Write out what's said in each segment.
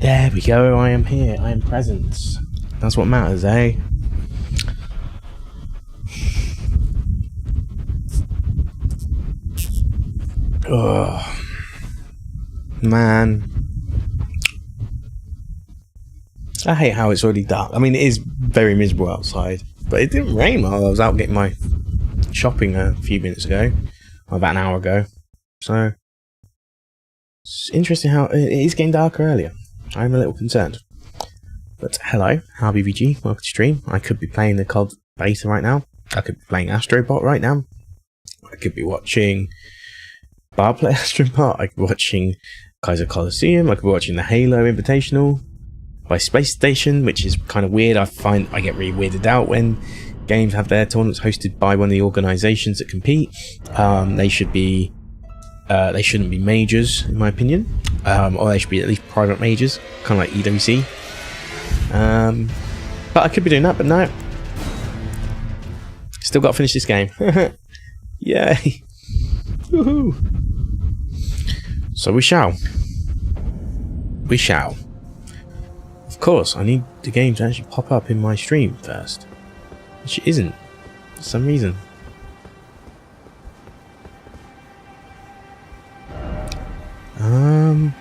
There we go, I am here, I am present. That's what matters, eh? Oh, man. I hate how it's already dark. I mean, it is very miserable outside, but it didn't rain while I was out getting my shopping a few minutes ago, or about an hour ago. So, it's interesting how it is getting darker earlier. I'm a little concerned. But hello, HarbyVG, welcome to stream. I could be playing the COD beta right now. I could be playing Astrobot right now. I could be watching Bar play Astrobot. I could be watching Kaiser Coliseum. I could be watching the Halo Invitational by Space Station, which is kind of weird. I find I get really weirded out when games have their tournaments hosted by one of the organisations that compete. They shouldn't be majors, in my opinion, or they should be at least private majors, kind of like EWC. But I could be doing that, but no. Still got to finish this game. Yay! Woohoo! So we shall. We shall. Of course, I need the game to actually pop up in my stream first, which it isn't for some reason.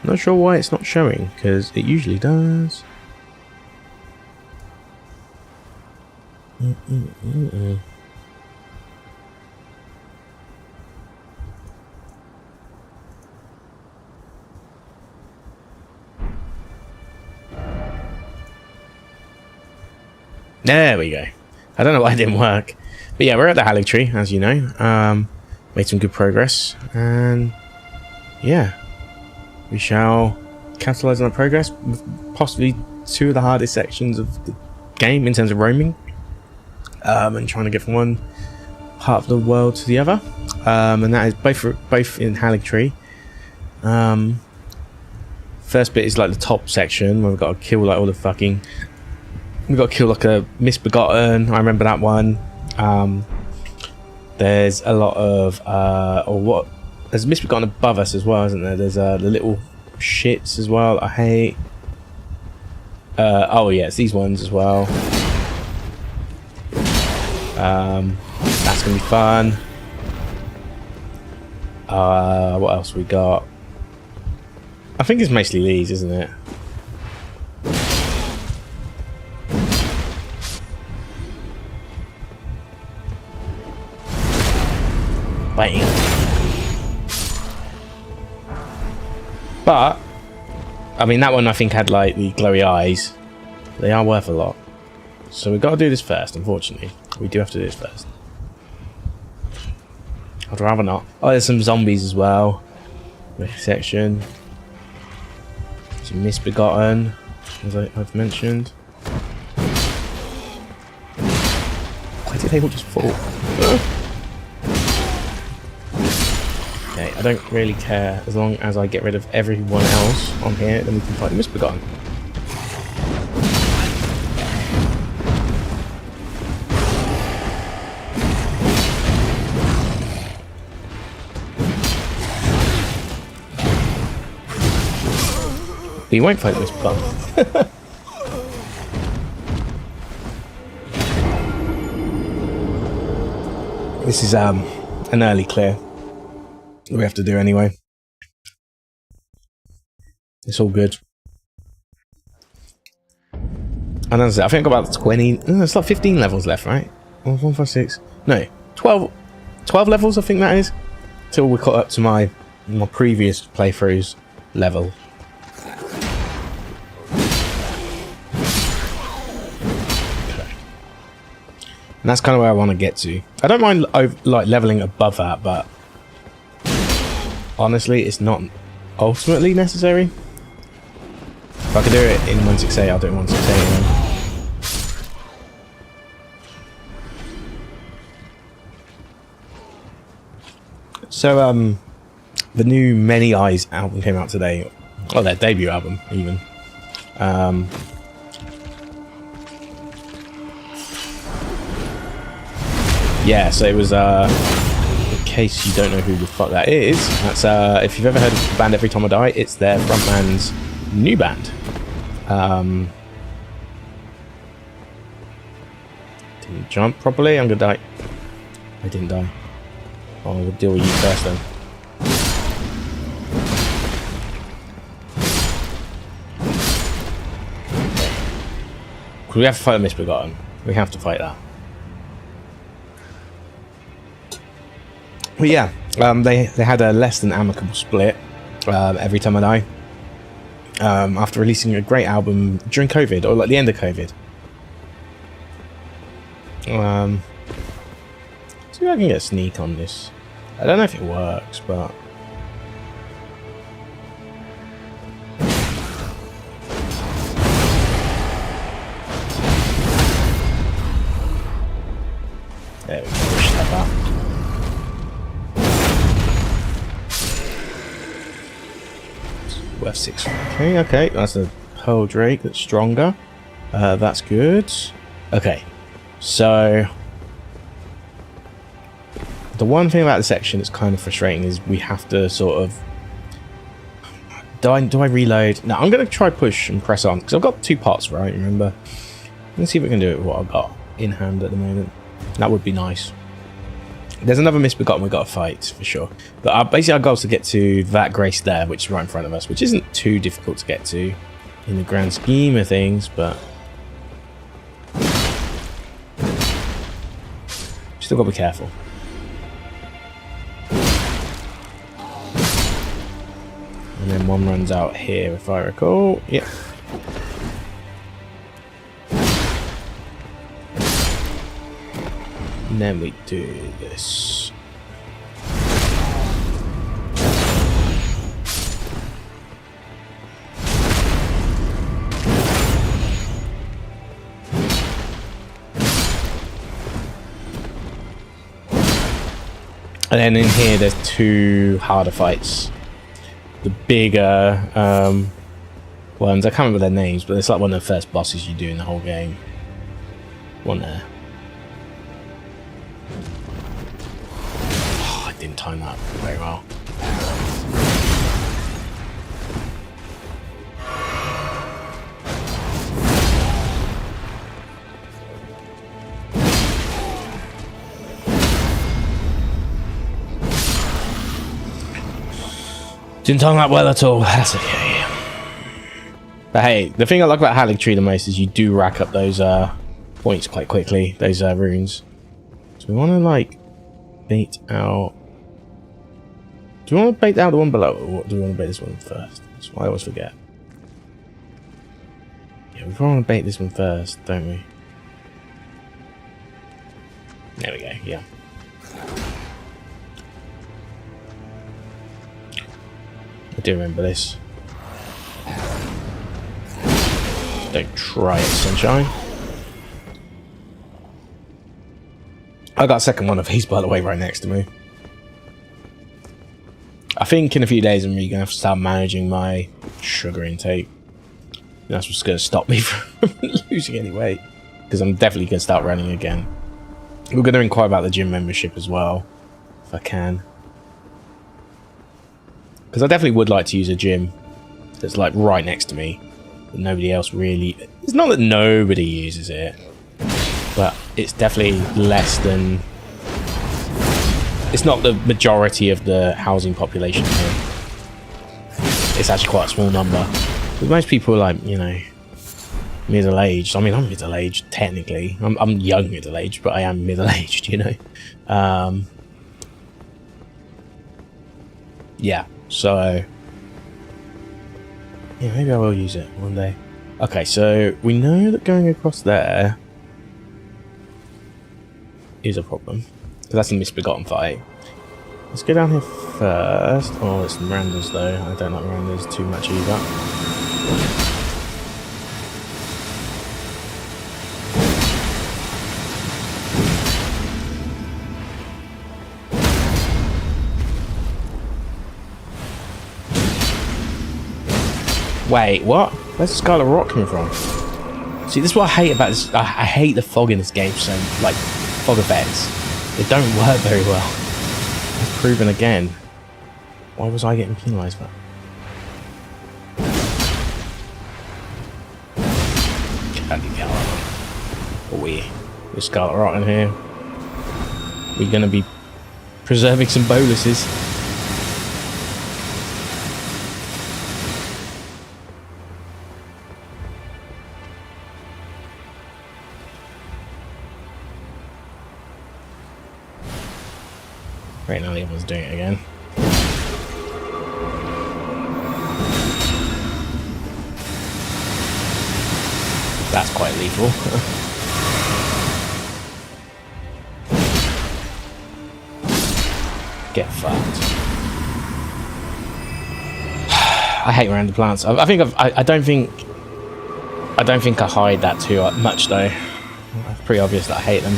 Not sure why it's not showing, because it usually does. There we go. I don't know why it didn't work, but yeah, we're at the Haligtree, as you know. Made some good progress, and yeah, we shall capitalise on that progress with possibly two of the hardest sections of the game in terms of roaming, and trying to get from one part of the world to the other, and that is both in Haligtree. First bit is like the top section where we've got to kill like all the fucking. We've got to kill like a misbegotten. I remember that one. There's a lot of there's misbegotten above us as well, isn't there? There's the little shits as well. I hate. Oh yeah, it's these ones as well. That's gonna be fun. What else we got? I think it's mostly these, isn't it? Bang. But I mean, that one I think had like the glowy eyes. They are worth a lot, so we've got to do this first. Unfortunately, we do have to do this first. I'd rather not. Oh, there's some zombies as well. Section. Some misbegotten, as I've mentioned. Why did they all just fall? Okay, I don't really care as long as I get rid of everyone else on here, then we can fight the misbegotten. But you won't fight the misbegotten. This is an early clear. We have to do anyway. It's all good. And as I said, I think I've got about 20. It's like 15 levels left, right? 1, 4, 5, 6. No, 12 levels. I think that is. Till we caught up to my previous playthroughs level. And that's kind of where I want to get to. I don't mind like leveling above that, but honestly, it's not ultimately necessary. If I could do it in 168, I'll do it in 168. So, the new Many Eyes album came out today. Oh, their debut album, even. Yeah, so it was, in case you don't know who the fuck that is, that's, if you've ever heard of the band Every Time I Die, it's their frontman's new band. Didn't jump properly. I'm gonna die. I didn't die. Oh, we'll deal with you first then. We have to fight a Misbegotten. We have to fight that. But yeah, they had a less than amicable split every time I die. After releasing a great album during COVID, or like the end of COVID. See if I can get a sneak on this. I don't know if it works, but... There we go, push that back. Worth 6. Okay, that's a Pearl Drake that's stronger. That's good. Okay, so... The one thing about the section that's kind of frustrating is we have to sort of... Do I reload? No, I'm going to try push and press on, because I've got 2 pots, right, remember? Let's see if we can do it with what I've got in hand at the moment. That would be nice. There's another Misbegotten we've got to fight, for sure. But basically our goal is to get to that Grace there, which is right in front of us, which isn't too difficult to get to in the grand scheme of things, but... Still got to be careful. And then one runs out here, if I recall. Yep. And then we do this. And then in here, there's 2 harder fights. The bigger ones, I can't remember their names, but it's like one of the first bosses you do in the whole game. One there. Oh, I didn't time that very well. Didn't time that well at all. That's okay. But hey, the thing I like about Haligtree the most is you do rack up those points quite quickly, those runes. So we want to like bait out. Do we want to bait out the one below, or do we want to bait this one first? That's what I always forget. Yeah, we probably want to bait this one first, don't we? There we go. Yeah. I do remember this. Don't try it, sunshine. I got a second one of these, by the way, right next to me. I think in a few days I'm really going to have to start managing my sugar intake. That's what's going to stop me from losing any weight. Because I'm definitely going to start running again. We're going to inquire about the gym membership as well, if I can. Because I definitely would like to use a gym that's like right next to me. But nobody else really... It's not that nobody uses it. But it's definitely less than... It's not the majority of the housing population here. It's actually quite a small number. But most people are like, you know, middle-aged. I mean, I'm middle-aged, technically. I'm young middle-aged, but I am middle-aged, you know. Yeah. So, yeah, maybe I will use it one day. Okay, so we know that going across there is a problem. Because that's a Misbegotten fight. Let's go down here first. Oh, there's some randos though. I don't like randos too much either. Wait, what? Where's the Scarlet Rock coming from? See, this is what I hate about this. I hate the fog in this game. So, like, fog effects. They don't work very well. It's proven again. Why was I getting penalised for that? Bloody hell. We're Scarlet Rot in here. We're going to be preserving some boluses. Right now the other one's doing it again. That's quite lethal. Get fucked. I hate random plants. I don't think I hide that too much though. It's pretty obvious that I hate them.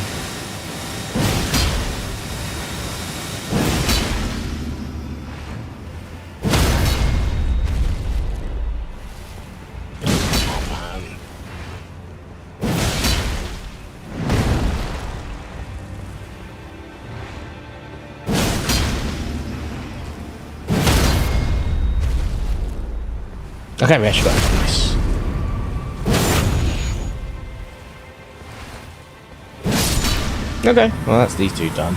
Okay, we actually got it. Nice. Okay, well that's these two done.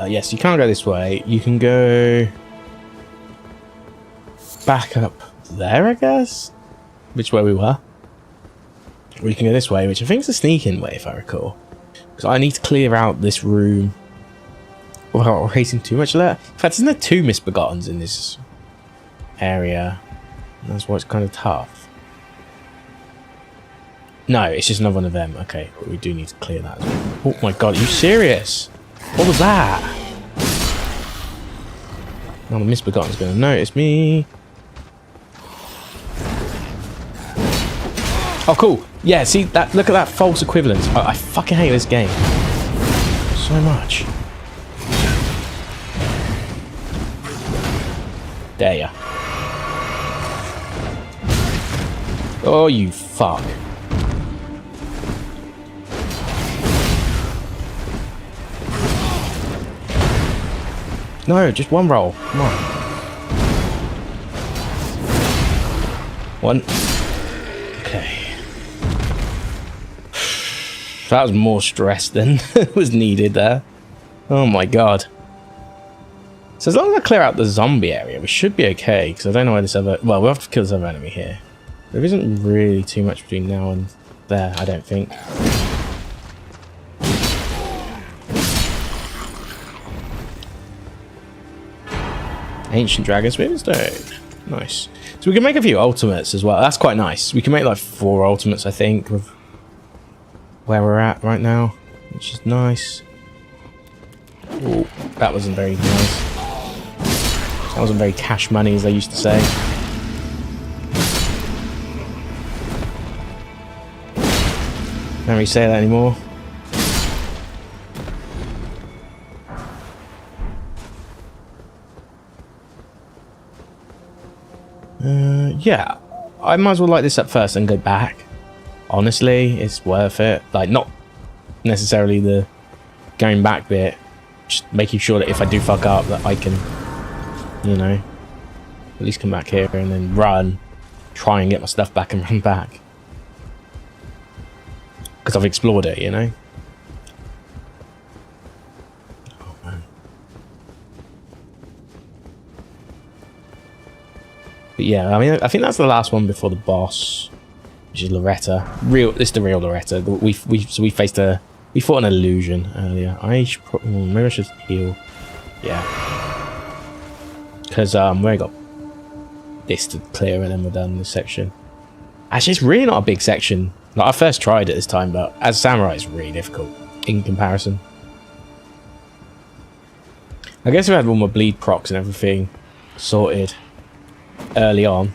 Yes, you can't go this way. You can go back up there, I guess? Which way we were. Or you can go this way, which I think is a sneak-in way, if I recall. Because I need to clear out this room without racing too much later. In fact, isn't there two misbegottens in this area? That's why it's kind of tough. No, it's just another one of them. Okay, but we do need to clear that as well. Oh my god, are you serious? What was that? Oh, the misbegotten's going to notice me. Oh, cool. Yeah, see that? Look at that false equivalence. I fucking hate this game so much. There ya. Oh, you fuck. No, just one roll. Come on. One. Okay. That was more stress than was needed there. Oh my god. So as long as I clear out the zombie area, we should be okay, because I don't know where this other... Well, we'll have to kill this other enemy here. There isn't really too much between now and there, I don't think. Ancient Dragon Smithing Stone. Nice. So we can make a few ultimates as well. That's quite nice. We can make like 4 ultimates, I think, with where we're at right now, which is nice. Ooh, that wasn't very nice. That wasn't very cash money, as they used to say. Don't really say that anymore. Yeah, I might as well light this up first and go back. Honestly, it's worth it. Like, not necessarily the going back bit, just making sure that if I do fuck up, that I can, you know, at least come back here and then run, try and get my stuff back and run back. Because I've explored it, you know? Oh, man. But yeah, I mean, I think that's the last one before the boss, which is Loretta. This is the real Loretta. We fought an illusion earlier. Maybe I should heal. Yeah. Because we already got this to clear and then we're done this section. Actually, it's really not a big section. Like, I first tried it this time, but as Samurai, it's really difficult in comparison. I guess we had all my bleed procs and everything sorted early on.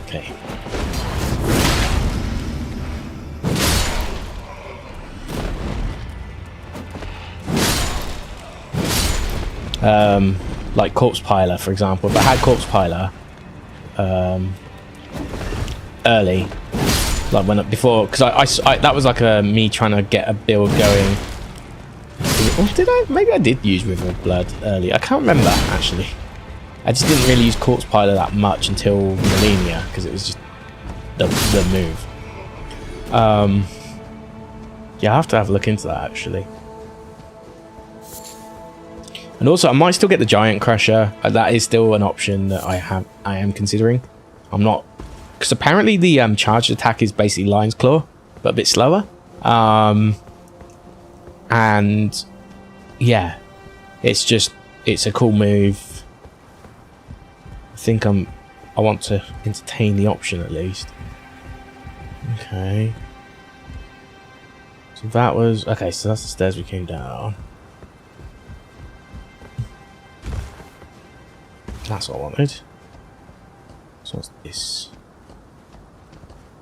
Okay. Like Corpse Piler, for example. If I had Corpse Piler early, like when before, because I that was like me trying to get a build going Or did I? Maybe I did use River of Blood earlier. I can't remember, actually. I just didn't really use Corpse Pilot that much until Millennia, because it was just the move. Yeah, I have to have a look into that, actually. And also, I might still get the Giant Crusher. That is still an option that I am considering. I'm not... Because apparently the charged attack is basically Lion's Claw, but a bit slower. And... yeah. It's a cool move. I think I want to entertain the option, at least. Okay. So that was... okay, so that's the stairs we came down. That's what I wanted. So what's this?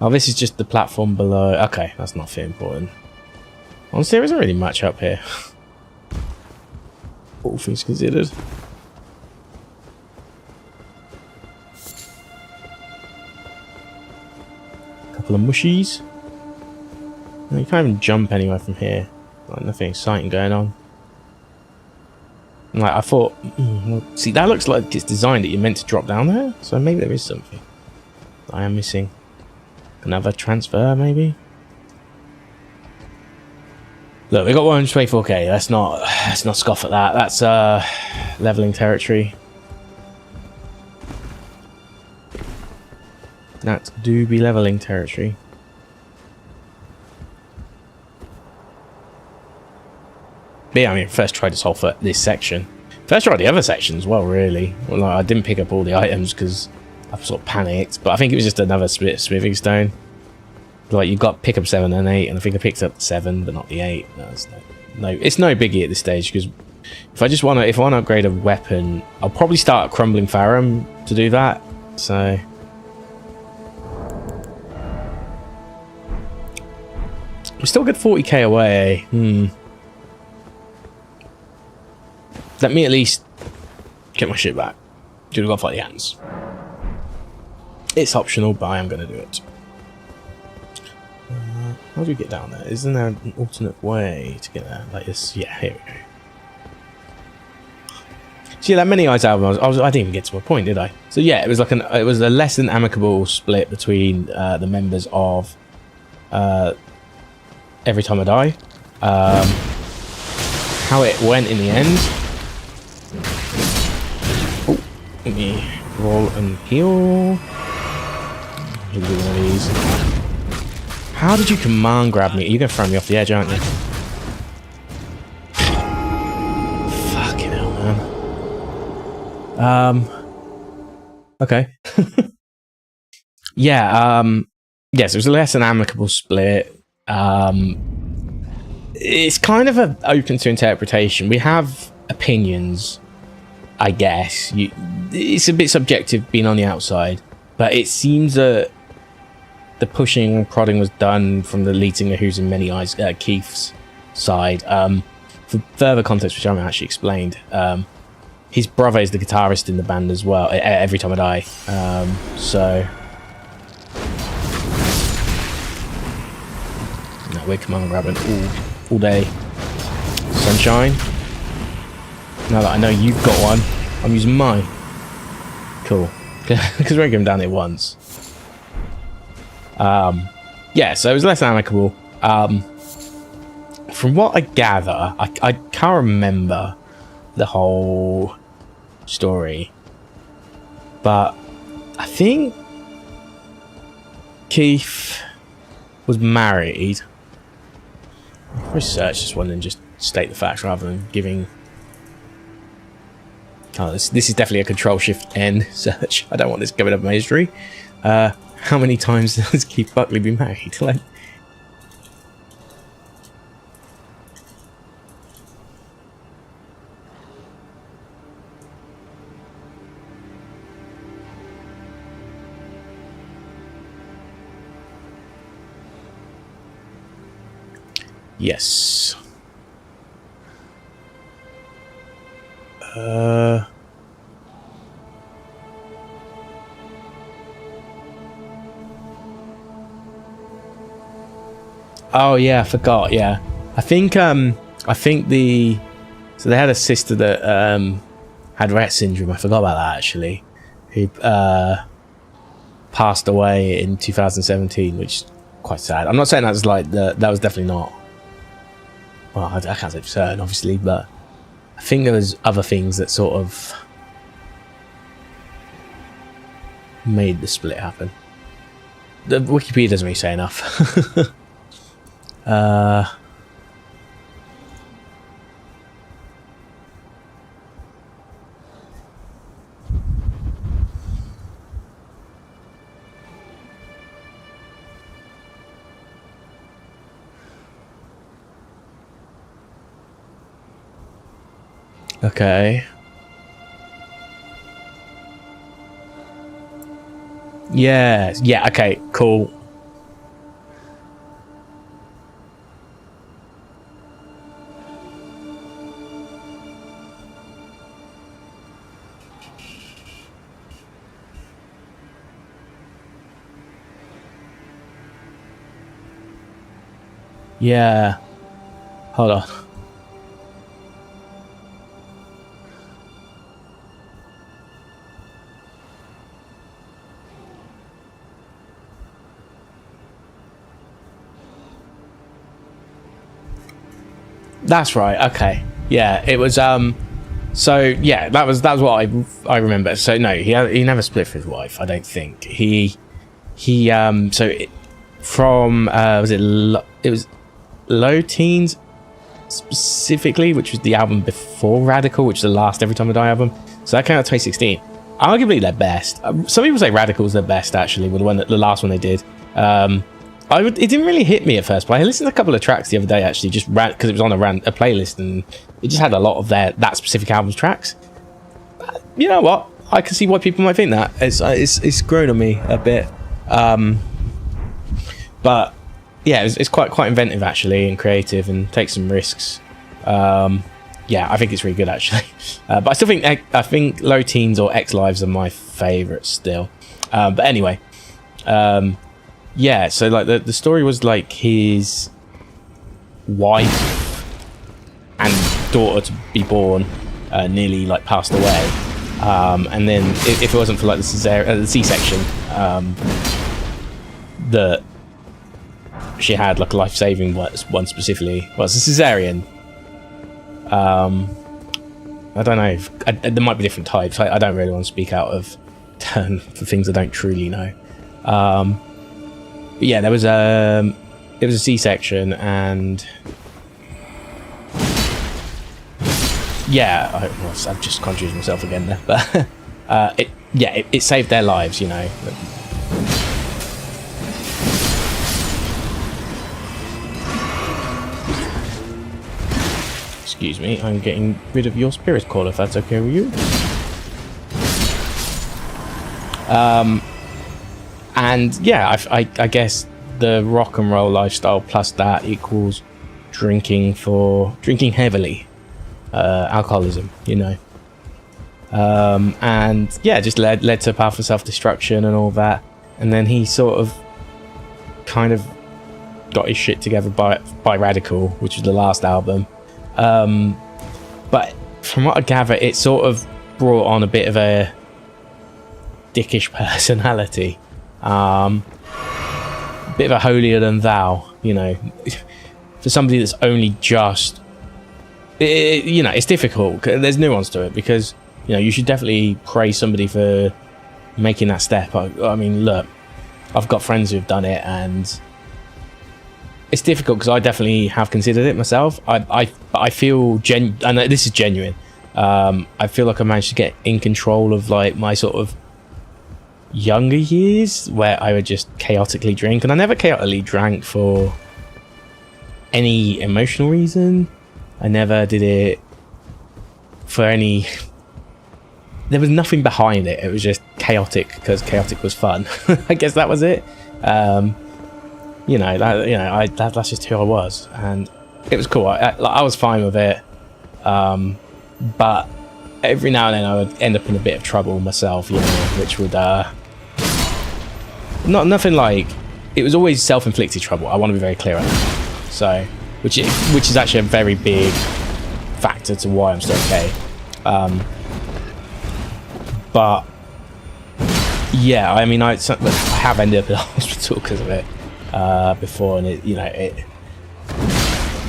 Oh, this is just the platform below. Okay, that's not very important. Honestly, there isn't really much up here. All things considered. Couple of mushies. No, you can't even jump anywhere from here. Like, nothing exciting going on. Like, I thought, well, see, that looks like it's designed that you're meant to drop down there, so maybe there is something I am missing. Another transfer, maybe? Look, we got 124k. Let's not scoff at that. That's leveling territory. That do be leveling territory. But yeah, I mean, first tried to solve this section. First tried the other section as well, really. Well, like, I didn't pick up all the items because I sort of panicked. But I think it was just another smithing stone. Like, you've got pick up 7 and 8, and I think I picked up 7, but not the 8. No, it's no biggie at this stage, because if I want to upgrade a weapon, I'll probably start Crumbling Farum to do that. So... we're still good 40k away. Let me at least get my shit back. Do we got to fight the ants? It's optional, but I am going to do it. How do we get down there? Isn't there an alternate way to get there? Like this? Yeah, here we go. So yeah, that Many Eyes album, I didn't even get to my point, did I? So yeah, it was like it was a less than amicable split between the members of Every Time I Die. How it went in the end. Oh, let me roll and heal. Do one of these. How did you command grab me? You're gonna throw me off the edge, aren't you? Fucking hell, man. Okay. Yeah. Yes, it was a less than amicable split. It's kind of open to interpretation. We have opinions, I guess. It's a bit subjective being on the outside, but it seems that the pushing and prodding was done from the leading who's in Many Eyes, Keith's side. For further context, which I haven't actually explained, his brother is the guitarist in the band as well. Every Time I Die. So no, we're command grabbing all day. Sunshine. Now that I know you've got one, I'm using mine. Cool. Because we're going down there once. Yeah, so it was less amicable. From what I gather, I can't remember the whole story, but I think Keith was married. I'll research this one and just state the facts rather than giving... oh, this is definitely a Control-Shift-N search. I don't want this giving up my history. How many times has Keith Buckley been married? Like, yes. Oh yeah, I forgot. Yeah, I think I I think so they had a sister that had Rett syndrome. I forgot about that actually. Who passed away in 2017, which is quite sad. I'm not saying that was like that was definitely not. Well, I can't say for certain, obviously, but I think there was other things that sort of made the split happen. The Wikipedia doesn't really say enough. Okay. Yeah, okay, cool. Yeah. Hold on. That's right. Okay. Yeah, it was so yeah, that was what I remember. So no, he never split with his wife, I don't think. From it was Low Teens specifically, which was the album before Radical, which is the last Every Time I Die album. So that came out 2016. Arguably their best. Some people say Radical's their best actually, with the last one they did. It didn't really hit me at first, but I listened to a couple of tracks the other day actually, just because it was on a playlist, and it just had a lot of that specific album's tracks. You know what? I can see why people might think that. It's grown on me a bit, but yeah, it's quite inventive actually, and creative, and takes some risks. Yeah, I think it's really good actually. But I still think Low Teens or X Lives are my favourites still. But anyway. Yeah, so like the story was like his wife and daughter to be born nearly like passed away, and then if it wasn't for like the C-section that she had, like a life-saving one specifically, well, it's a cesarean. I don't know, there might be different types. I don't really want to speak out of turn for things I don't truly know. But yeah, it was a C-section, and yeah, I've just confused myself again there, but it saved their lives, you know. Excuse me, I'm getting rid of your spirit call if that's okay with you. And yeah, I guess the rock and roll lifestyle plus that equals drinking heavily, alcoholism, you know. And yeah, just led to a path of self-destruction and all that. And then he sort of kind of got his shit together by Radical, which was the last album. But from what I gather, it sort of brought on a bit of a dickish personality. A bit of a holier than thou, you know, for somebody that's only just, you know, it's difficult. There's nuance to it, because, you know, you should definitely praise somebody for making that step. I mean, look, I've got friends who've done it, and it's difficult because I definitely have considered it myself. I feel and this is genuine. I feel like I managed to get in control of like my sort of younger years, where I would just chaotically drink, and I never chaotically drank for any emotional reason. I never did it for any, there was nothing behind it. It was just chaotic because chaotic was fun. I guess that was it. You know, that's just who I was, and it was cool. I was fine with it, but every now and then I would end up in a bit of trouble myself, you know, which would nothing like, it was always self-inflicted trouble. I want to be very clear on that. So which is actually a very big factor to why I'm still okay. But yeah, I mean, I have ended up in hospital because of it before, and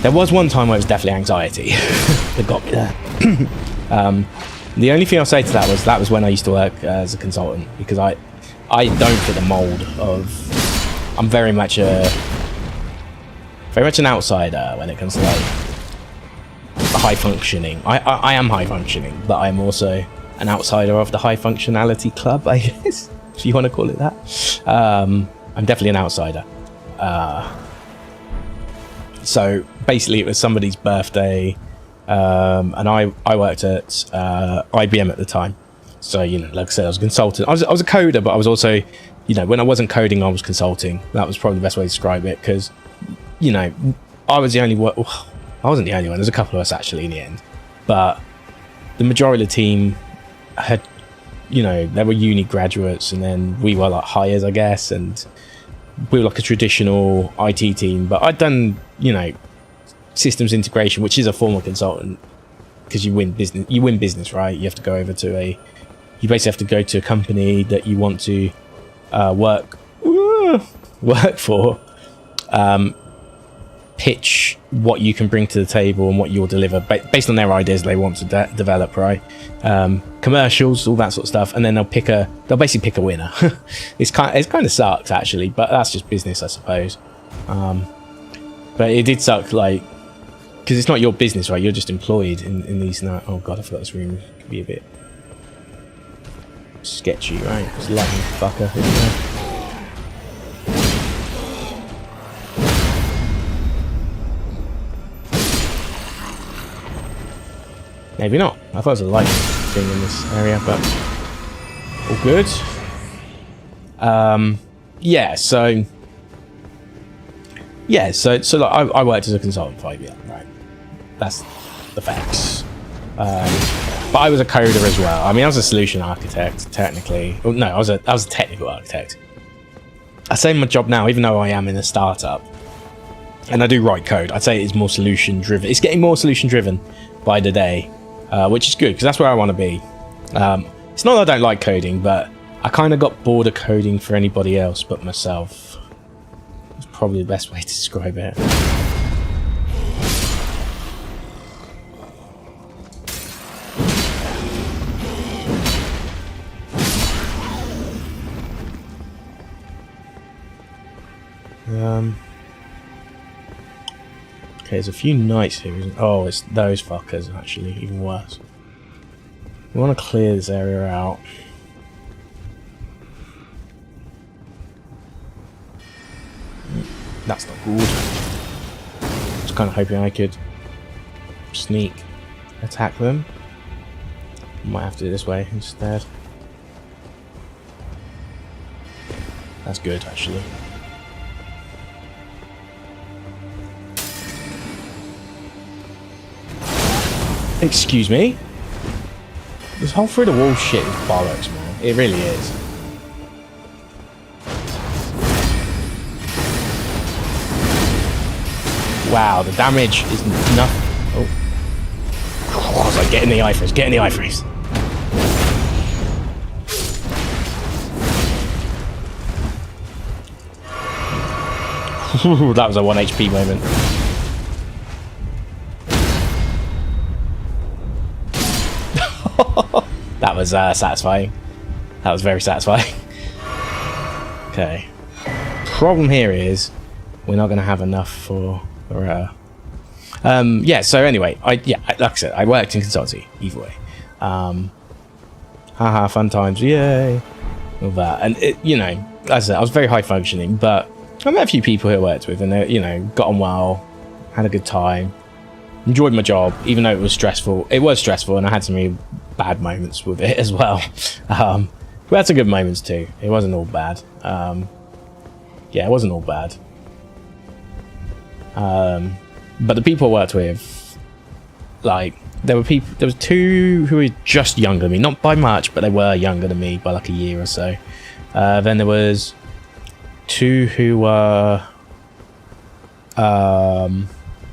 there was one time where it was definitely anxiety that got me there. The only thing I'll say to that was when I used to work as a consultant, because I don't fit the mold of. I'm very much an outsider when it comes to like high functioning. I am high functioning, but I'm also an outsider of the high functionality club, I guess, if you want to call it that. I'm definitely an outsider. So basically it was somebody's birthday, and I worked at IBM at the time. So, like I said, I was a consultant. I was a coder, but I was also, when I wasn't coding, I was consulting. That was probably the best way to describe it, because, I was the only one. I wasn't the only one. There's a couple of us actually in the end, but the majority of the team had, they were uni graduates, and then we were like hires, I guess, and we were like a traditional IT team. But I'd done, systems integration, which is a form of consultant, because you win business, right? You have to go over to you basically have to go to a company that you want to work for, pitch what you can bring to the table and what you'll deliver based on their ideas they want to develop, right? Commercials, all that sort of stuff, and then they'll basically pick a winner. It kind of sucks actually, but that's just business, I suppose. But it did suck, like, because it's not your business, right? You're just employed in these. Oh god, I forgot this room could be a bit sketchy, right? It's lightning fucker, isn't there? Maybe not. I thought it was a light thing in this area, but all good. So like I worked as a consultant for IBM, right? That's the facts. But I was a coder as well. I mean, I was a solution architect, technically. Well, no, I was a technical architect. I say my job now, even though I am in a startup, and I do write code, I'd say it's more solution driven. It's getting more solution driven by the day. Which is good, because that's where I want to be. It's not that I don't like coding, but I kind of got bored of coding for anybody else but myself. That's probably the best way to describe it. Okay, there's a few knights here. Oh, it's those fuckers, actually, even worse. We want to clear this area out. That's not good. I was kind of hoping I could sneak attack them. Might have to do it this way instead. That's good, actually. Excuse me? This whole through the wall shit is bollocks, man. It really is. Wow, the damage is nothing. Oh. I was like, get in the eye freeze, get in the eye freeze. That was a 1 HP moment. That was satisfying. That was very satisfying. Okay. Problem here is we're not going to have enough for yeah. So anyway, like I said, I worked in consultancy either way. Haha, fun times, yay, all that, and it, as I said, I was very high functioning, but I met a few people who I worked with, and they, got on well, had a good time, enjoyed my job, even though it was stressful. It was stressful, and I had some really bad moments with it as well. We had some good moments too. It wasn't all bad. Yeah, it wasn't all bad. But the people I worked with, like, there was two who were just younger than me, not by much, but they were younger than me by like a year or so. Then there was two who were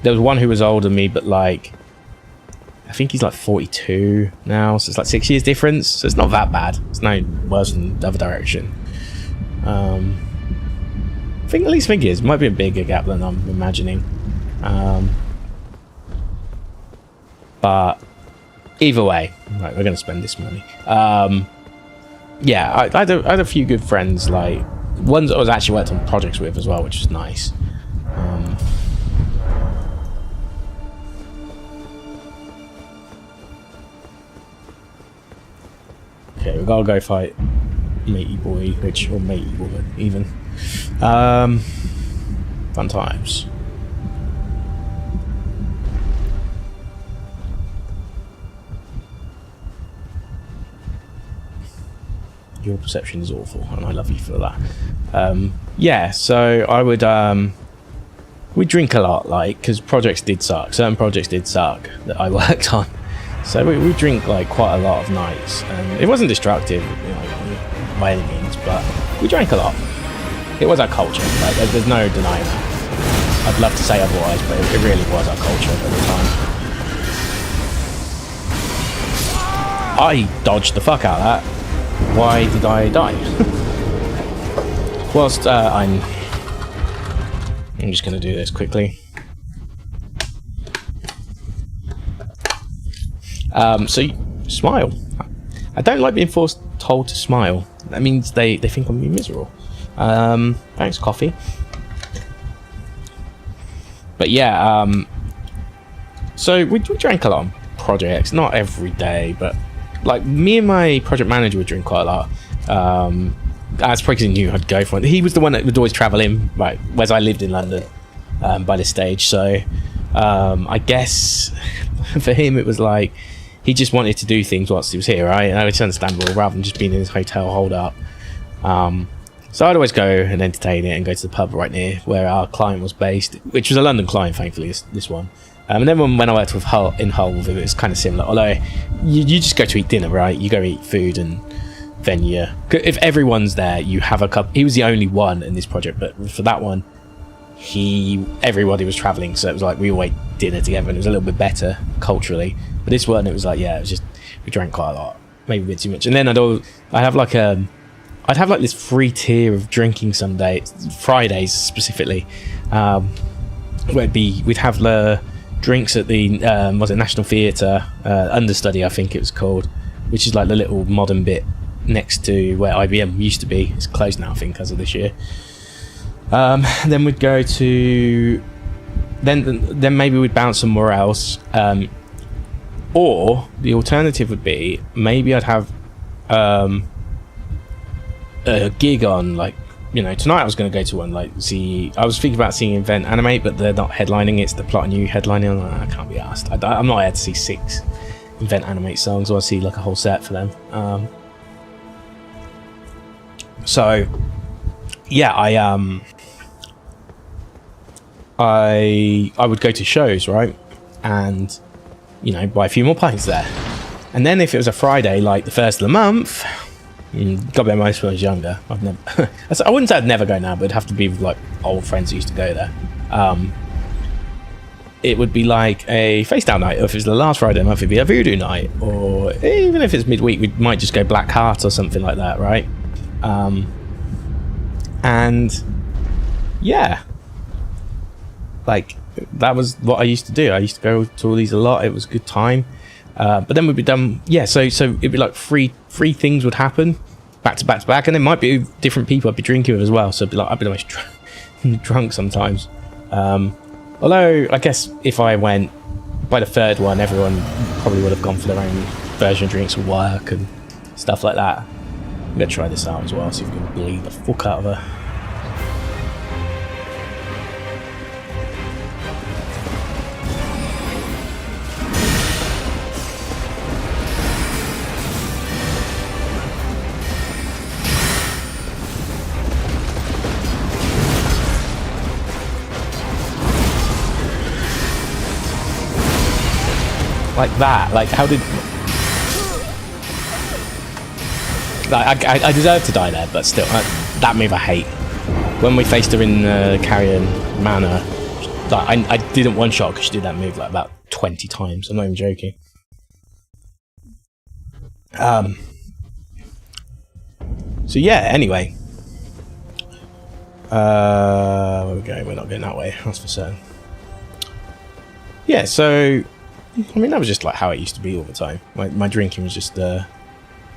there was one who was older than me, but like I think he's like 42 now, so it's like 6 years difference. So it's not that bad. It's no worse than the other direction. I think at least it might be a bigger gap than I'm imagining. But either way, right, we're going to spend this money. Yeah, I had a few good friends, like ones that I was actually worked on projects with as well, which is nice. Okay, we gotta go fight Matey Boy, or Matey Woman, even. Fun times. Your perception is awful, and I love you for that. Yeah, so I would we drink a lot, like, because projects did suck. Certain projects did suck that I worked on. So we drink like quite a lot of nights, and it wasn't destructive, you know, by any means, but we drank a lot. It was our culture. Like, there's no denying that. I'd love to say otherwise, but it really was our culture at the time. I dodged the fuck out of that. Why did I die? Whilst I'm just going to do this quickly. So smile. I don't like being told to smile. That means they think I'm being miserable. Thanks, coffee. But yeah, so we drank a lot on projects, not every day, but like me and my project manager would drink quite a lot. That's probably because he knew I'd go for it. He was the one that would always travel in, right, whereas I lived in London by this stage. So I guess for him it was like he just wanted to do things whilst he was here, right? And it's understandable, rather than just being in his hotel hold up. So I'd always go and entertain it and go to the pub right near where our client was based, which was a London client, thankfully, this one. And then when I worked with in Hull, it was kind of similar. Although you just go to eat dinner, right? You go eat food, and then if everyone's there, you have a cup. He was the only one in this project, but for that one, everybody was traveling, so it was like we all ate dinner together, and it was a little bit better culturally. But this one, it was like, yeah, it was just we drank quite a lot, maybe a bit too much. And then I'd have like this free tier of drinking some days, Fridays specifically, where we'd have the drinks at the National Theatre understudy, I think it was called, which is like the little modern bit next to where IBM used to be. It's closed now, I think, as of this year. Then we'd go to then maybe we'd bounce somewhere else, or the alternative would be maybe I'd have a gig on, like, you know, tonight I was going to go to one, like, I was thinking about seeing Invent Animate, but they're not headlining, it's the Plot and You headlining. I'm like, I can't be asked. I'm not here to see 6 Invent Animate songs, or I see like a whole set for them. So yeah, I would go to shows, right, and, you know, buy a few more pints there. And then if it was a Friday, like the first of the month, God, most when I was younger, I wouldn't say I'd never go now, but it'd have to be with like old friends who used to go there. It would be like a face down night, or if it was the last Friday of the month, it'd be a voodoo night, or even if it's midweek, we might just go Black Heart or something like that, right? And yeah, like that was what I used to do. I used to go to all these a lot. It was a good time. But then we'd be done. Yeah, so it'd be like three things would happen back to back to back, and it might be different people I'd be drinking with as well. So it'd be like I'd be the most drunk sometimes. Although I guess if I went by the third one, everyone probably would have gone for their own version of drinks at work and stuff like that. I'm gonna try this out as well, see if we can bleed the fuck out of her. Like that, like how did... Like, I deserve to die there, but still, that move I hate. When we faced her in Carrion Manor, Like, I didn't one shot because she did that move like about 20 times. I'm not even joking. So yeah, anyway. Where are we going? We're not going that way, that's for certain. Yeah, so I mean that was just like how it used to be all the time. My drinking was just it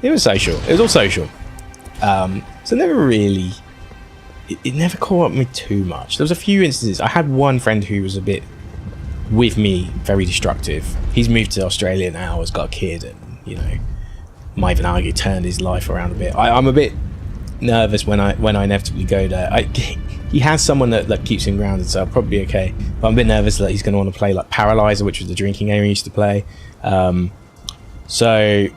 was social. It was all social. So never really it never caught up with me too much. There was a few instances. I had one friend who was a bit with me, very destructive. He's moved to Australia now, has got a kid, and you know, might even argue turned his life around a bit. I'm a bit nervous when I inevitably go there. He has someone that keeps him grounded, so I'll probably be okay. But I'm a bit nervous that he's going to want to play like Paralyzer, which was the drinking game he used to play. So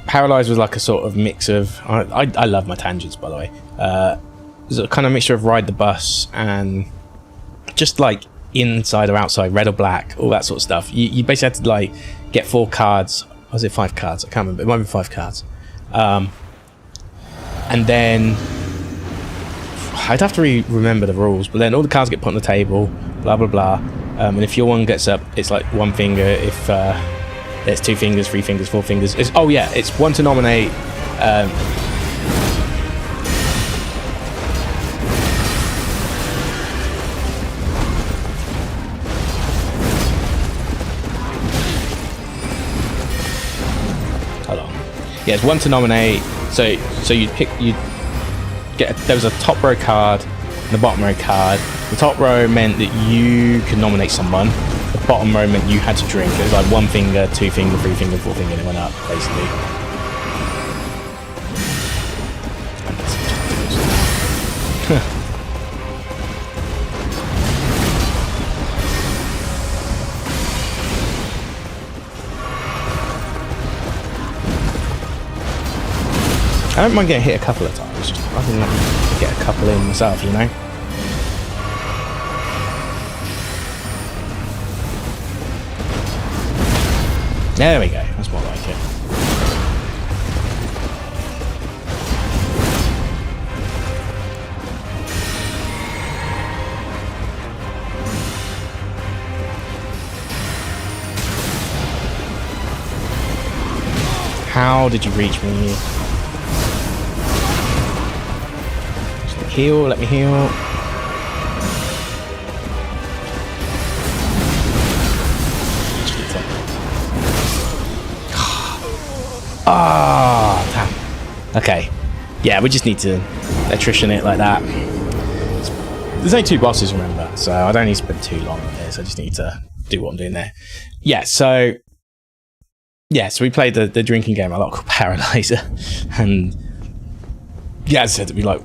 Paralyzer was like a sort of mix of. I love my tangents, by the way. It was a kind of mixture of Ride the Bus and just like inside or outside, red or black, all that sort of stuff. You basically had to like get 4 cards. Was it 5 cards? I can't remember. It might be 5 cards. And then I'd have to remember the rules, but then all the cards get put on the table, blah blah blah. And if your one gets up, it's like 1 finger. If there's 2 fingers, 3 fingers, 4 fingers. Oh yeah, it's 1 to nominate. Hold on. Yeah, it's 1 to nominate. So you get there was a top row card and a bottom row card. The top row meant that you could nominate someone. The bottom row meant you had to drink. It was like 1 finger, 2 finger, 3 finger, 4 finger, and it went up basically. I don't mind getting hit a couple of times, just I think I get a couple in myself, you know? There we go, that's more like it. How did you reach me? Heal, let me heal. Ah, damn. Okay. Yeah, we just need to attrition it like that. There's only 2 bosses, remember, so I don't need to spend too long on this. I just need to do what I'm doing there. Yeah, so we played the drinking game a lot called Paralyzer, and yeah, as I said, it'd be like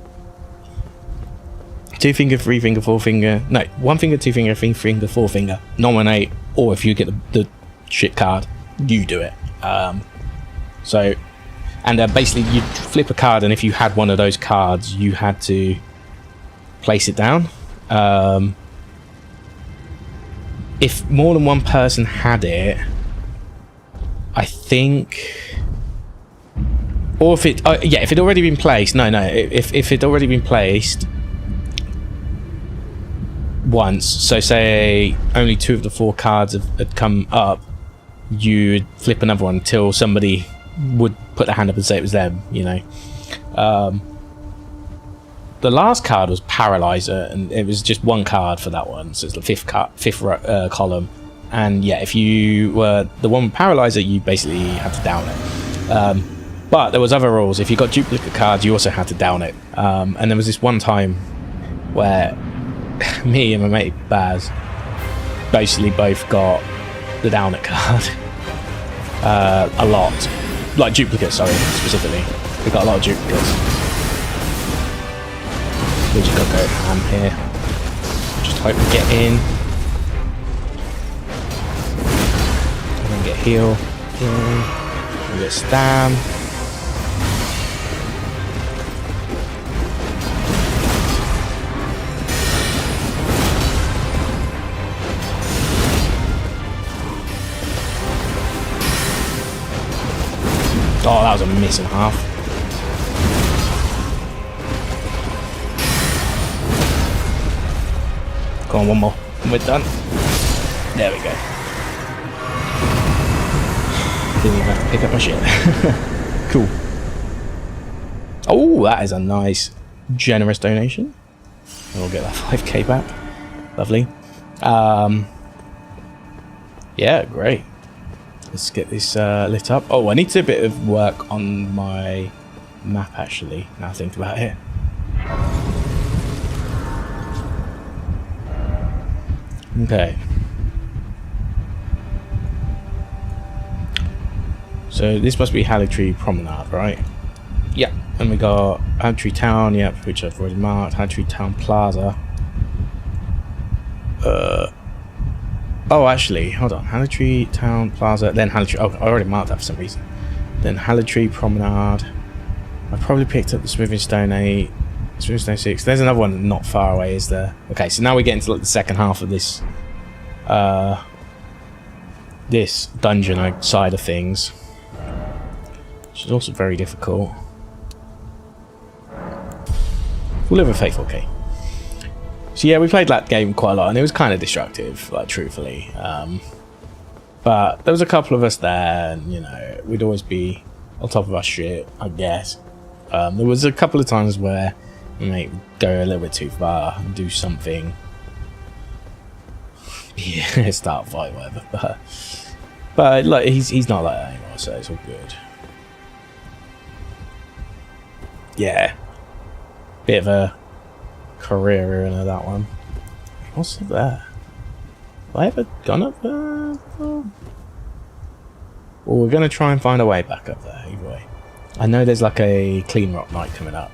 2 finger, 3 finger, 4 finger. No, 1 finger, 2 finger, 3 finger, 4 finger. Nominate, or if you get the shit card, you do it. Basically you'd flip a card, and if you had one of those cards, you had to place it down. If more than one person had it, I think, or if it, if it'd already been placed. If it'd already been placed once, so say only 2 of the 4 cards had come up, you'd flip another one until somebody would put their hand up and say it was them, you know. The last card was Paralyzer, and it was just 1 card for that one, so it's the 5th column. And yeah, if you were the one with Paralyzer, you basically had to down it. But there was other rules. If you got duplicate cards, you also had to down it. And there was this one time where me and my mate Baz basically both got the down it card. A lot. Like duplicates, sorry, specifically. We got a lot of duplicates. We just gotta go ham here. Just hope we get in. And then get heal. And get stam. Oh, that was a miss and a half. Go on, one more. And we're done. There we go. Didn't even have to pick up my shit. Cool. Oh, that is a nice, generous donation. And we'll get that 5k back. Lovely. Yeah, great. Let's get this lit up. Oh, I need to do a bit of work on my map, actually, now I think about it. Okay. So this must be Haligtree Promenade, right? Yeah. And we got Haligtree Town, yep, which I've already marked. Haligtree Town Plaza. Oh, actually, hold on. Haligtree Town Plaza, then Haligtree. Oh, I already marked that for some reason. Then Haligtree Promenade. I probably picked up the Smoothing Stone 8, Smoothing Stone 6. There's another one not far away, is there? Okay, so now we're getting to like the second half of this, this dungeon side of things, which is also very difficult. We'll live with faithful, okay. So yeah, we played that game quite a lot, and it was kind of destructive, like, truthfully. But there was a couple of us there, and, you know, we'd always be on top of our shit, I guess. There was a couple of times where we might go a little bit too far and do something. Yeah, start a fight, whatever. But like, he's not like that anymore, so it's all good. Yeah. Bit of a career in that one. What's up there? Have I ever gone up there before? Well, we're going to try and find a way back up there, either way. I know there's like a clean rock night coming up.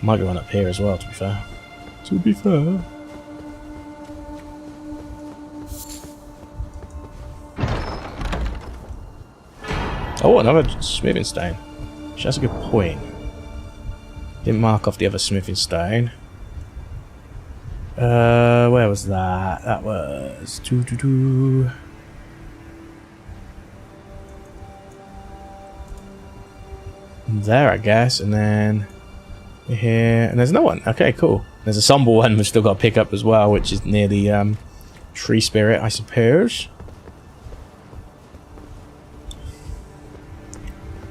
Might be one up here as well, to be fair. Oh, another smoothing stone. Actually, that's a good point. Didn't mark off the other smoothing stone. Where was that? That was there, I guess, and then here, and there's no one. Okay, cool. There's a somber one we've still got to pick up as well, which is near the tree spirit, I suppose.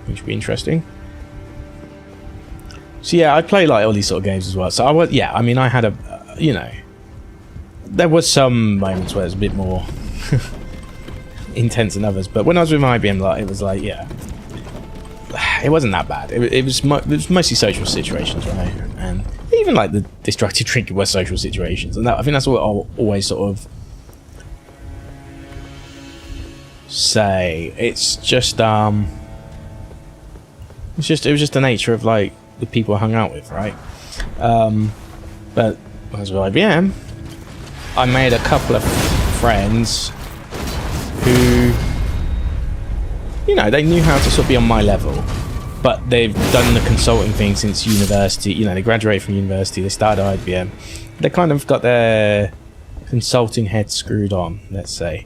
Which would be interesting. So yeah, I play like all these sort of games as well. So I was, yeah, I mean, I had a, you know, there was some moments where it was a bit more intense than others. But when I was with my IBM, like, it was like, yeah, it wasn't that bad. It was mostly social situations, right? And even like the destructive drinking were social situations, and that, I think that's what I'll always sort of say. It's just it was just the nature of like the people I hung out with, right? But as with IBM, I made a couple of friends who, you know, they knew how to sort of be on my level, but they've done the consulting thing since university. You know, they graduated from university, they started IBM. They kind of got their consulting head screwed on, let's say.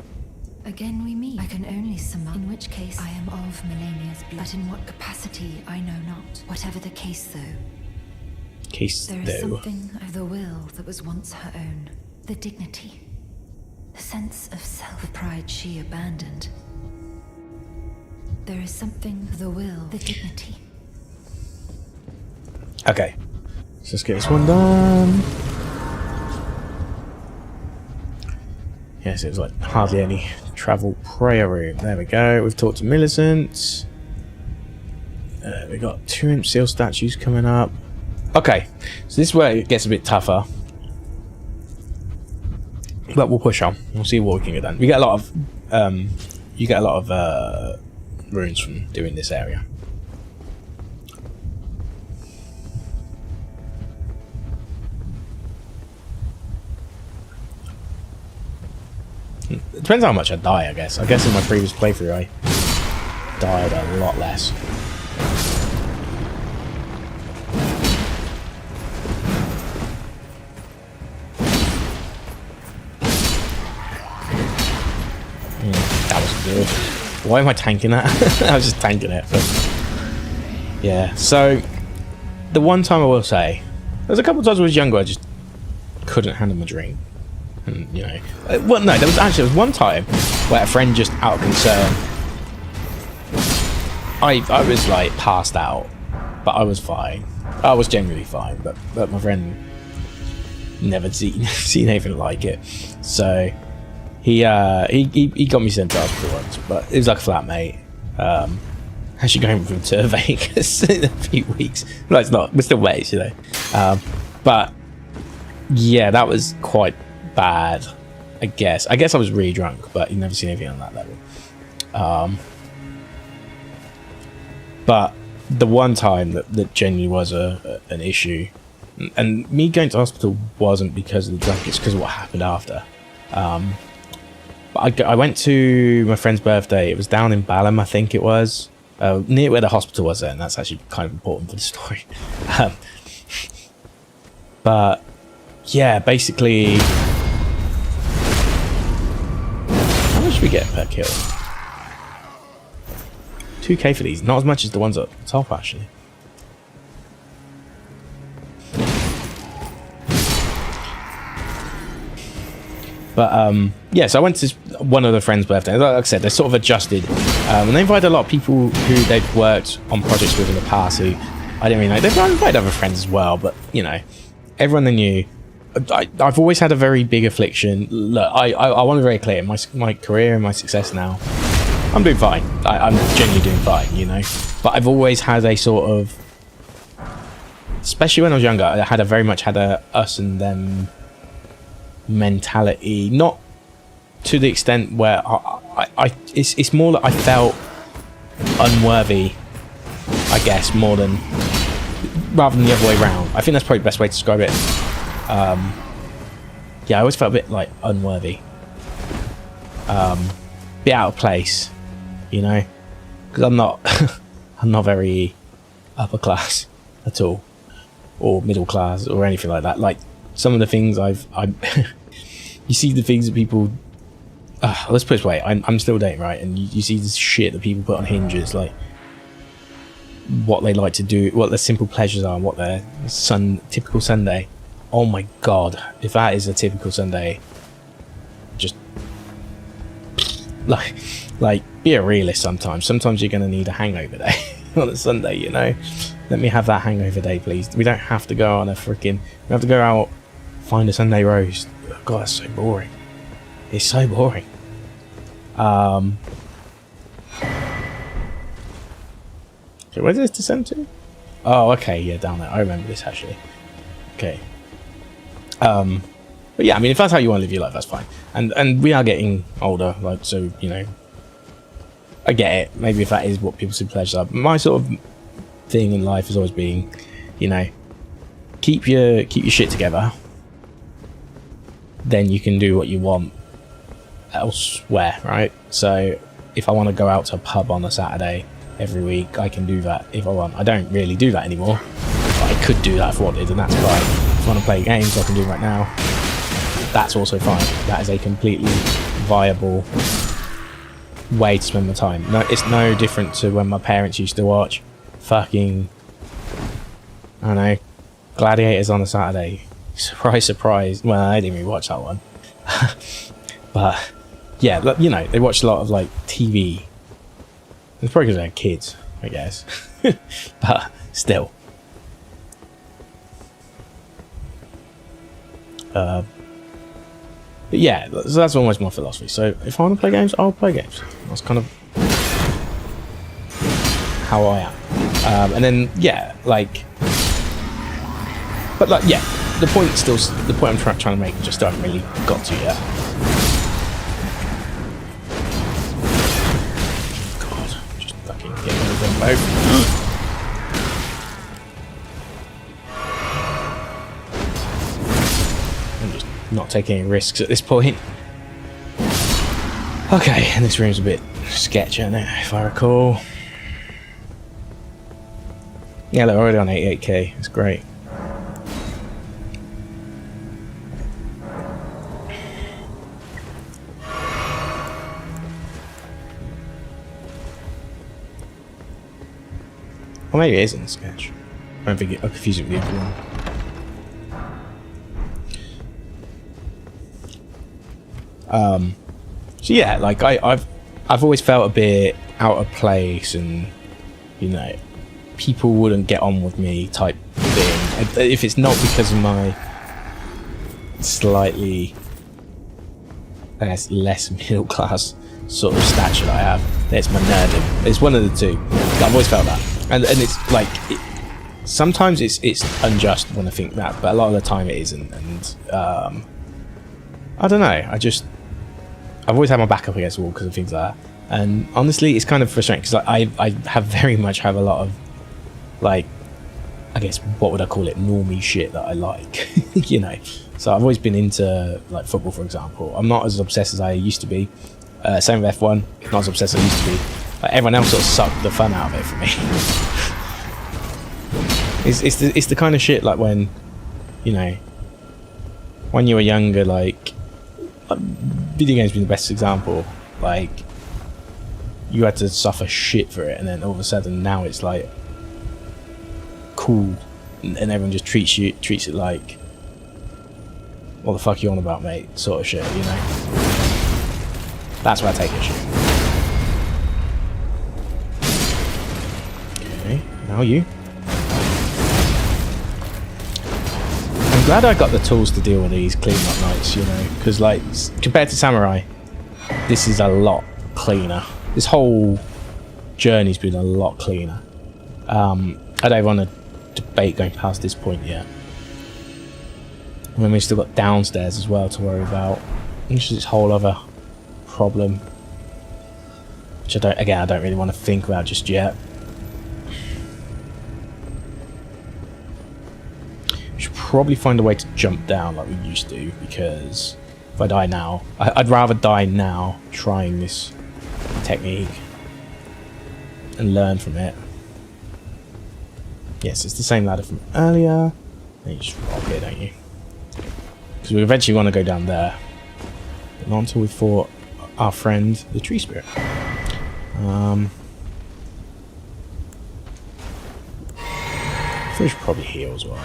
Again we meet. I can only sum up, in which case I am of Melania's blood, but in what capacity I know not. Whatever the case, though. There is something of the will that was once her own. The dignity. The sense of self. The pride she abandoned. There is something of the will. The dignity. Okay. So let's get this one done. Yes, it was like hardly any travel prayer room. There we go. We've talked to Millicent. We've got 2 imp seal statues coming up. Okay, so this is where it gets a bit tougher. But we'll push on. We'll see what we can get done. We get a lot of you get a lot of runes from doing this area. It depends how much I die, I guess. I guess in my previous playthrough I died a lot less. That was good. Why am I tanking that? I was just tanking it. But Yeah, so the one time I will say, there's a couple of times when I was younger I just couldn't handle my drink. And, you know, well, no, there was one time where a friend, just out of concern, I was like passed out, but I was fine. I was generally fine, but my friend never seen anything like it. So he got me sent to hospital once, but it was like a flatmate. Actually going with him to Vegas in a few weeks. No, it's not. We're still mates, you know. But yeah, that was quite bad. I guess I was really drunk, but you've never seen anything on that level. But the one time that genuinely was an issue, and me going to hospital wasn't because of the drunk, it's because of what happened after. But I went to my friend's birthday. It was down in Balham, I think it was, near where the hospital was then. That's actually kind of important for the story. But yeah, basically, how much do we get per kill? 2k for these, not as much as the ones at the top actually. But yeah, so I went to one of the friends' birthdays. Like I said, they sort of adjusted, and they invited a lot of people who they'd worked on projects with in the past who I didn't really know. They've invited other friends as well, but you know, everyone they knew. I've always had a very big affliction. Look, I want to be very clear. My career and my success now, I'm doing fine. I'm genuinely doing fine, you know. But I've always had a sort of, especially when I was younger, I very much had a us and them mentality. Not to the extent where it's more that I felt unworthy, I guess, more than rather than the other way around. I think that's probably the best way to describe it. Yeah, I always felt a bit like unworthy, bit out of place, you know, because I'm not I'm not very upper class at all, or middle class or anything like that. Like some of the things you see the things that people let's put it this way, I'm still dating, right? And you see this shit that people put on Hinges, like what they like to do, what their simple pleasures are, and what their typical Sunday. Oh my god, if that is a typical Sunday, just like be a realist sometimes. Sometimes you're gonna need a hangover day on a Sunday, you know. Let me have that hangover day, please. We don't have to go on a freaking, we have to go out, find a Sunday roast. Oh god, that's so boring. It's so boring. Okay, where does this descend to? Oh, okay, yeah, down there. I remember this actually. Okay. But yeah, I mean, if that's how you want to live your life, that's fine. And we are getting older, like, so, you know, I get it. Maybe if that is what people's pleasures are. But my sort of thing in life has always been, you know, keep your shit together. Then you can do what you want elsewhere, right? So if I want to go out to a pub on a Saturday every week, I can do that if I want. I don't really do that anymore, but I could do that if I wanted, and that's fine. If I want to play games, I can do right now. That's also fine. That is a completely viable way to spend my time. No, it's no different to when my parents used to watch fucking, I don't know, Gladiators on a Saturday. Surprise, surprise. Well, I didn't really watch that one. But yeah, you know, they watched a lot of like TV. It's probably because they're kids, I guess. But still. But yeah, so that's almost my philosophy. So if I want to play games, I'll play games. That's kind of how I am. And then yeah, like, but like yeah, the point I'm trying to make just haven't really got to yet. God, just fucking get rid of them both. Not taking any risks at this point. Okay, and this room's a bit sketchy, isn't it, if I recall. Yeah, they're already on 88k. It's great. Or maybe it isn't a sketch. I don't think I confuse it with the other one. So yeah, like I've always felt a bit out of place, and you know, people wouldn't get on with me type thing. If it's not because of my slightly, I guess, less middle class sort of stature that I have, then it's my nerding. It's one of the two. I've always felt that, and it's like sometimes it's unjust when I think that, but a lot of the time it isn't. And I don't know. I've always had my back up against the wall because of things like that. And honestly, it's kind of frustrating because like, I very much have a lot of, like, I guess, what would I call it, normie shit that I like, you know. So I've always been into, like, football, for example. I'm not as obsessed as I used to be. Same with F1, not as obsessed as I used to be. Like, everyone else sort of sucked the fun out of it for me. it's the kind of shit, like, when, you know, when you were younger, like video games being the best example, like, you had to suffer shit for it, and then all of a sudden now it's like cool, and everyone just treats it like, what the fuck you on about, mate, sort of shit, you know. That's where I take issue. Okay, now you. I'm glad I got the tools to deal with these cleaning up nights, you know, because like compared to Samurai, this is a lot cleaner. This whole journey's been a lot cleaner. I don't want to debate going past this point yet. And then we've still got downstairs as well to worry about, which is this whole other problem, which I don't really want to think about just yet. We should probably find a way to jump down like we used to, because if I die now, I'd rather die now trying this technique and learn from it. Yes, it's the same ladder from earlier. And you just rock it, don't you? Because we eventually want to go down there, but not until we fought our friend the tree spirit. I think we should probably heal as well.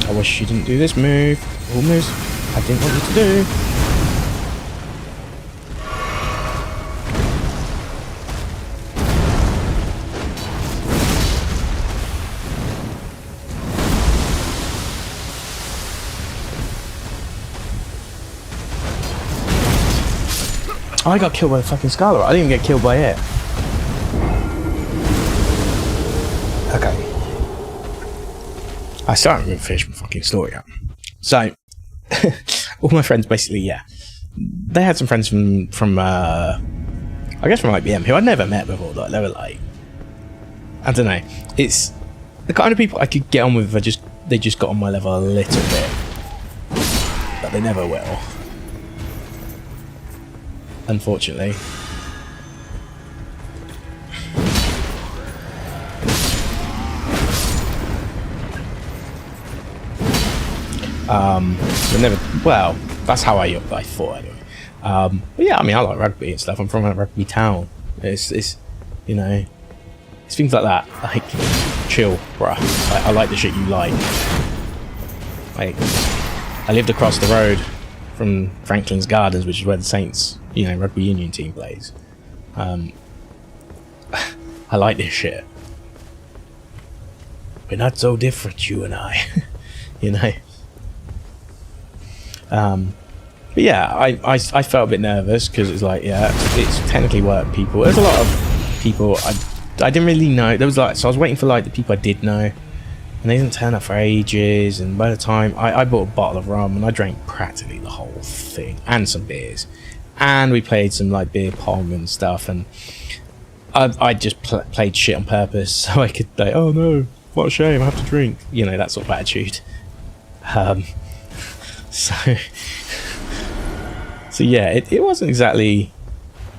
I wish you didn't do this move. Almost. I didn't want you to do. I got killed by the fucking Scarlet. I didn't even get killed by it. Okay. I still haven't even finished my fucking story yet. So, all my friends basically, yeah. They had some friends from I guess from IBM, who I'd never met before, though. They were like, I don't know. It's the kind of people I could get on with if they just got on my level a little bit. But they never will. Unfortunately. Well, that's how I thought anyway. But yeah, I mean, I like rugby and stuff. I'm from a rugby town. It's you know, it's things like that. Like, chill, bruh. I like the shit you like. Like, I lived across the road from Franklin's Gardens, which is where the Saints, you know, rugby union team plays. I like this shit. We're not so different, you and I. You know. But yeah, I felt a bit nervous because it's like, yeah, it's technically work people. There's a lot of people I didn't really know. There was like, so I was waiting for like the people I did know, and they didn't turn up for ages. And by the time I bought a bottle of rum and I drank practically the whole thing and some beers, and we played some like beer pong and stuff. And I just played shit on purpose so I could like, oh no, what a shame, I have to drink, you know, that sort of attitude. So yeah, it wasn't exactly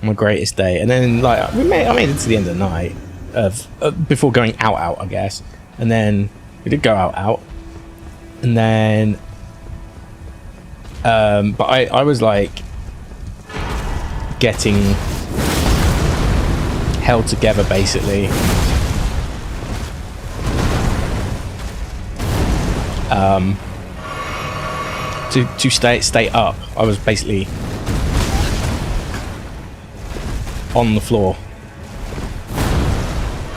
my greatest day. And then like I made it to the end of the night, of before going out, I guess. And then we did go out, and then but I was like getting held together basically. To stay up, I was basically on the floor,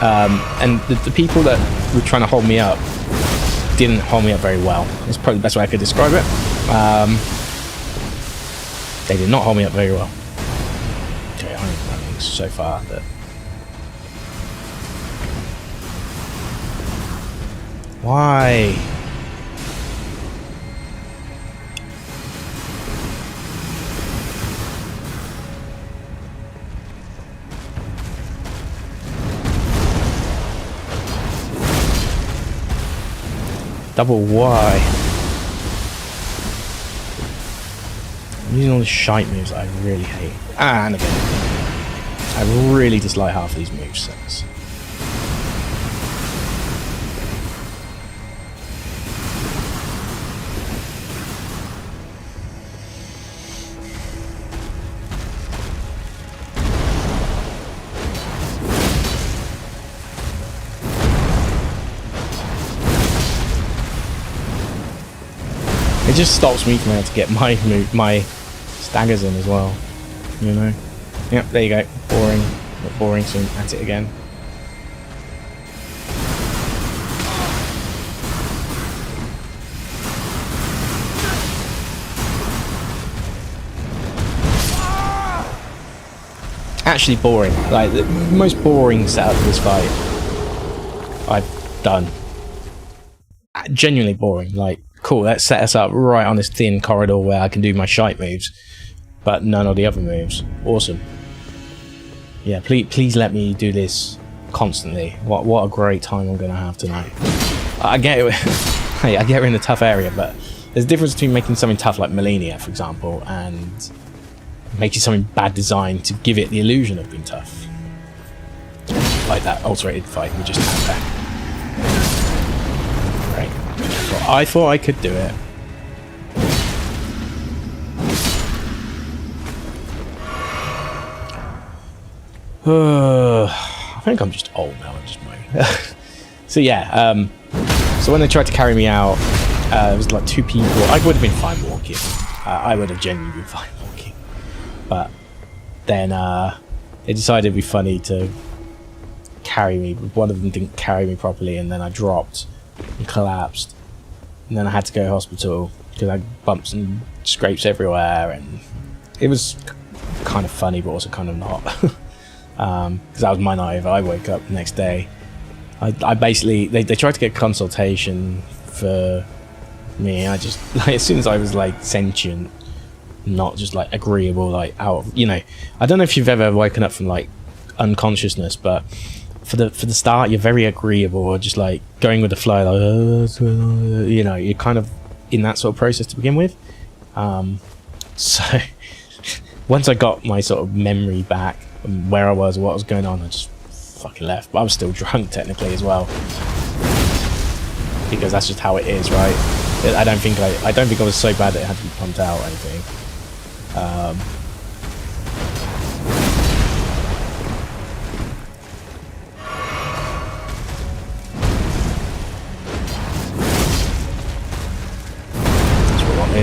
and the people that were trying to hold me up didn't hold me up very well. It's probably the best way I could describe it. They did not hold me up very well. Okay, I'm running so far that. Why? Double Y. I'm using all the shite moves that I really hate. And again, I really dislike half of these movesets. It just stops me from able to get my staggers in as well, you know. Yep, there you go. Boring, not boring. So at it again. Actually boring. Like the most boring setup of this fight I've done. Genuinely boring. Like. Cool, let's set us up right on this thin corridor where I can do my shite moves, but none of the other moves. Awesome. Yeah, please let me do this constantly. What a great time I'm gonna have tonight. I get it. Hey, I get we're in a tough area, but there's a difference between making something tough like Millennia, for example, and making something bad designed to give it the illusion of being tough. Like that alterated fight we just had there. I thought I could do it. I think I'm just old now. I'm just moaning. So yeah. So when they tried to carry me out, it was like 2 people. I would have been fine walking. I would have genuinely been fine walking. But then they decided it'd be funny to carry me. One of them didn't carry me properly, and then I dropped and collapsed. And then I had to go to hospital because I had bumps and scrapes everywhere, and it was kind of funny but also kind of not. Because that was my night. I woke up the next day. I basically they tried to get consultation for me. I just like, as soon as I was like sentient, not just like agreeable, like out of, you know, I don't know if you've ever woken up from like unconsciousness, but for the start you're very agreeable, or just like going with the flow, like you know, you're kind of in that sort of process to begin with. So once I got my sort of memory back and where I was, what was going on, I just fucking left. But I was still drunk technically as well, because that's just how it is, right? I don't think I was so bad that it had to be pumped out or anything.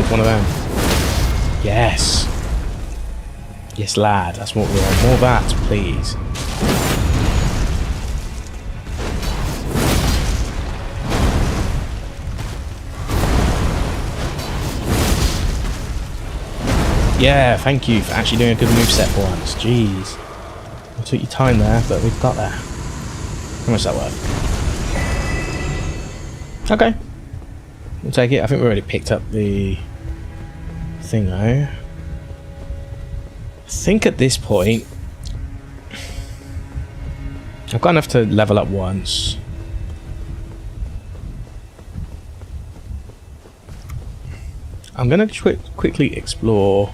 One of them. Yes. Yes, lad. That's what we want. More of that, please. Yeah, thank you for actually doing a good moveset for once. Jeez. It took your time there, but we've got there. How much that worth? Okay. We'll take it. I think we already picked up the thing though. I think at this point I've got enough to level up once. I'm going to quickly explore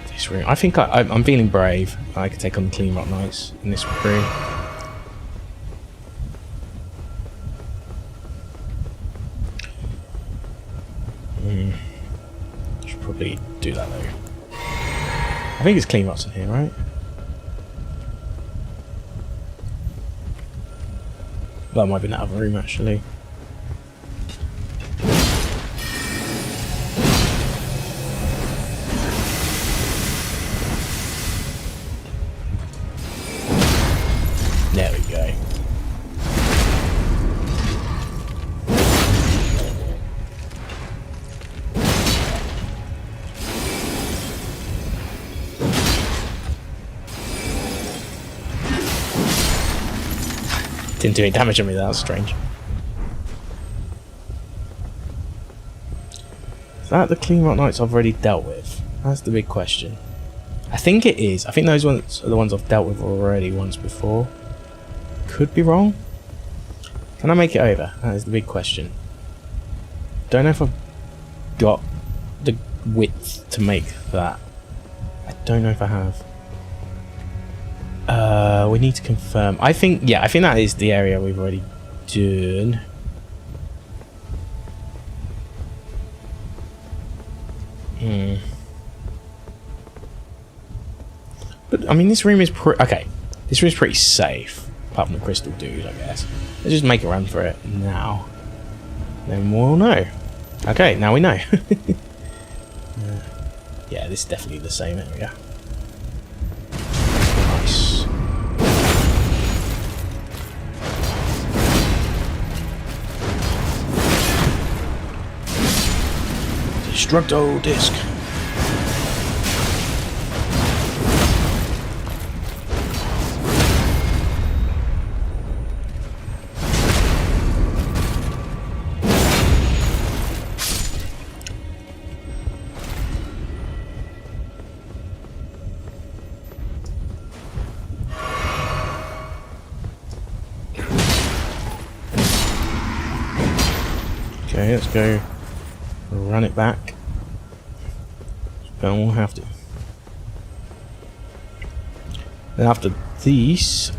this room. I think I'm feeling brave. I could take on the Clean Rock Knights in this room. Should probably do that though. I think it's clean rots in here, right? That might be in that other room actually. There we go. Didn't do any damage on me, that was strange. Is that the clean rot knights I've already dealt with? That's the big question. I think it is. I think those ones are the ones I've dealt with already once before. Could be wrong. Can I make it over? That is the big question. Don't know if I've got the width to make that. I don't know if I have. We need to confirm. I think that is the area we've already done. But I mean, this room is okay. This room is pretty safe, apart from the crystal dude, I guess. Let's just make a run for it now. Then we'll know. Okay, now we know. Yeah, this is definitely the same area. Nice. Destructo disc. Okay, let's go run it back. Don't have to. Then after these,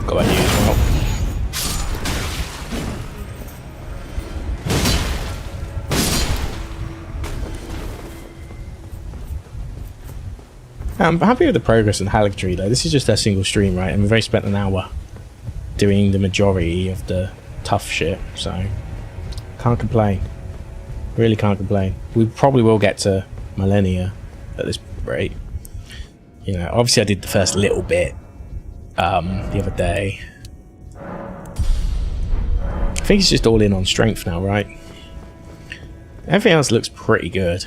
got that here as well. I'm happy with the progress in Haligtree though. This is just a single stream, right? And we've only spent an hour doing the majority of the tough shit, so can't complain. Really can't complain. We probably will get to Millennia at this rate. You know, obviously I did the first little bit the other day. I think it's just all in on strength now, right? Everything else looks pretty good.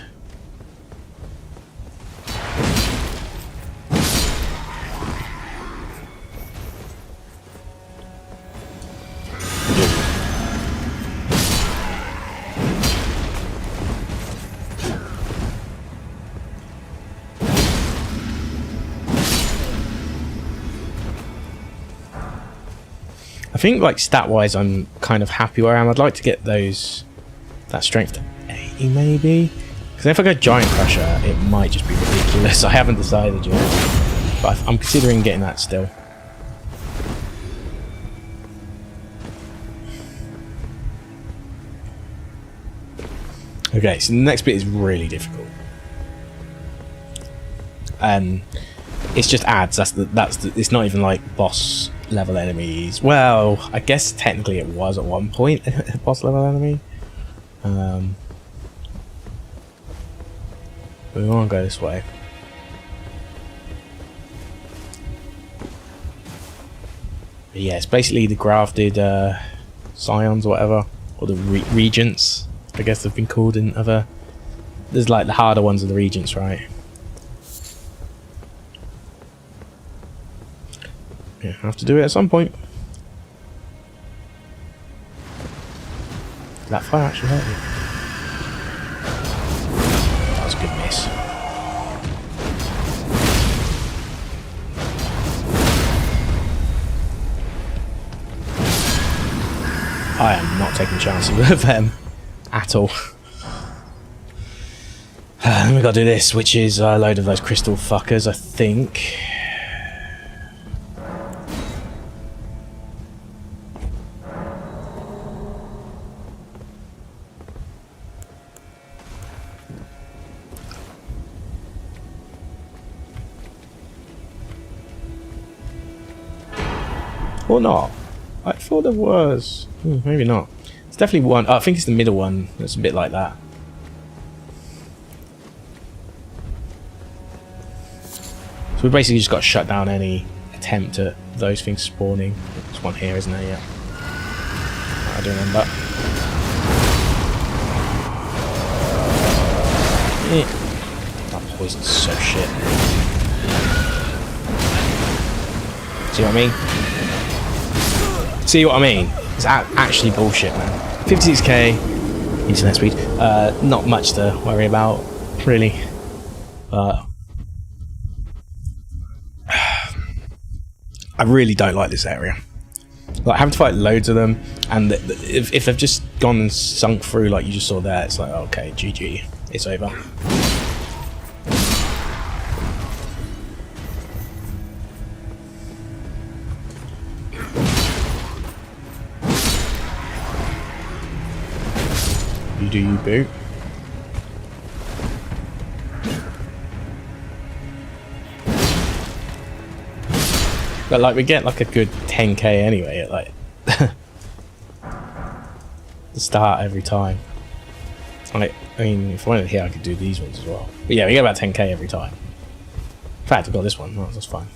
I think like stat wise I'm kind of happy where I am. I'd like to get that strength to 80 maybe, because if I go giant crusher it might just be ridiculous. I haven't decided yet, but I'm considering getting that still. Okay, so the next bit is really difficult, and it's just adds. It's not even like boss level enemies. Well, I guess technically it was at one point a boss level enemy. We want to go this way. But yeah, it's basically the grafted scions or whatever, or the regents, I guess they've been called in other. There's like the harder ones are the regents, right? Yeah, I have to do it at some point. That fire actually hurt me. That was a good miss. I am not taking chances with them at all. Then we got to do this, which is a load of those crystal fuckers, I think. Or not? I thought there was. Maybe not. It's definitely one. I think it's the middle one that's a bit like that. So we basically just got to shut down any attempt at those things spawning. There's one here, isn't there? Yeah. I don't remember. That poison's so shit. See what I mean? See what I mean? It's actually bullshit, man. 56k internet speed. Not much to worry about, really. But I really don't like this area. Like having to fight loads of them, and if they've just gone and sunk through like you just saw there, it's like okay, GG, it's over. You do you, boo. But like we get like a good 10k anyway at like the start every time. Like, I mean, if I wanted here I could do these ones as well. But yeah, we get about 10k every time. In fact, I got this one. Oh, that's fine.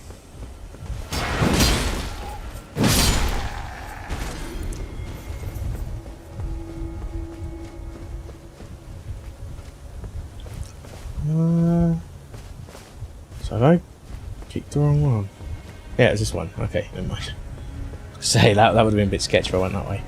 So have I kicked the wrong one? Yeah, it's this one. Okay, never mind. Say that would have been a bit sketchy if I went that way.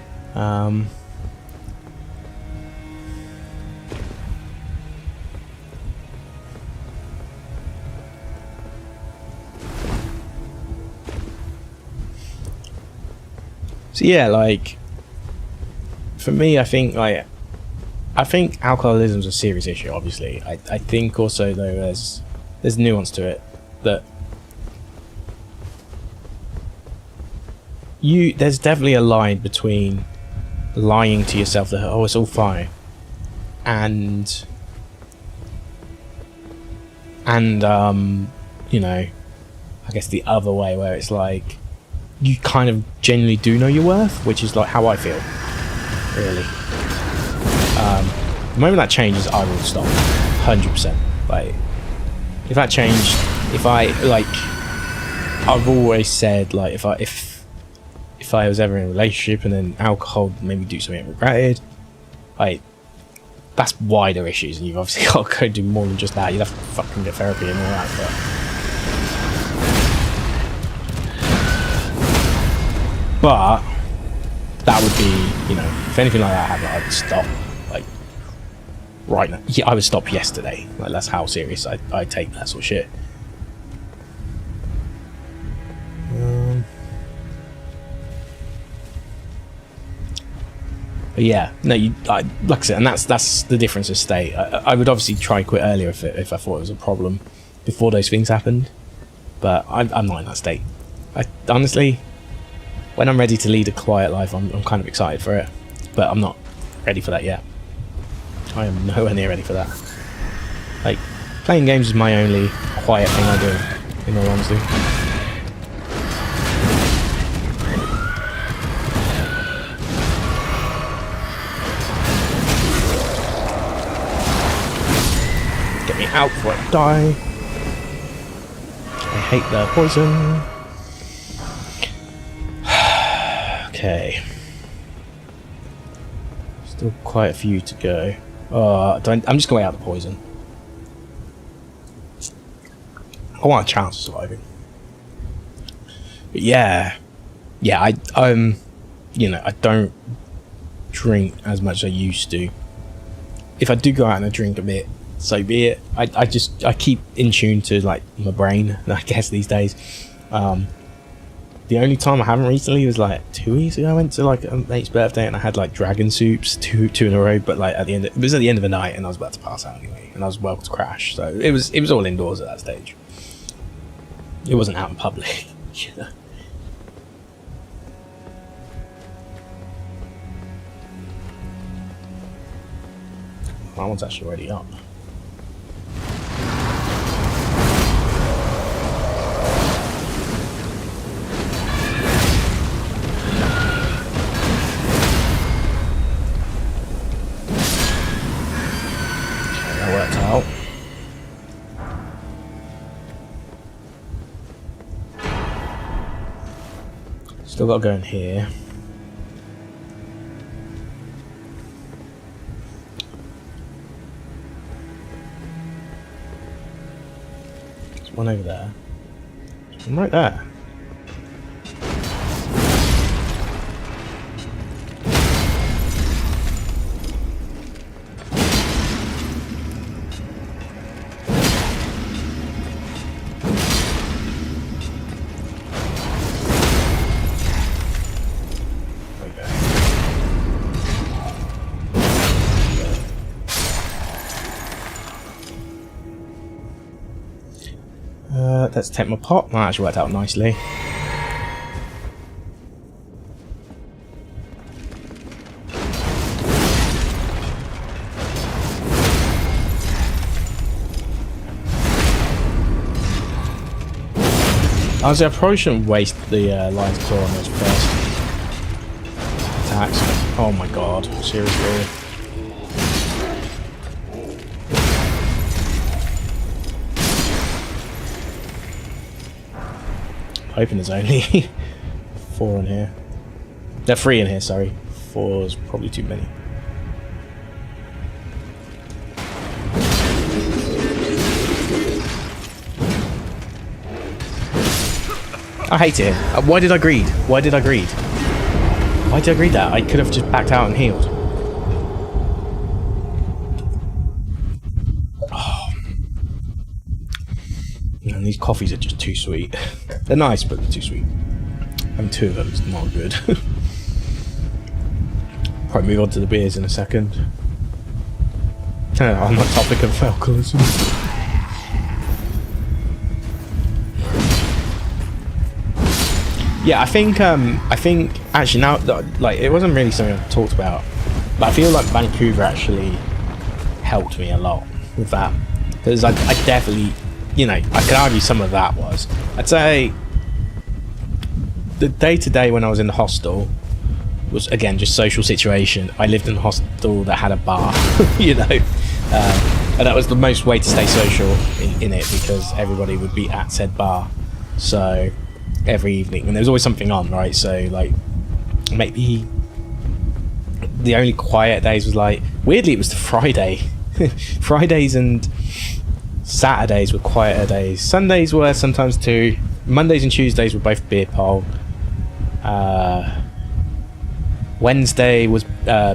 So yeah, like for me, I think alcoholism is a serious issue. Obviously, I think also though there's nuance to it that. There's definitely a line between lying to yourself that oh it's all fine and you know, I guess the other way where it's like you kind of genuinely do know your worth, which is like how I feel really. The moment that changes I will stop 100%. Like if that changed, if I like I've always said like if I was ever in a relationship and then alcohol made me do something I regretted, like that's wider issues, and you've obviously got to go do more than just that. You'd have to fucking get therapy and all that. But that would be, you know, if anything like that happened, I would stop like right now. Yeah, I would stop yesterday. Like that's how serious I take that sort of shit. But yeah, no, like I said, and that's the difference of state. I would obviously try quit earlier if I thought it was a problem before those things happened, but I'm not in that state. Honestly, when I'm ready to lead a quiet life, I'm kind of excited for it, but I'm not ready for that yet. I am nowhere near ready for that. Like, playing games is my only quiet thing I do, in all honesty. Out before I die. I hate the poison. Okay. Still quite a few to go. I'm just going to wait out the poison. I want a chance of surviving. But yeah, you know, I don't drink as much as I used to. If I do go out and I drink a bit, so be it. I keep in tune to like my brain, I guess, these days. The only time I haven't recently was like 2 weeks ago. I went to like a mate's birthday and I had like dragon soups two in a row, but like it was at the end of the night and I was about to pass out anyway, and I was about to crash. So it was all indoors at that stage. It wasn't out in public, you know. That one's actually already up. Still got to go in here. There's one over there. There's one right there. Let's take my pot. That actually worked out nicely. Honestly, I probably shouldn't waste the lion's claw on those first attacks. Oh my god, seriously. Hoping there's only 4 in here. There are 3 in here, sorry. 4 is probably too many. I hate it. Why did I greed? Why did I greed? Why did I greed that? I could have just backed out and healed. Oh. Man, these coffees are just too sweet. They're nice, but they're too sweet. And 2 of them is not good. Probably move on to the beers in a second. On the topic of alcoholism. Yeah, I think actually now, like, it wasn't really something I talked about, but I feel like Vancouver actually helped me a lot with that, because I definitely, you know, I could argue some of that was, I'd say, the day-to-day when I was in the hostel was, again, just social situation. I lived in a hostel that had a bar, you know, and that was the most way to stay social in it, because everybody would be at said bar, so every evening, and there was always something on, right? So, like, maybe the only quiet days was, like, weirdly it was the Friday. Fridays and Saturdays were quieter days. Sundays were sometimes too. Mondays and Tuesdays were both beer pong. Wednesday was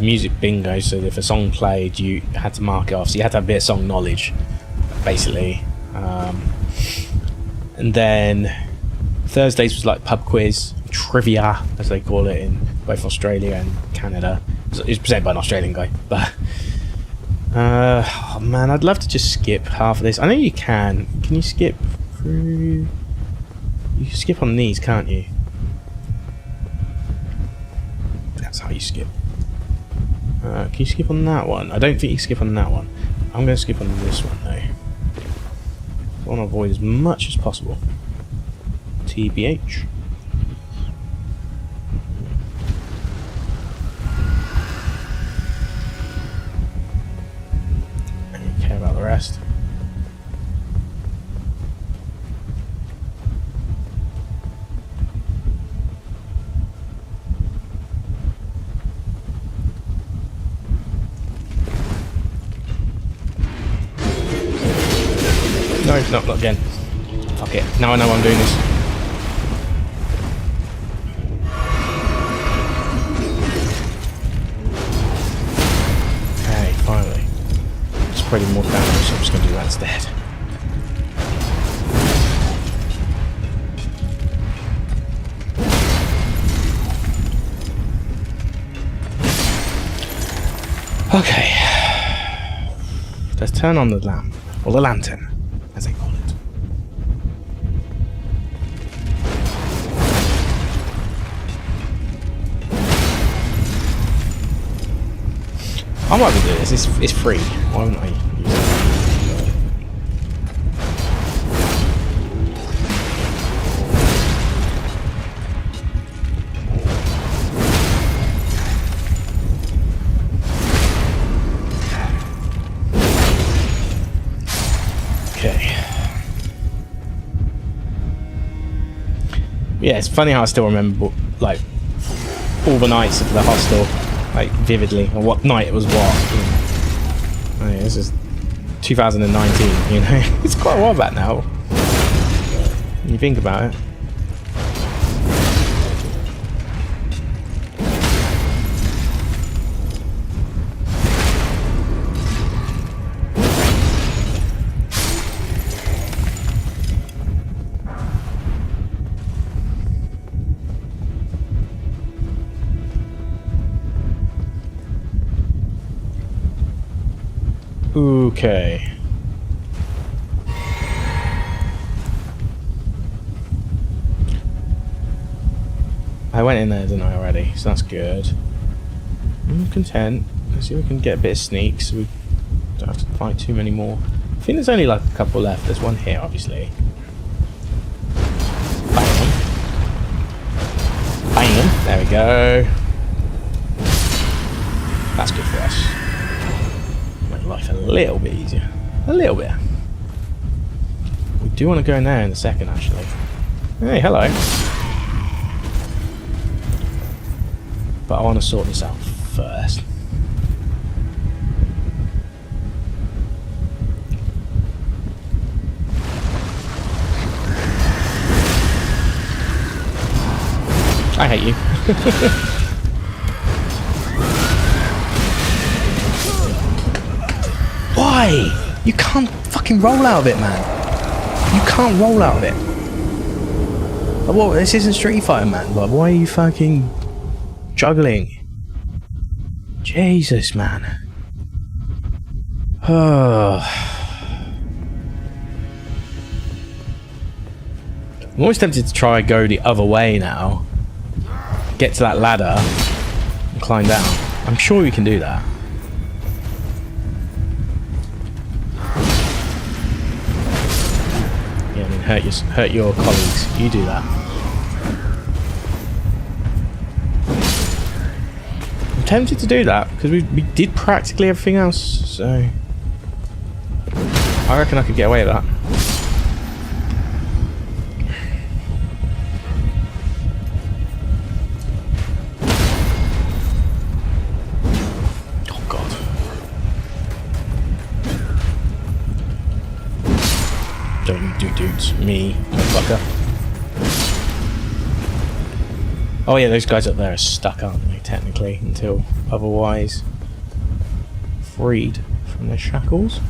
music bingo, so if a song played you had to mark it off, so you had to have a bit of song knowledge, basically. And then Thursdays was like pub quiz, trivia, as they call it in both Australia and Canada. It was presented by an Australian guy, but oh man, I'd love to just skip half of this. I know you can. Can you skip through? You can skip on these, can't you? That's how you skip. Can you skip on that one? I don't think you can skip on that one. I'm going to skip on this one though. I want to avoid as much as possible. TBH. I don't care about the rest. No, not again. Fuck it. Now I know I'm doing this. Okay, finally. Spreading more damage, so I'm just going to do that instead. Okay. Let's turn on the lamp, or the lantern, as they call it. I might be doing this. It's free. Why wouldn't I use it? Yeah, it's funny how I still remember, like, all the nights of the hostel, like, vividly, and what night it was what. Oh, yeah, this is 2019, you know? It's quite a while back now. When you think about it. Okay. I went in there, didn't I, already? So that's good. I'm content. Let's see if we can get a bit of sneak so we don't have to fight too many more. I think there's only like a couple left. There's one here, obviously. Bang them. Bang them. There we go. That's good for us. Make life a little bit easier. A little bit. We do want to go in there in a second, actually. Hey, hello. But I want to sort this out first. I hate you. Why? You can't fucking roll out of it, man. You can't roll out of it. What? This isn't Street Fighter, man. Like, why are you fucking juggling? Jesus, man. I'm always tempted to try and go the other way now. Get to that ladder and climb down. I'm sure we can do that. Yeah, I mean, hurt your colleagues. You do that. I'm tempted to do that because we did practically everything else, so I reckon I could get away with that. Me, motherfucker. Oh yeah, those guys up there are stuck, aren't they, technically, until otherwise freed from their shackles.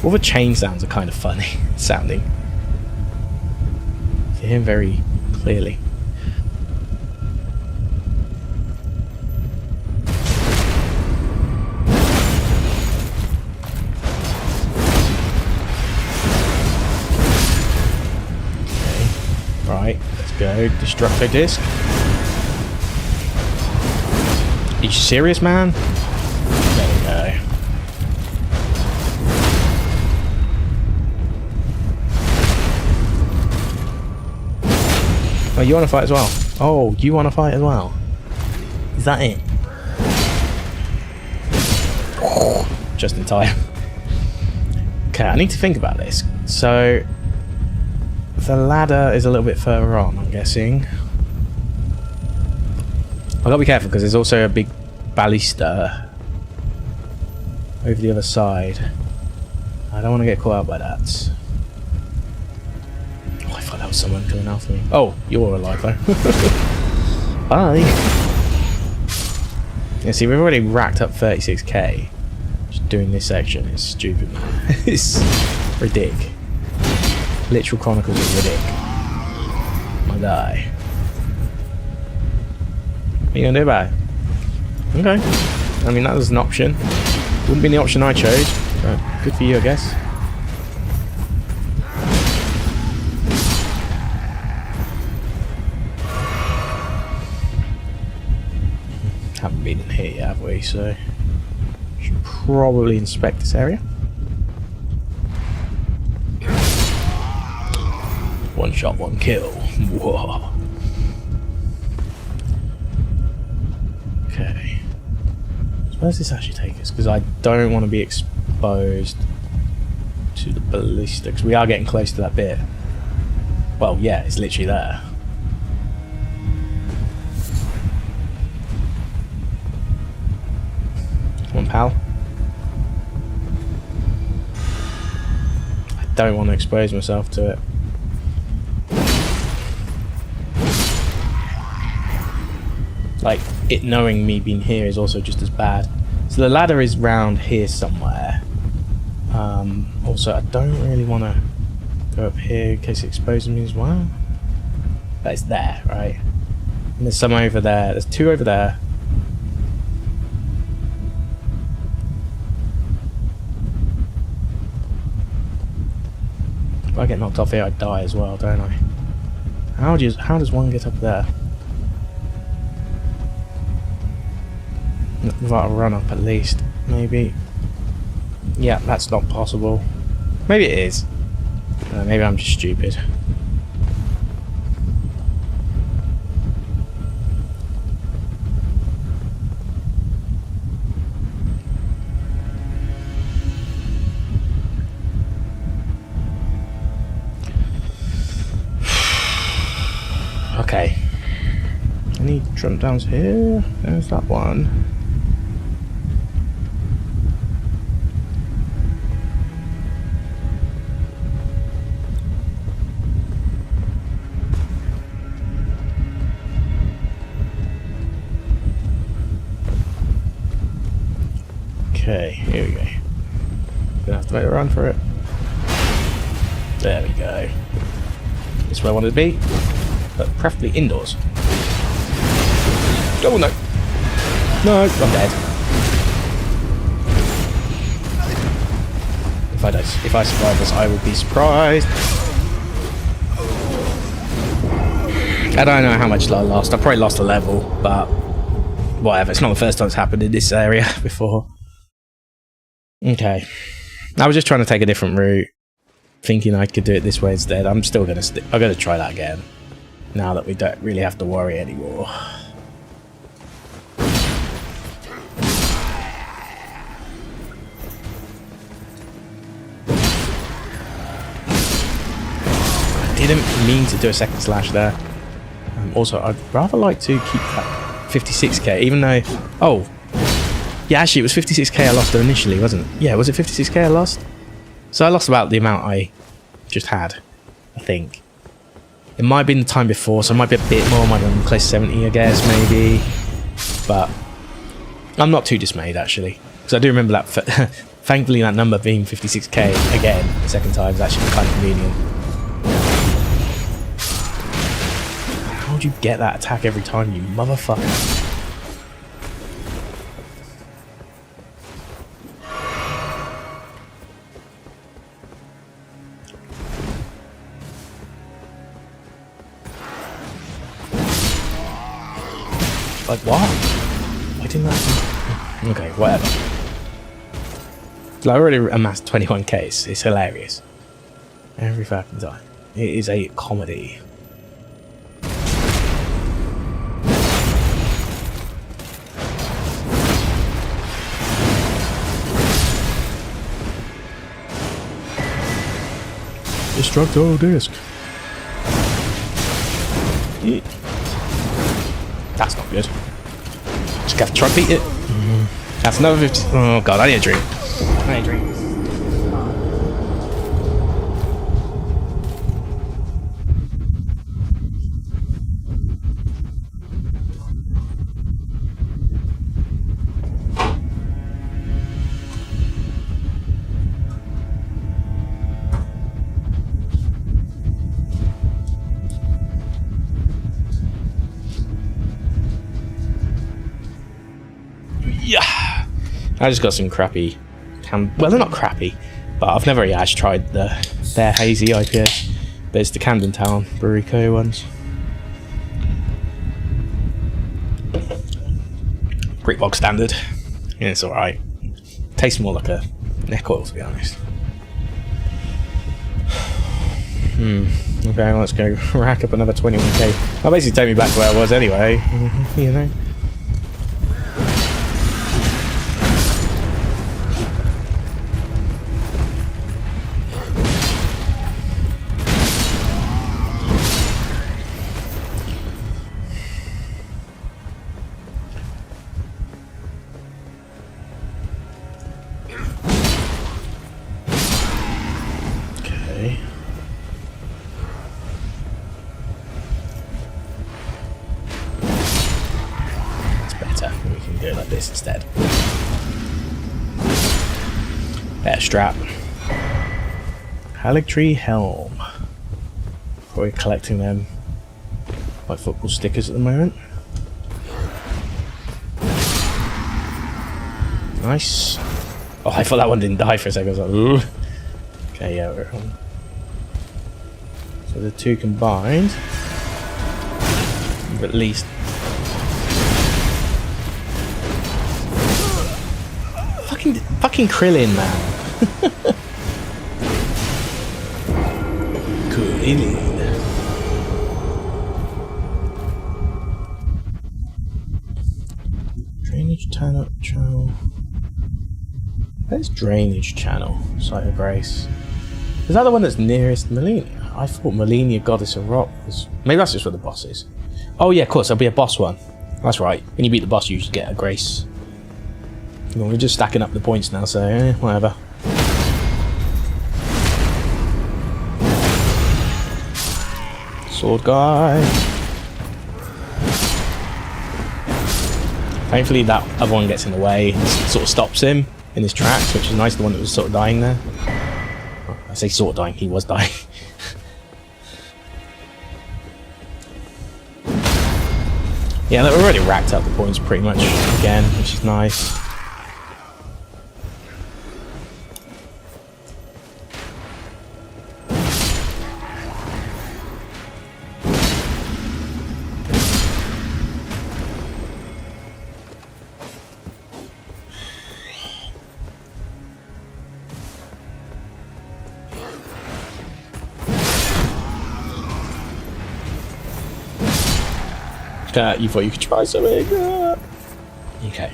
All the chain sounds are kind of funny sounding. You hear him very clearly. Right, let's go. Destructo disc. Are you serious, man? There we go. Oh, you want to fight as well? Oh, you want to fight as well? Is that it? Just in time. Okay, I need to think about this. So the ladder is a little bit further on, I'm guessing. I've got to be careful because there's also a big ballista over the other side. I don't want to get caught out by that. Oh, I thought that was someone coming after me. Oh, you're alive though. Bye. Yeah, see, we've already racked up 36k. Just doing this section is stupid, man. It's ridiculous. Literal Chronicles of Riddick. My guy. What are you gonna do about it? Okay. I mean, that was an option. Wouldn't be the option I chose, but good for you, I guess. Haven't been in here yet, have we? So, should probably inspect this area. One shot, one kill. Whoa. Okay. Where's this actually take us? Because I don't want to be exposed to the ballistics. We are getting close to that bit. Well, yeah, it's literally there. Come on, pal. I don't want to expose myself to it. Like, it knowing me being here is also just as bad. So the ladder is round here somewhere. Also, I don't really want to go up here in case it exposes me as well. But it's there, right? And there's some over there. There's two over there. If I get knocked off here, I die as well, don't I? How does one get up there? Without a run up at least, maybe. Yeah, that's not possible. Maybe it is. Maybe I'm just stupid. Okay. Any jump downs here? There's that one. Okay, here we go. Gonna have to make a run for it. There we go. This is where I wanted to be, but preferably indoors. Oh no! No, I'm dead. If I survive this, I will be surprised. I don't know how much I lost. I probably lost a level, but whatever. It's not the first time it's happened in this area before. Okay, I was just trying to take a different route, thinking I could do it this way instead. I'm still gonna I'm gonna try that again, now that we don't really have to worry anymore. I didn't mean to do a second slash there. Also, I'd rather like to keep that 56k, even though... Oh! Yeah, actually, it was 56k I lost initially, wasn't it? Yeah, was it 56k I lost? So I lost about the amount I just had, I think. It might have been the time before, so it might be a bit more, might have been close to 70, I guess, maybe. But I'm not too dismayed, actually. Because I do remember that, thankfully, that number being 56k again, the second time, is actually kind of convenient. How would you get that attack every time, you motherfucker? Like, what? Why didn't that... Okay, whatever. So I already amassed 21k. It's hilarious. Every fucking time. It is a comedy. Destructo disc. That's not good. Just have to try to beat it. That's another 50. Oh god, I need a drink. I need a drink. Yeah, I just got some crappy well, they're not crappy, but I've never actually tried their hazy IPA, but it's the Camden Town Brewery Co. ones. Pretty bog standard. Yeah, it's alright. Tastes more like a neck oil, to be honest. Okay, let's go rack up another 21k. That'll basically take me back to where I was anyway, you know. like this instead. Better strap. Haligtree helm. Probably collecting them like football stickers at the moment. Nice. Oh, I thought that one didn't die for a second. I was like, ooh. Okay, yeah, we're on. So the two combined. At least. Fucking Krillin, man. Krillin. Drainage channel. Where's drainage channel? Site of Grace. Is that the one that's nearest Melania? I thought Melania, Goddess of Rock was... Maybe that's just what the boss is. Oh yeah, of course, there'll be a boss one. That's right. When you beat the boss, you usually get a Grace. Well, we're just stacking up the points now, so whatever. Sword guy. Thankfully that other one gets in the way. It sort of stops him in his tracks, which is nice, the one that was sort of dying there. Well, I say sort of dying, he was dying. Yeah, look, we've already racked up the points pretty much again, which is nice. You thought you could try something. Okay.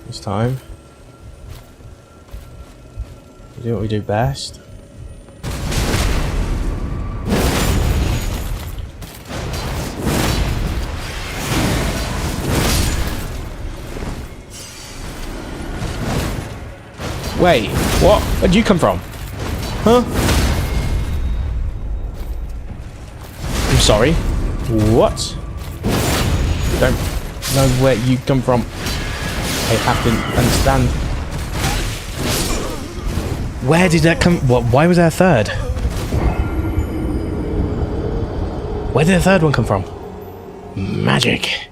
This time, we do what we do best. Wait, what? Where'd you come from? Huh? I'm sorry. What? Don't know where you come from. I have to understand. Where did that come? What? Why was there a third? Where did the third one come from? Magic.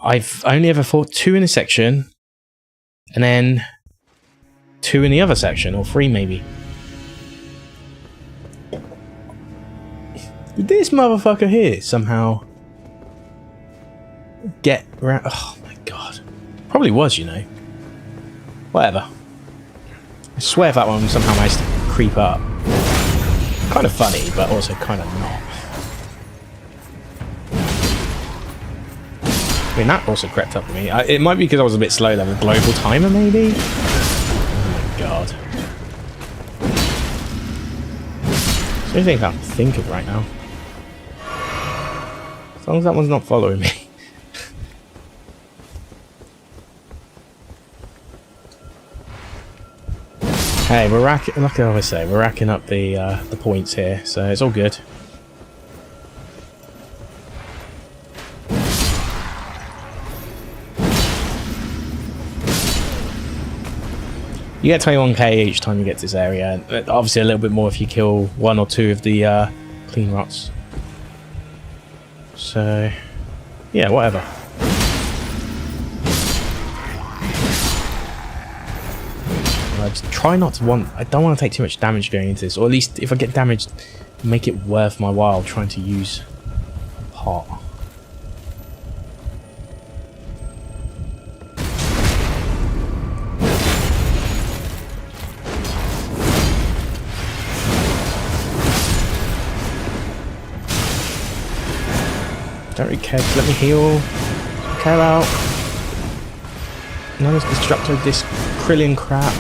I've only ever fought 2 in a section, and then 2 in the other section, or 3 maybe. Did this motherfucker here somehow get around? Oh my god. Probably was, you know. Whatever. I swear if that one somehow managed to creep up. Kind of funny, but also kind of not. I mean, that also crept up with me. It might be because I was a bit slow level. Global timer, maybe? Oh my god. It's the only thing I can think of right now. As long as that one's not following me. Hey, we're racking. Like I always say, we're racking up the points here, so it's all good. You get 21k each time you get to this area. Obviously, a little bit more if you kill 1 or 2 of the clean rots. So, yeah, whatever. I just try not to I don't want to take too much damage going into this, or at least if I get damaged, make it worth my while trying to use a pot. Don't really care, just let me heal. Care about none of this destructo, this Krillin crap.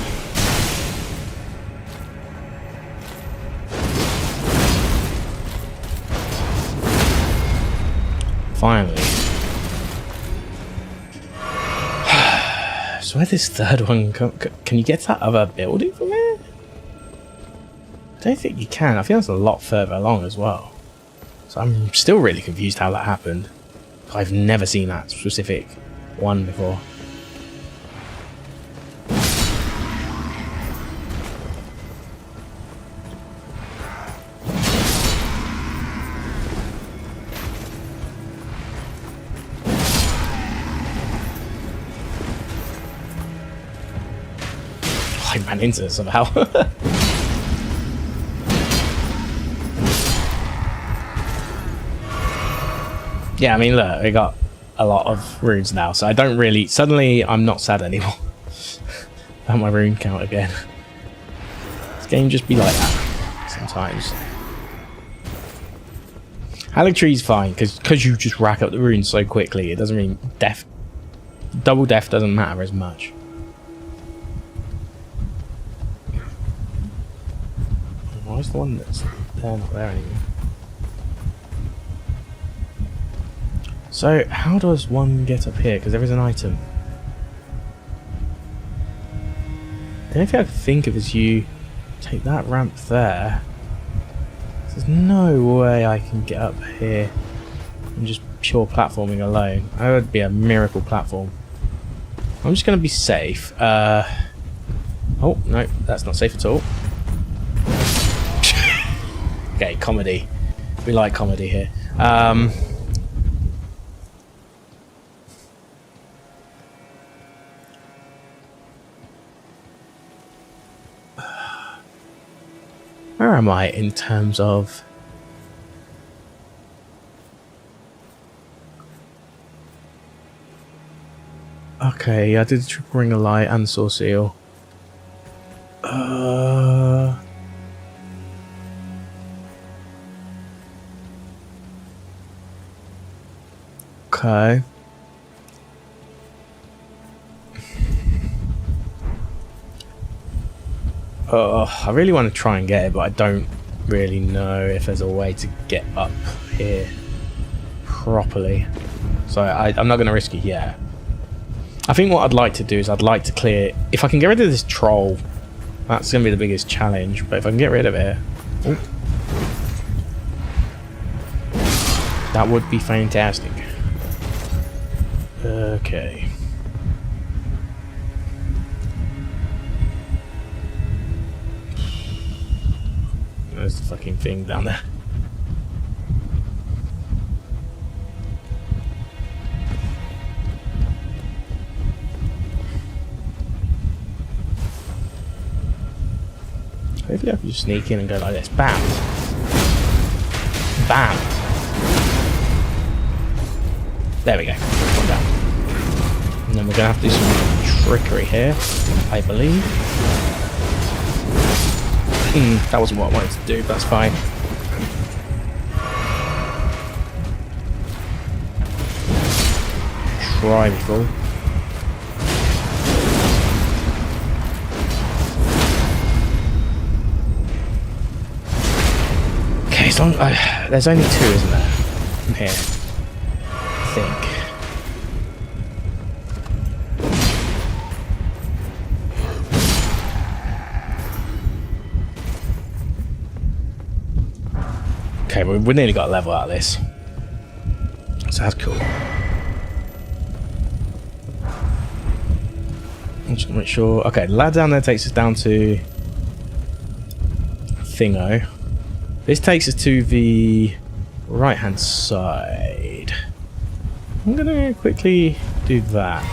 Finally. So where this third one can you get to that other building from here? I don't think you can. I think that's a lot further along as well. So I'm still really confused how that happened. I've never seen that specific one before. I ran into it somehow. Yeah, I mean, look, we got a lot of runes now, so I don't really... Suddenly, I'm not sad anymore. Found my rune count again. This game just be like that sometimes. Haligtree's fine, because you just rack up the runes so quickly. It doesn't mean death... Double death doesn't matter as much. Why is the one that's there not there anymore? So, how does one get up here? Because there is an item. The only thing I can think of is you take that ramp there. There's no way I can get up here and just pure platforming alone. That would be a miracle platform. I'm just going to be safe. Oh, no, that's not safe at all. Okay, comedy. We like comedy here. Where am I in terms of... Okay, I did the triple ring of light and the source seal. Okay. I really want to try and get it, but I don't really know if there's a way to get up here properly. So I'm not going to risk it yet. I think what I'd like to do is I'd like to clear... If I can get rid of this troll, that's going to be the biggest challenge. But if I can get rid of it... Ooh, that would be fantastic. Okay. There's the fucking thing down there. Hopefully I can just sneak in and go like this. Bam! Bam! There we go. One down. And then we're going to have to do some trickery here, I believe. That wasn't what I wanted to do, but that's fine. Try before. Okay, as long there's only two, isn't there? In here, I think. Okay, we nearly got a level out of this, so that's cool. I'm just gonna make sure. Okay, the ladder down there takes us down to Thingo. This takes us to the right hand side. I'm gonna quickly do that.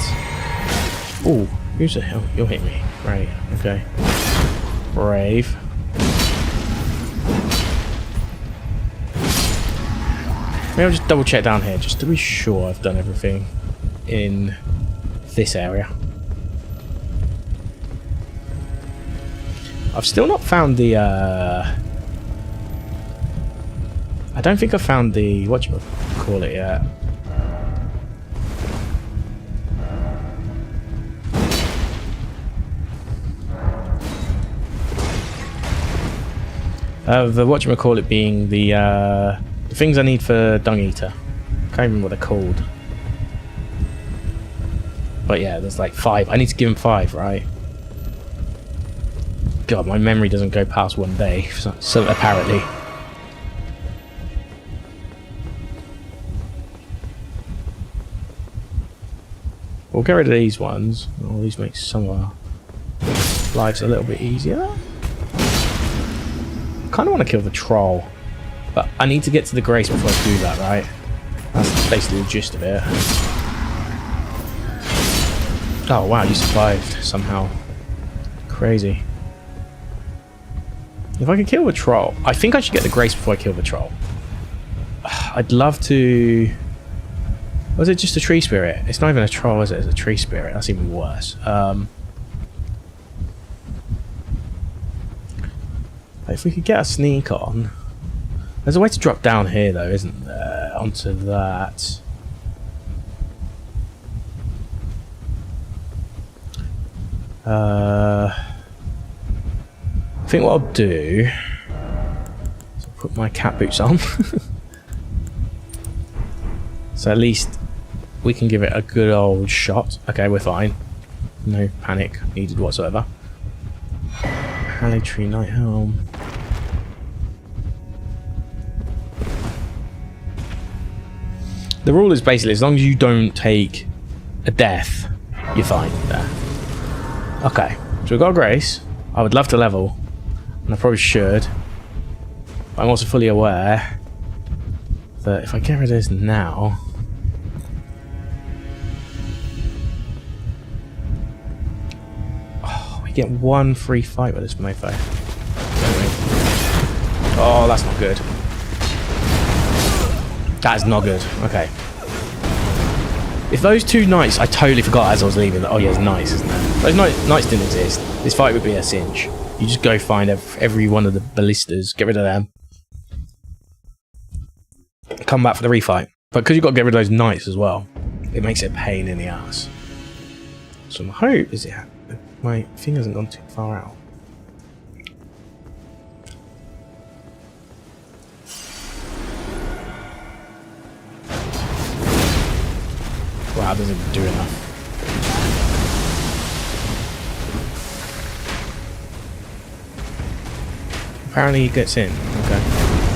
Oh, who's the hell? You'll hit me. Right, okay. Brave. Maybe I'll just double check down here just to be sure I've done everything in this area. I've still not found the I don't think I found the whatchamacallit yet. The whatchamacallit being the things I need for Dung Eater. Can't remember what they're called. But yeah, there's like 5. I need to give him 5, right? God, my memory doesn't go past one day, so apparently. We'll get rid of these ones. All these make some of our lives a little bit easier. I kind of want to kill the troll, but I need to get to the grace before I do that, right? That's basically the gist of it. Oh wow, you survived somehow. Crazy. If I could kill the troll, I think I should get the grace before I kill the troll. I'd love to... Was it just a tree spirit? It's not even a troll, is it? It's a tree spirit. That's even worse. If we could get a sneak on... There's a way to drop down here, though, isn't there? Onto that. I think what I'll do is I'll put my cat boots on. So at least we can give it a good old shot. Okay, we're fine. No panic needed whatsoever. Haligtree Night Helm. The rule is basically as long as you don't take a death, you're fine there. Okay, so we've got a grace. I would love to level, and I probably should. But I'm also fully aware that if I get rid of this now, we get one free fight with this mofo. Oh, that's not good. That is not good. Okay. If those two knights, I totally forgot as I was leaving. Oh yeah, it's knights, isn't it? Those knights didn't exist. This fight would be a cinch. You just go find every one of the ballistas, get rid of them, come back for the refight. But because you've got to get rid of those knights as well, it makes it a pain in the ass. So my hope is my thing hasn't gone too far out. Wow, that doesn't do enough. Apparently he gets in. Okay.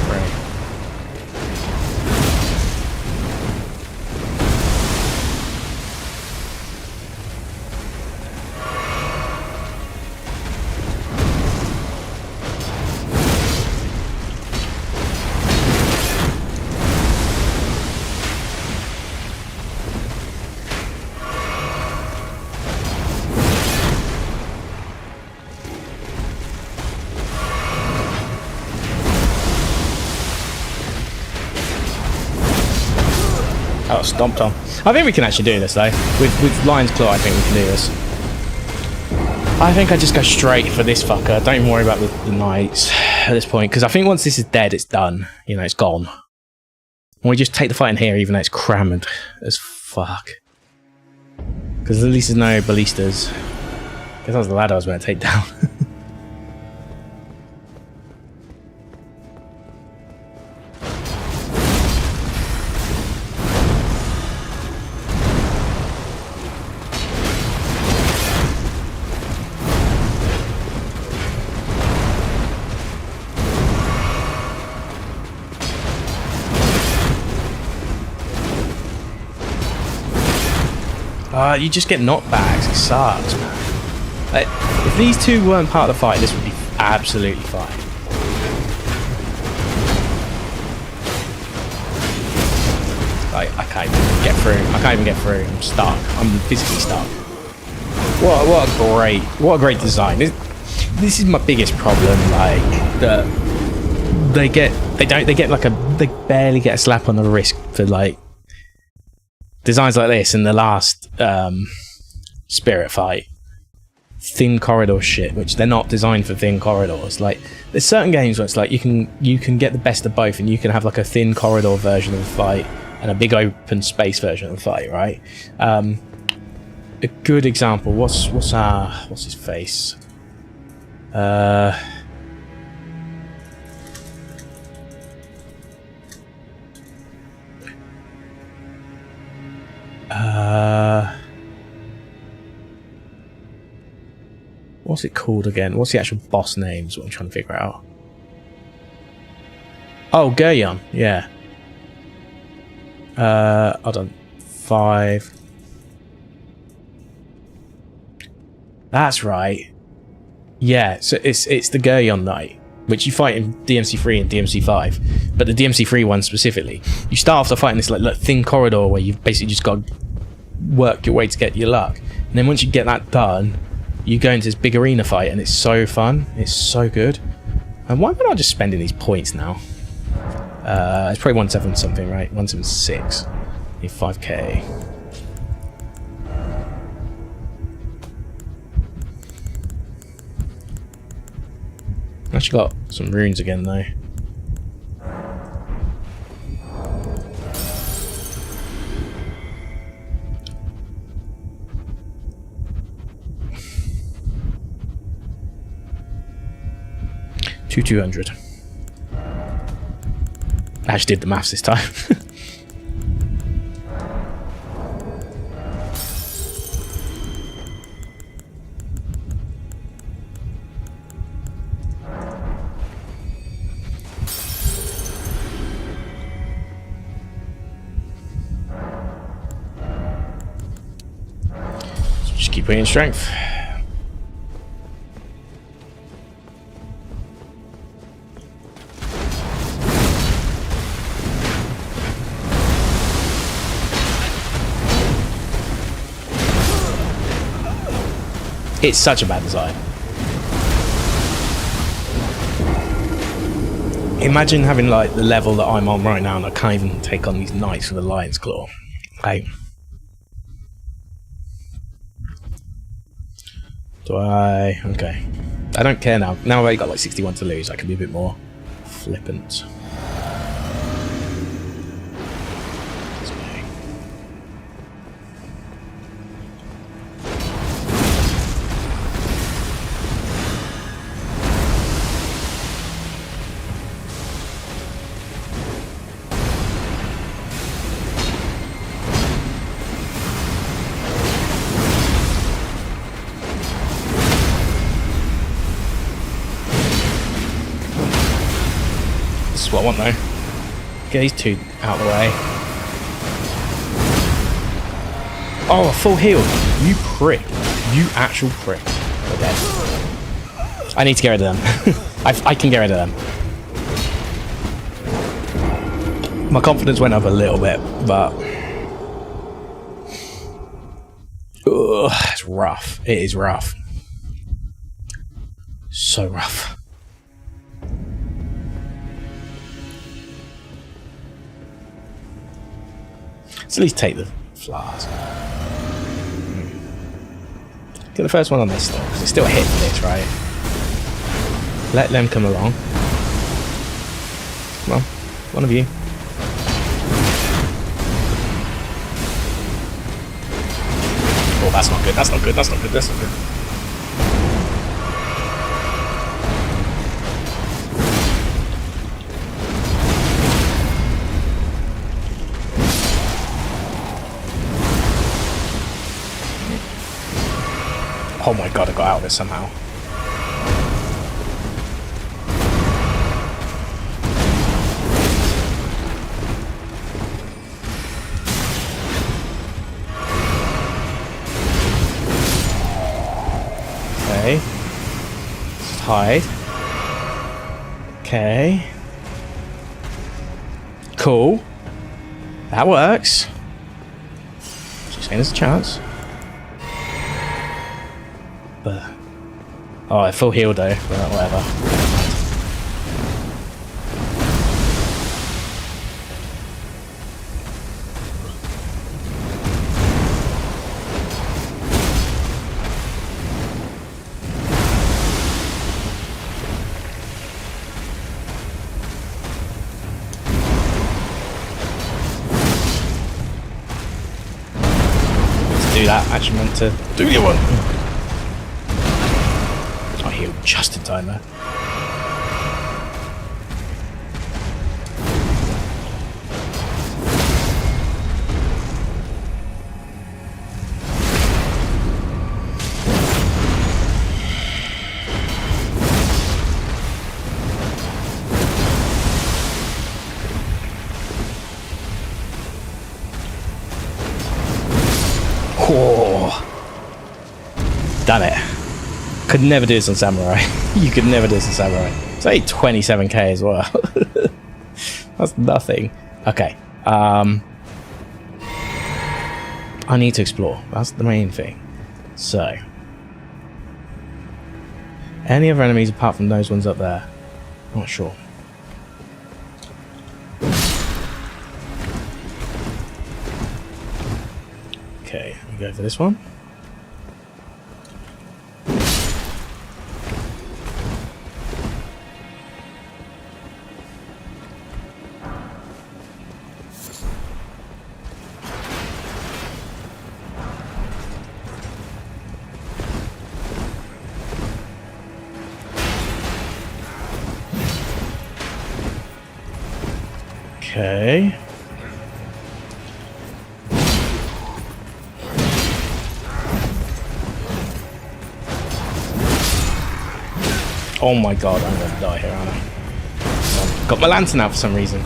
Great. Oh, stomped on. I think we can actually do this though. With Lion's Claw, I think we can do this. I think I just go straight for this fucker. Don't even worry about the knights at this point, because I think once this is dead, it's done. You know, it's gone. And we just take the fight in here, even though it's crammed as fuck. Because at least there's no ballistas. Because that was the ladder I was going to take down. You just get knockbacks. It sucks, man. Like, if these two weren't part of the fight, this would be absolutely fine. Like, I can't even get through. I can't even get through. I'm stuck. I'm physically stuck. What a great design. This is my biggest problem. Like, they barely get a slap on the wrist for like designs like this in the last spirit fight. Thin corridor shit, which they're not designed for thin corridors. Like, there's certain games where it's like you can get the best of both, and you can have like a thin corridor version of the fight and a big open space version of the fight, right? A good example. What's his face? What's it called again? What's the actual boss name is what I'm trying to figure out. Oh, Geryon, yeah. Hold on. 5. That's right. Yeah, so it's the Guryon Knight, which you fight in DMC3 and DMC5, but the DMC3 one specifically, you start off the fight in this like thin corridor where you've basically just got to work your way to get your luck, and then once you get that done, you go into this big arena fight, and it's so fun. It's so good. And why am I not just spending these points now? It's probably 170 something, right? 176. Need 5k. Actually got some runes again though. Two hundred. I actually did the maths this time. Just keep putting in strength. It's such a bad design. Imagine having like the level that I'm on right now and I can't even take on these knights with a lion's claw. Like, do I? Okay. I don't care now. Now I've only got like 61 to lose. I can be a bit more flippant. What I want though. Get these two out of the way. Oh, full heal. You prick. You actual prick. They're dead. I need to get rid of them. I can get rid of them. My confidence went up a little bit, but ugh, it's rough. It is rough. So rough. Let's at least take the flask. Get the first one on this though, because it's still a hit for this, right? Let them come along. Come on, one of you. Oh, that's not good, that's not good, that's not good, that's not good. Oh my god, I got out of this somehow. Okay. Just hide. Okay. Cool. That works. Just saying there's a chance. But oh, I full heal though, but whatever. Let's do that. Actually meant to do the one. Just in time there. Oh, damn it. could never do this on Samurai. You could never do this on Samurai. It's only 27k as well. That's nothing. Okay. I need to explore. That's the main thing. So. Any other enemies apart from those ones up there? Not sure. Okay, we go for this one. Okay. Oh my god, I'm gonna die here, aren't I? Got my lantern out for some reason.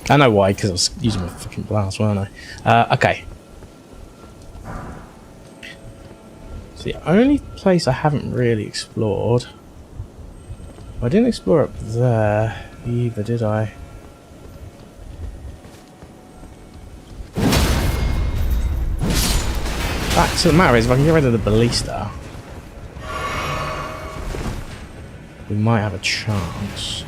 I know why, because I was using my fucking blast, weren't I? Okay. So the only place I haven't really explored... I didn't explore up there either, did I? Fact of the matter is, if I can get rid of the ballista, we might have a chance.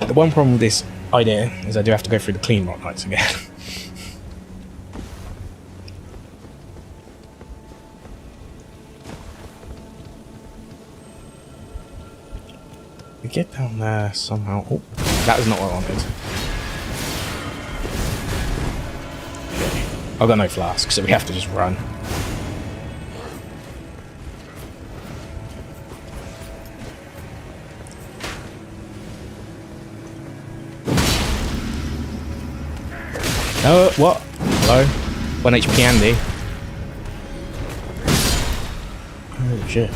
The one problem with this idea is I do have to go through the clean rock heights again. We get down there somehow. Oh, that was not what I wanted. Okay. I've got no flask, so we have to just run. Oh, what? Hello? 1 HP Andy. Oh shit.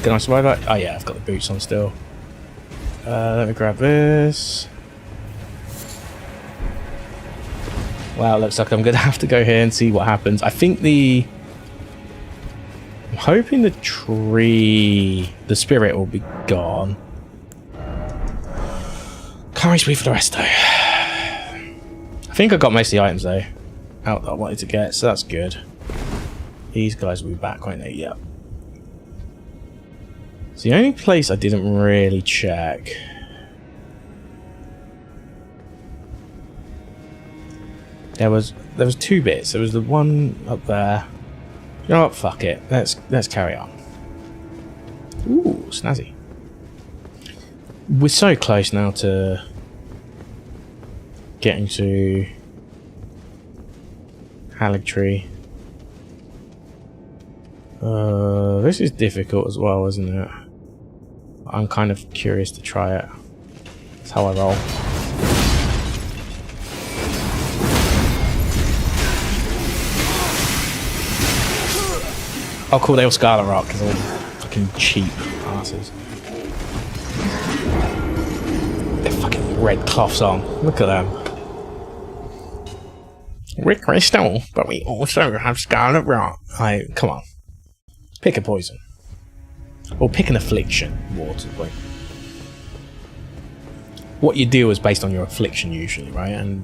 Can I survive that? Oh yeah, I've got the boots on still. Let me grab this. Wow, looks like I'm gonna have to go here and see what happens. I think I'm hoping the spirit will be gone. Can't really speak for the rest though. I think I got most of the items though out that I wanted to get, so that's good. These guys will be back, won't they? Yep. It's the only place I didn't really check. There was two bits. There was the one up there. You know what? Fuck it. Let's carry on. Ooh, snazzy. We're so close now to getting to Haligtree. This is difficult as well, isn't it? I'm kind of curious to try it. That's how I roll. Oh cool, they all Scarlet Rock because they're all fucking cheap asses. They're fucking red cloths on. Look at them. We're crystal, but we also have Scarlet Rock. Come on. Pick a poison. Or pick an affliction. Water. Like, what you do is based on your affliction usually, right? And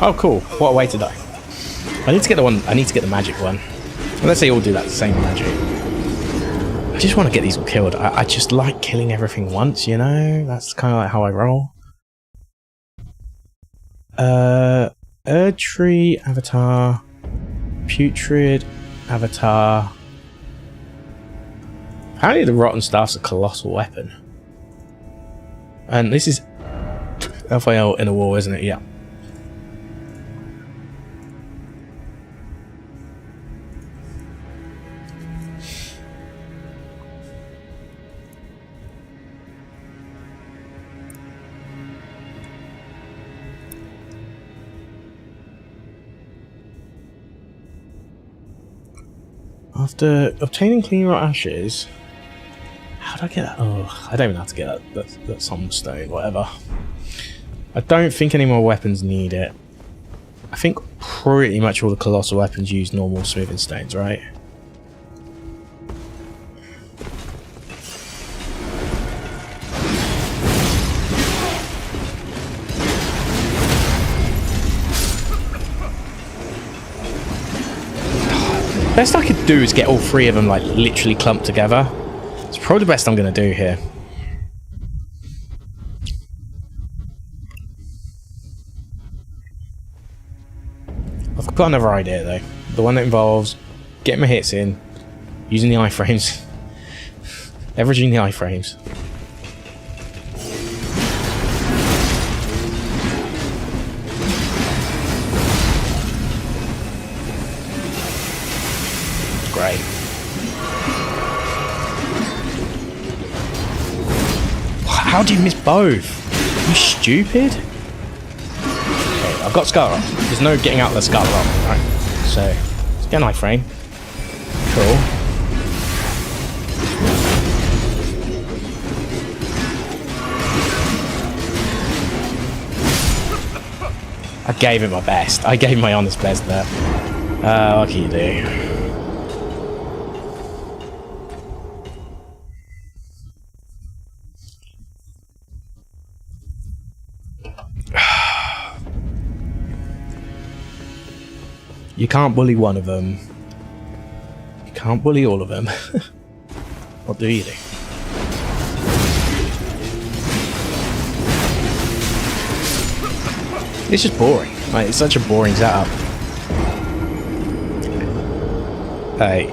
oh cool, what a way to die. I need to get the magic one. Unless they all do that same magic. I just want to get these all killed. I just like killing everything once, you know? That's kind of like how I roll. Erdtree avatar. Putrid avatar. Apparently the rotten staff's a colossal weapon. And this is halfway out in the wall, isn't it? Yeah. After obtaining clean rot ashes, how do I get that? Oh, I don't even know how to get that some stone, whatever. I don't think any more weapons need it. I think pretty much all the colossal weapons use normal smoothing stones, right? Best I could do is get all three of them like literally clumped together. It's probably the best I'm going to do here. I've got another idea though. The one that involves getting my hits in, using the iframes, leveraging the iframes. Great. How do you miss both? You stupid? Okay, I've got Skull Rock. There's no getting out of the Skull Rock, right? So, let's get an iframe. Cool. I gave it my best. I gave my honest best there. What can you do? You can't bully one of them. You can't bully all of them. What do you do? It's just boring. Like, it's such a boring setup. Hey.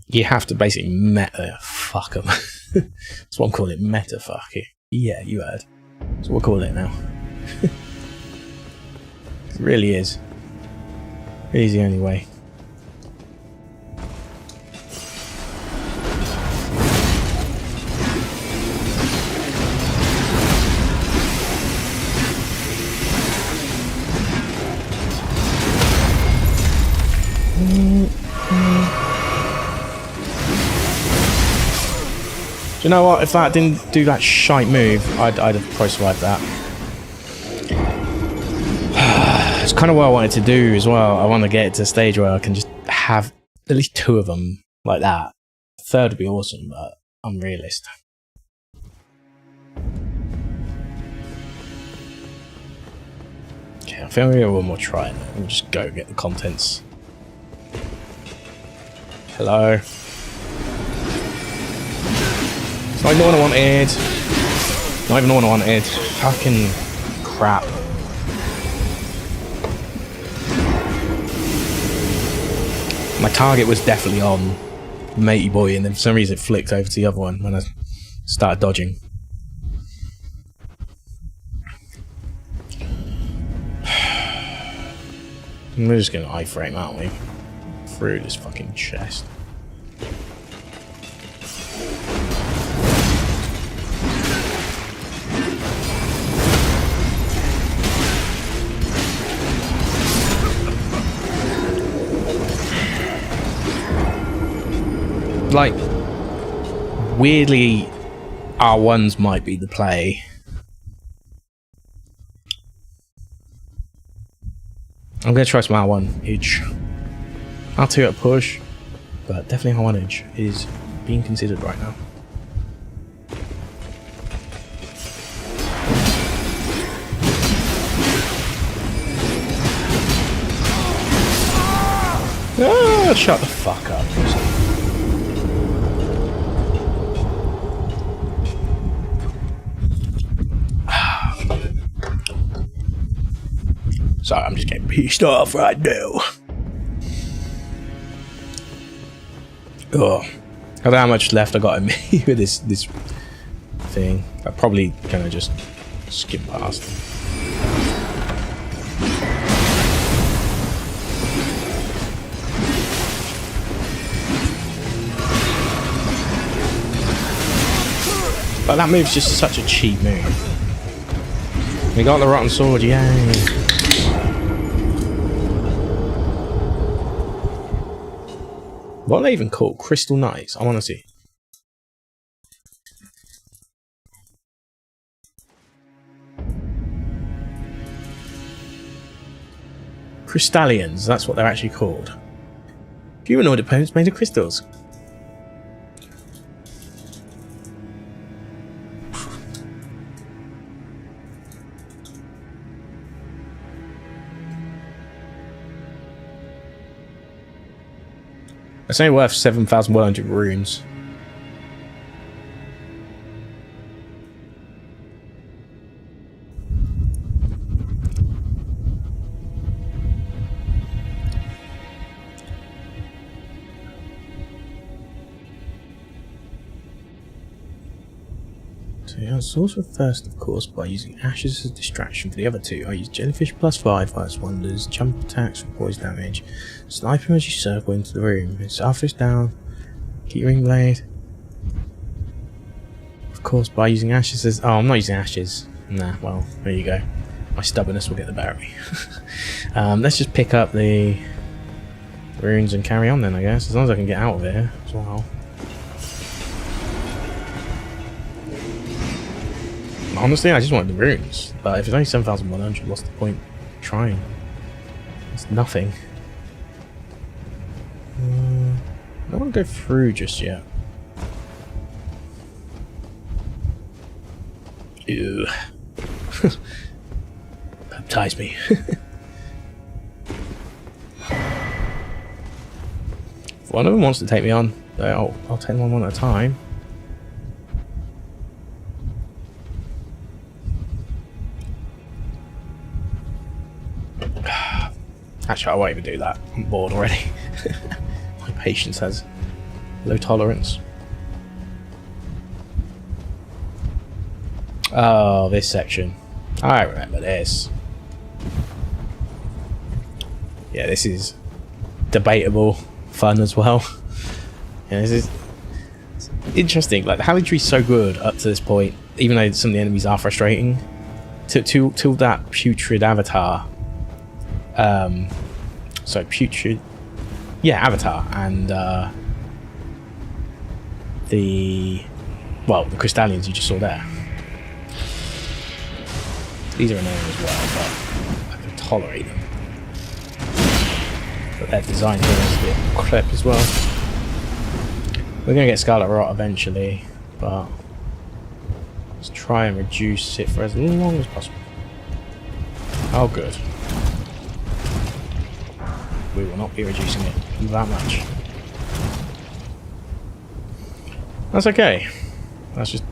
You have to basically meta fuck them. That's what I'm calling it, meta fucking. Yeah, you heard. That's what we'll call it now. It really is. It is the only way. Do you know what? If that didn't do that shite move, I'd have probably survived that. It's kind of what I wanted to do as well. I want to get it to a stage where I can just have at least two of them like that. A third would be awesome, but I'm realist. Okay, I think we'll get one more try and we'll just go get the contents. Hello. It's not even the one I wanted. Not even the one I wanted. Fucking crap. My target was definitely on Matey Boy, and then for some reason it flicked over to the other one when I started dodging. We're just gonna iframe, aren't we? Through this fucking chest. Like, weirdly, R1s might be the play. I'm going to try some R1 edge. R2 at push, but definitely R1 edge is being considered right now. Ah, shut the fuck up. Sorry, I'm just getting pissed off right now. Oh, I don't know how much left I got in me with this thing. I'm probably gonna just skip past. But that move's just such a cheap move. We got the rotten sword, yay! What are they even called? Crystal Knights? I want to see. Crystallians, that's what they're actually called. Humanoid opponents made of crystals. It's only worth 7,100 runes. So yeah, sorcerer first, of course, by using ashes as a distraction. For the other two, I use jellyfish +5, Virus Wonders, jump attacks for poison damage, sniper as you circle into the room. It's after it's down, keep ring blade. Of course, by using ashes as... Oh, I'm not using ashes. Nah, well, there you go. My stubbornness will get the better of me. Let's just pick up the runes and carry on then, I guess. As long as I can get out of here as well. Honestly, I just wanted the runes, but if it's only 7,100, what's the point trying? It's nothing. I don't want to go through just yet. Ew. Baptize me. If one of them wants to take me on, I'll take them on one at a time. Actually, I won't even do that. I'm bored already. My patience has low tolerance. Oh, this section. I remember this. Yeah, this is debatable fun as well. Yeah, this is interesting. Like, the Haligtree's so good up to this point, even though some of the enemies are frustrating. Till that putrid avatar. So putrid, yeah, avatar, and the Crystallians you just saw there. These are annoying as well, but I can tolerate them. But their design here is a bit crap as well. We're gonna get Scarlet Rot eventually, but let's try and reduce it for as long as possible. Oh, good. We will not be reducing it that much. That's okay. That's just...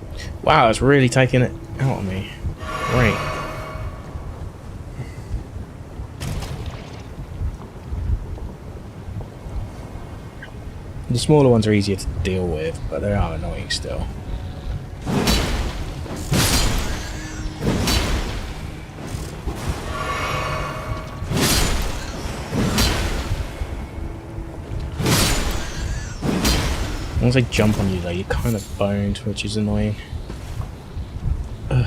Wow, it's really taking it out of me. Great. The smaller ones are easier to deal with, but they are annoying still. Once they jump on you though, you're kind of boned, which is annoying. Ugh.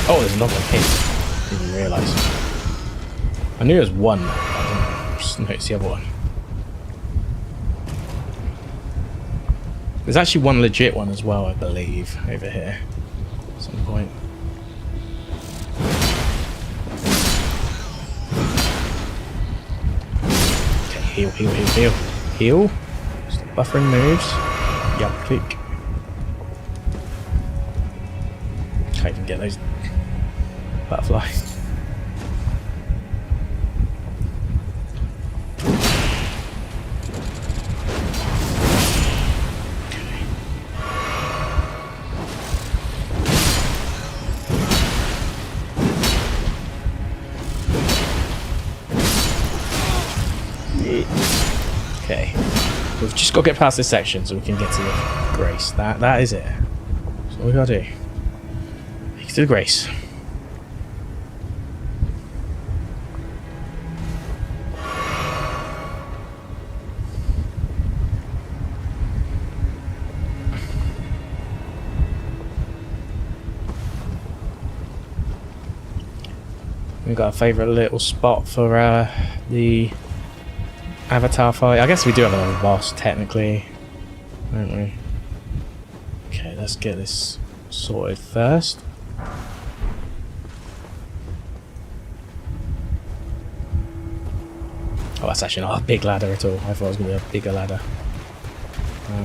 Oh, there's another one here. Didn't even realise. I knew there was one, but I didn't just notice the other one. There's actually one legit one as well, I believe, over here. At some point. Heal, heal, heal, heal. Heal. Stop buffering moves. Yup, click. I can get those butterflies. Okay, we've just got to get past this section so we can get to the Grace. That is it. That's all we gotta do. Make it to the Grace. We got a favourite little spot for the Avatar fight. I guess we do have another boss, technically, don't we? Okay, let's get this sorted first. Oh, that's actually not a big ladder at all. I thought it was going to be a bigger ladder.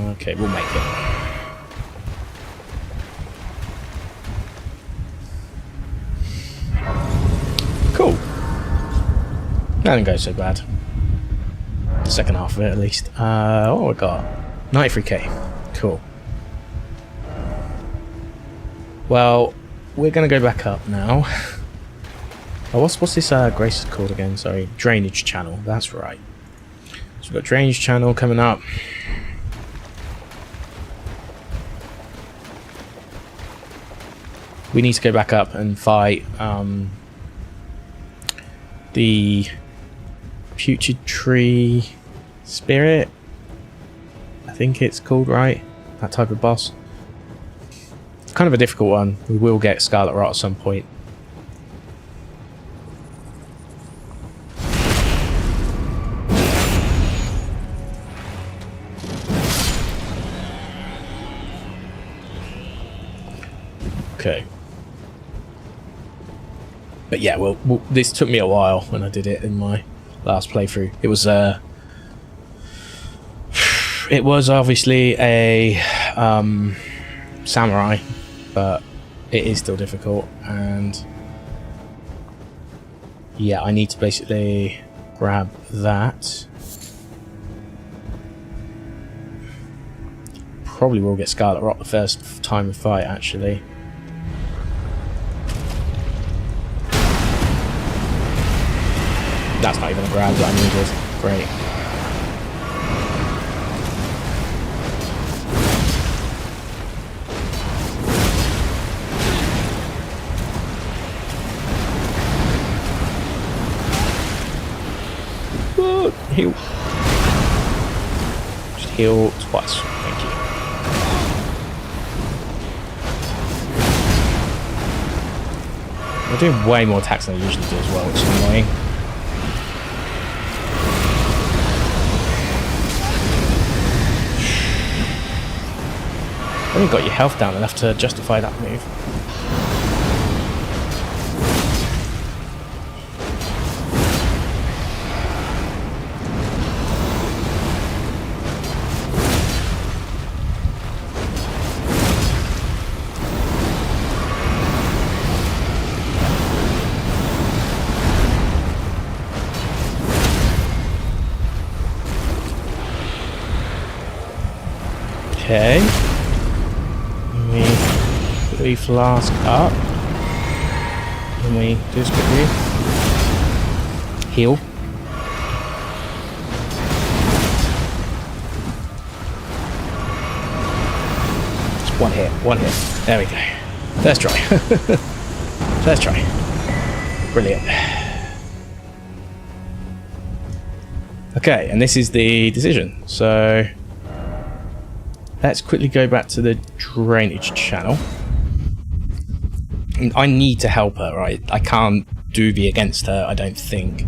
Okay, we'll make it. Cool. That didn't go so bad. The second half of it, at least. What we got? 93k. Cool. Well, we're going to go back up now. Oh, what's this Grace called again? Sorry, drainage channel. That's right. So we've got drainage channel coming up. We need to go back up and fight the Haligtree spirit. I think it's called, right? That type of boss. It's kind of a difficult one. We will get Scarlet Rot at some point. Okay. But yeah, well, this took me a while when I did it in my last playthrough. It was obviously a samurai, but it is still difficult, and yeah, I need to basically grab that. Probably will get Scarlet Rot the first time we fight, actually. That's not even a grab that I needed. Great. Heal. Just heal twice. Thank you. We're doing way more attacks than I usually do as well, which is annoying. I haven't got your health down enough to justify that move. Okay. We flask up. Then we do this quickly. Heal. Just one hit. There we go. First try. First try. Brilliant. Okay, and this is the decision. So let's quickly go back to the drainage channel. I need to help her, right? I can't do the against her, I don't think.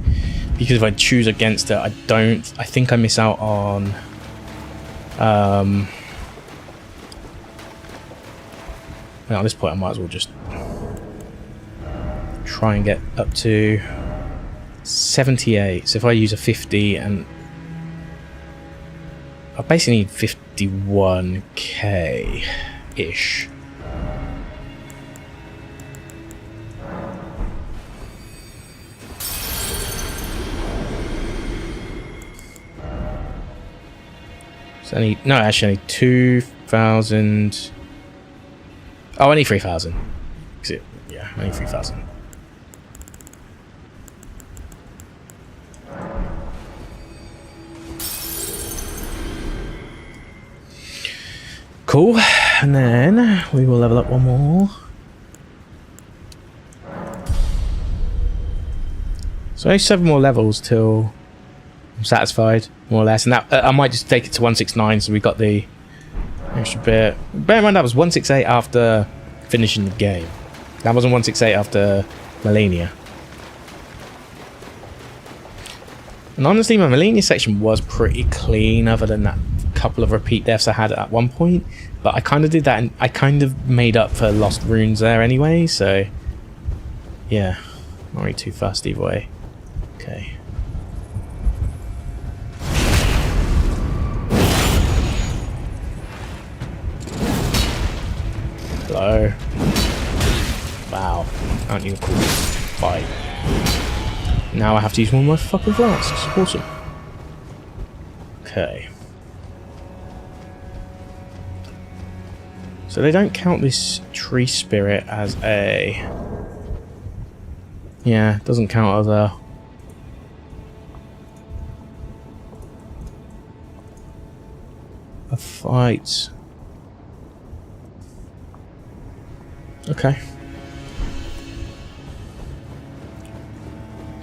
Because if I choose against her, I think I miss out on... well, at this point I might as well just try and get up to 78. So if I use a 50 and... I basically need 51k-ish. So I need, no, actually I need 2,000. Oh, I need 3,000. Yeah, I need 3,000. Cool, and then we will level up one more. So 7 more levels till I'm satisfied, more or less. And that I might just take it to 169, so we got the extra bit. Bear in mind that was 168 after finishing the game. That wasn't 168 after Millennia. And honestly, my Millennia section was pretty clean, other than that couple of repeat deaths I had at one point. But I kind of did that, and I kind of made up for lost runes there anyway, so yeah, not really too fast either way. Okay. Hello. Wow, aren't you cool? Fight. Now I have to use one of my fucking flasks. Awesome. Okay. So they don't count this tree spirit as a... Yeah, it doesn't count as a fight. Okay.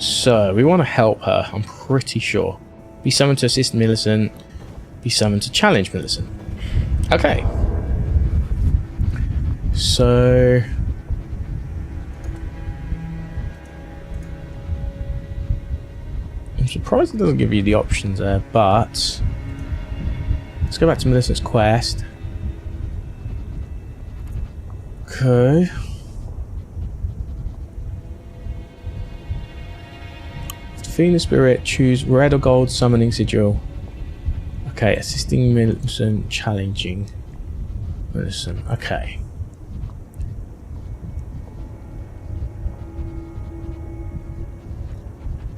So, we want to help her, I'm pretty sure. Be summoned to assist Millicent. Be summoned to challenge Millicent. Okay. So... I'm surprised it doesn't give you the options there, but... Let's go back to Millicent's quest. Okay. Defeating the spirit, choose red or gold summoning sigil. Okay, assisting Millicent, challenging Millicent. Okay.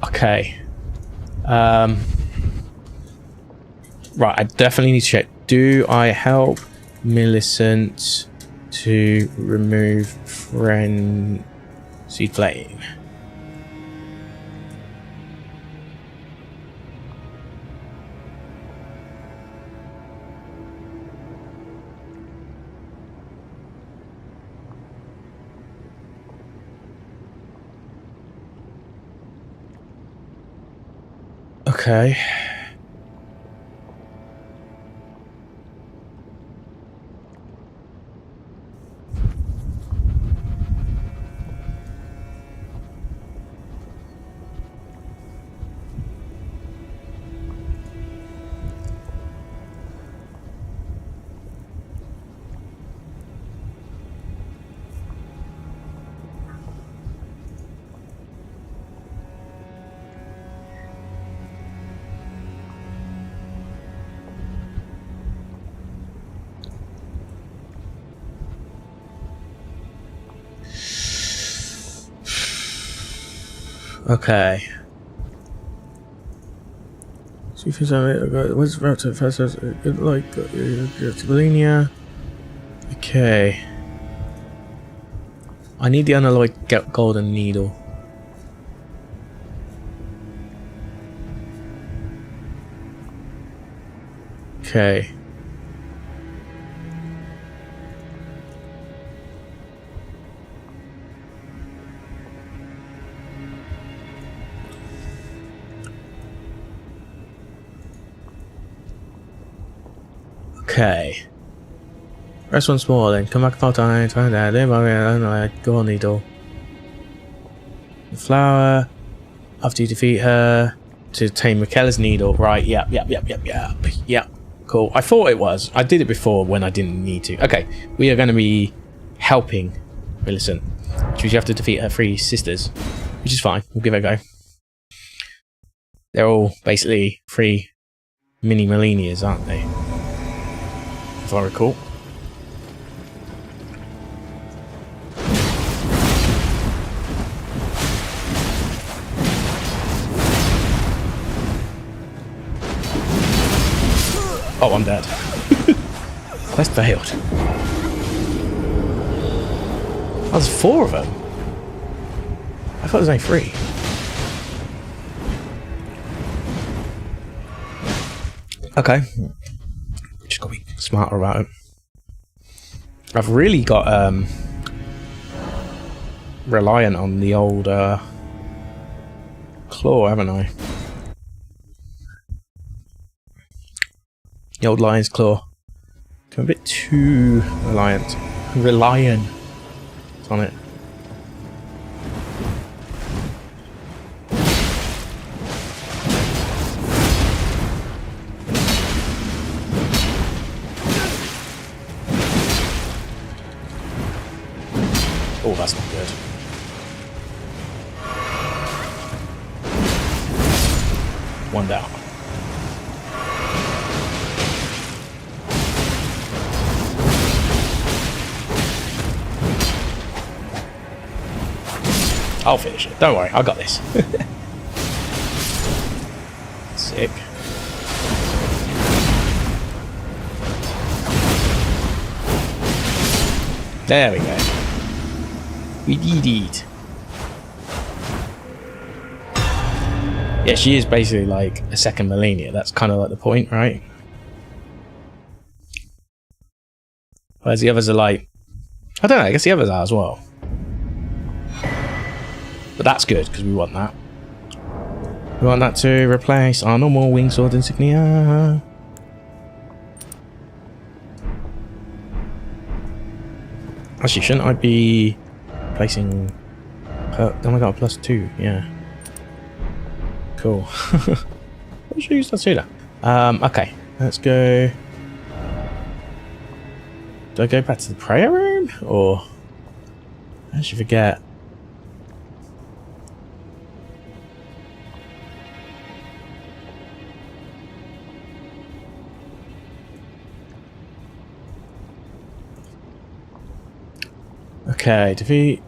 Okay. Right, I definitely need to check. Do I help Millicent to remove frenzied flame? Okay. Okay. See if there's what's route to first like linear. Okay. I need the unalloyed golden needle. Okay. Okay. Rest once more, then come back 4 times. Find out. Golden needle. The flower. After you defeat her, to tame Michaela's needle. Right. Yep. Cool. I thought it was. I did it before when I didn't need to. Okay. We are going to be helping Millicent. Which means you have to defeat her 3 sisters. Which is fine. We'll give it a go. They're all basically 3 mini Millennias, aren't they? If I recall. Oh, I'm dead. Quest failed. Oh, there's 4 of them. I thought there was only 3. Okay. Just gotta be smarter about it. I've really got reliant on the old claw, haven't I? The old lion's claw. I'm a bit too reliant on it. Oh, that's not good. One down. I'll finish it. Don't worry, I got this. Sick. There we go. We did it. Yeah, she is basically like a second Melania. That's kind of like the point, right? Whereas the others are like... I don't know, I guess the others are as well. But that's good, because we want that. We want that to replace our normal wing sword insignia. Actually, shouldn't I be placing her? Oh my god, +2, yeah. Cool. What should I use that to that? Okay, let's go. Do I go back to the prayer room? Or I actually forget. Okay, defeat.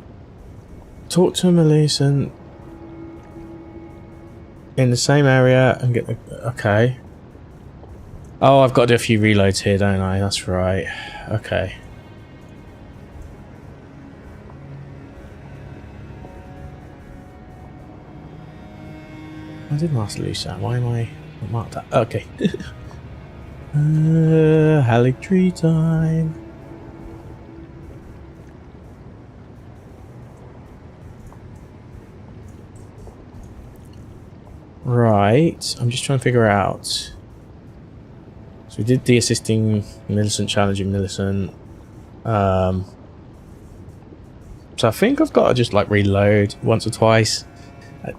Talk to Millicent in the same area and get the. Okay. Oh, I've got to do a few reloads here, don't I? That's right. Okay. I did Master Lusa. Why am I not marked that? Okay. Haligtree time. Right, I'm just trying to figure out. So we did the assisting Millicent, challenging Millicent. So I think I've got to just like reload once or twice.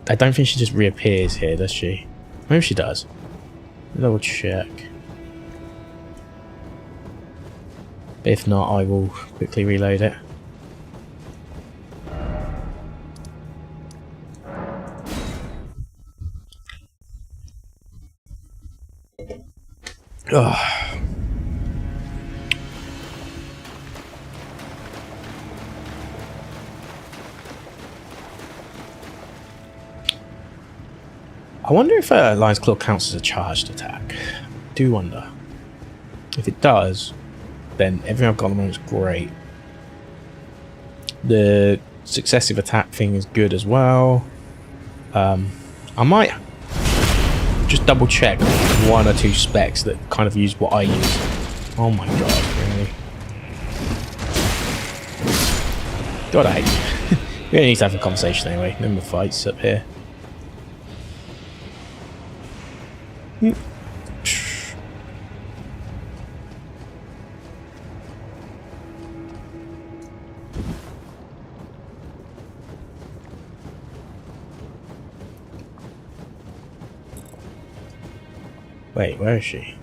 I don't think she just reappears here, does she? Maybe she does. Double check. If not, I will quickly reload it. Ugh. I wonder if Lion's Claw counts as a charged attack. I do wonder. If it does, then everything I've got at the moment is great. The successive attack thing is good as well. I might just double check one or two specs that kind of use what I use. Oh my god, really? God, I hate you. We don't need to have a conversation anyway. No more fights up here. Wait, where is she?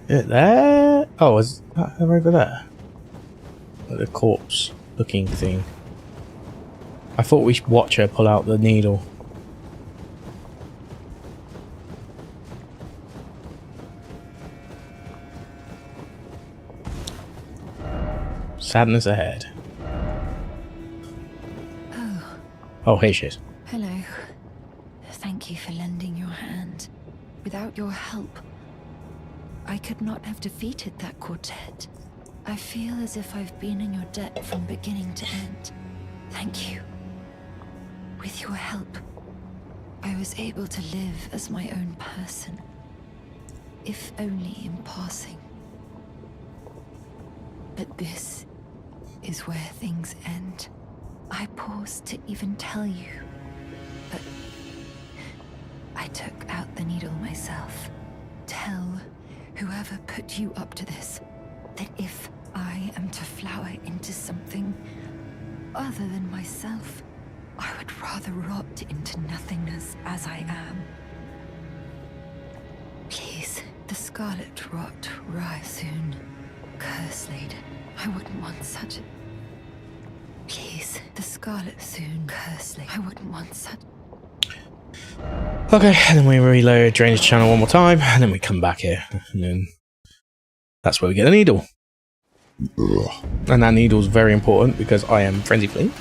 Is it there? Oh, is that her over there? Like the corpse looking thing. I thought we should watch her pull out the needle. Sadness ahead. Oh, here she is. Hello. Thank you for lending your hand. Without your help, I could not have defeated that quartet. I feel as if I've been in your debt from beginning to end. Thank you. With your help, I was able to live as my own person, if only in passing. But this is where things end. I pause to even tell you, but I took out the needle myself. Tell whoever put you up to this that if I I am to flower into something other than myself, I would rather rot into nothingness as I am. Please, the scarlet rot rise soon. Curse laden. I wouldn't want such a... Please, the scarlet soon. Curse laden. I wouldn't want such... Okay, and then we reload drainage channel one more time, and then we come back here, and then that's where we get a needle. And that needle is very important because I am Frenzy Flame.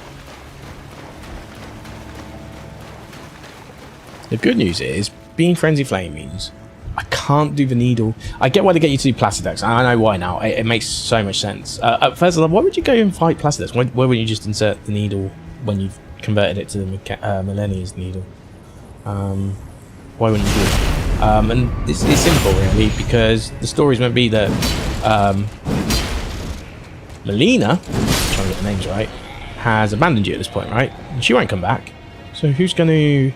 The good news is, being Frenzy Flame means I can't do the needle. I get why they get you to do Placidex. I know why now. It makes so much sense. At first, why would you go and fight Placidex? Why wouldn't you just insert the needle when you've converted it to the Millennia's needle? Why wouldn't you do it? And it's simple, really, because the story's meant to be that Melina, trying to get the names right, has abandoned you at this point, right? And she won't come back. So who's gonna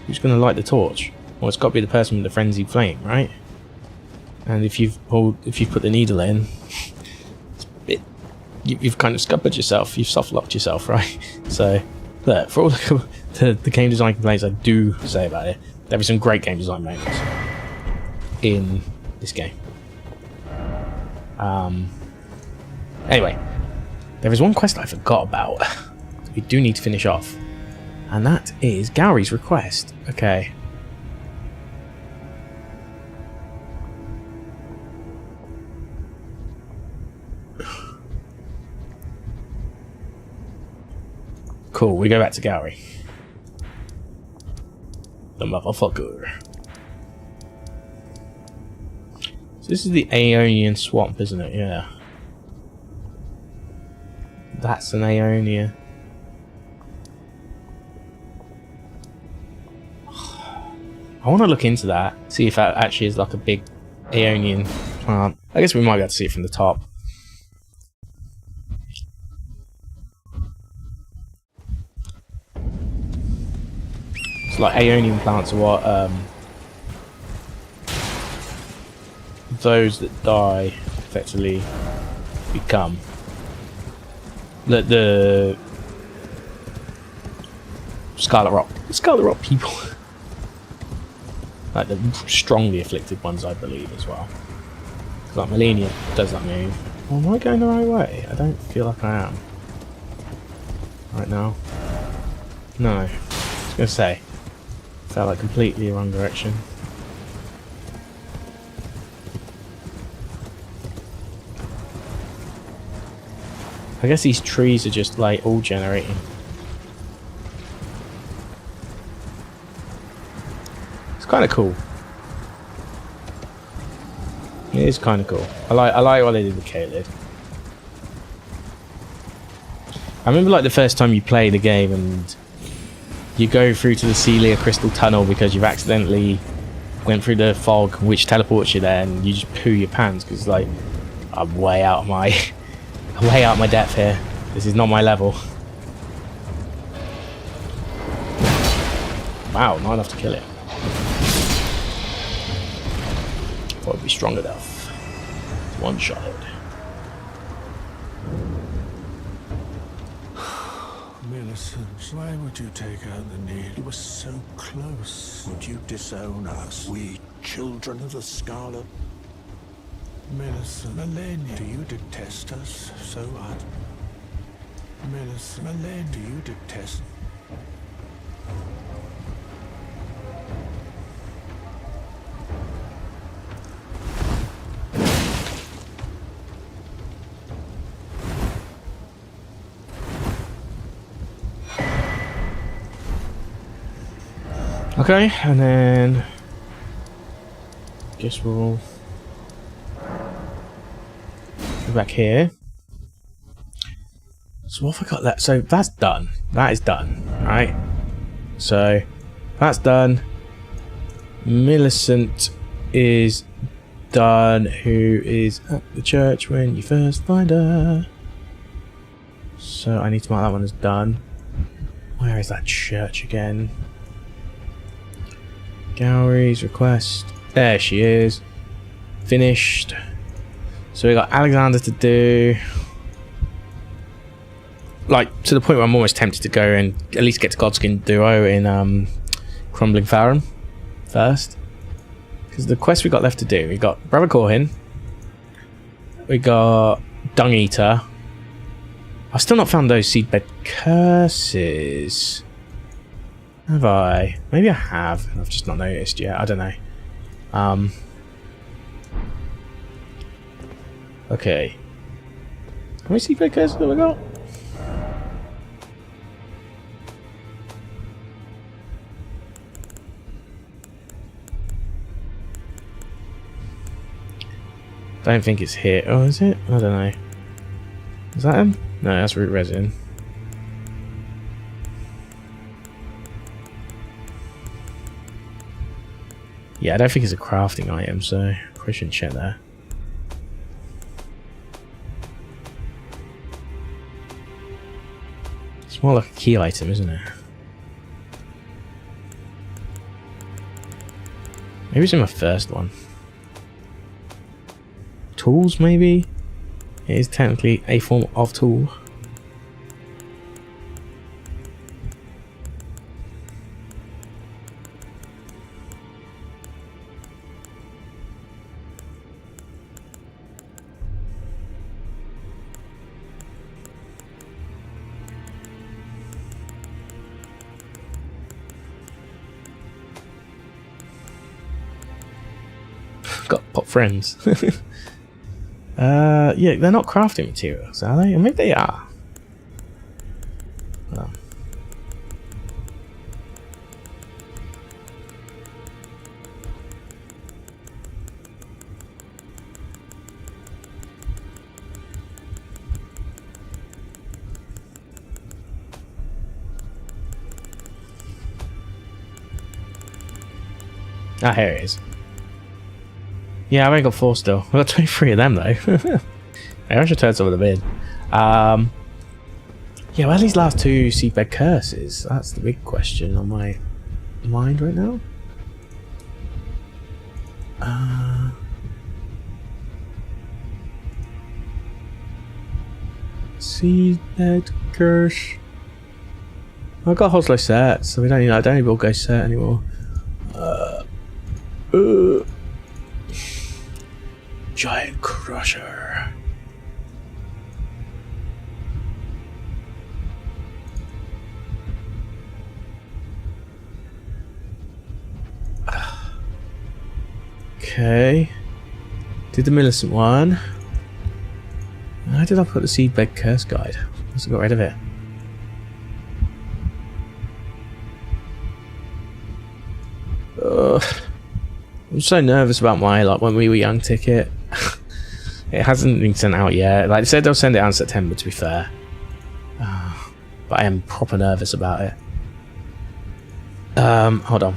light the torch? Well, it's got to be the person with the frenzied flame, right? And if you've put the needle in, you've kind of scuppered yourself. You've soft locked yourself, right? So, look, for all the game design complaints I do say about it, there are some great game design moments in this game. Anyway, there is one quest I forgot about that we do need to finish off, and that is Gowry's request. Okay. Cool, we go back to Gowry. The motherfucker. So this is the Aeonian swamp, isn't it? Yeah. That's an Aeonia. I want to look into that, see if that actually is like a big Aeonian plant. I guess we might be able to see it from the top. It's like Aeonian plants are what those that die effectively become. The Scarlet Rock people. Like the strongly afflicted ones, I believe, as well. Like Melania does that move. Well, am I going the right way? I don't feel like I am. Right now. No. I was going to say. Felt like completely the wrong direction. I guess these trees are just like all generating. It's kind of cool. It is kind of cool. I like what they did with Caelid. I remember like the first time you play the game and you go through to the Celia Crystal Tunnel because you've accidentally went through the fog which teleports you there, and you just poo your pants because like I'm way out of my my depth here. This is not my level. Wow, not enough to kill it. Thought it'd be strong enough. One shot. Millicent, why would you take out the needle? You were so close. Would you disown us, we children of the Scarlet? Millicent, Melania, do you detest us so hard? Millicent, Melania, do you detest? Okay, and then guess we'll go back here. So what have I got that? So that's done. That is done, right? So that's done. Millicent is done, who is at the church when you first find her. So I need to mark that one as done. Where is that church again? Gowry's request. There she is. Finished. So we got Alexander to do. Like, to the point where I'm almost tempted to go and at least get to Godskin Duo in Crumbling Farum first. Because the quest we got left to do, we got Brother Corhin, we got Dung Eater. I've still not found those seedbed curses. Have I? Maybe I have, and I've just not noticed yet. I don't know. Okay. How many seedbed curses have we got? Don't think it's here. Oh, is it? I don't know. Is that him? No, that's root resin. Yeah, I don't think it's a crafting item, so I probably shouldn't check there. It's more like a key item, isn't it? Maybe it's in my first one. Tools, maybe? It is technically a form of tool. Got pop friends. Yeah, they're not crafting materials, are they? Or maybe they are. Hold on. Ah, here it is. Yeah, I've only got 4 still. I've got 23 of them though. I should turn some of them in. Yeah, where are these last 2 seedbed curses? That's the big question on my mind right now. Seedbed curse. I've got Hoslo set, so we don't need. I don't need Bull Ghost set anymore. Giant Crusher. Okay. Did the Millicent one. Where did I put the Seedbed Curse Guide? I must have got rid of it. I'm so nervous about my, like, when we were young ticket. It hasn't been sent out yet. Like they said, they'll send it out in September, to be fair. But I am proper nervous about it. Hold on.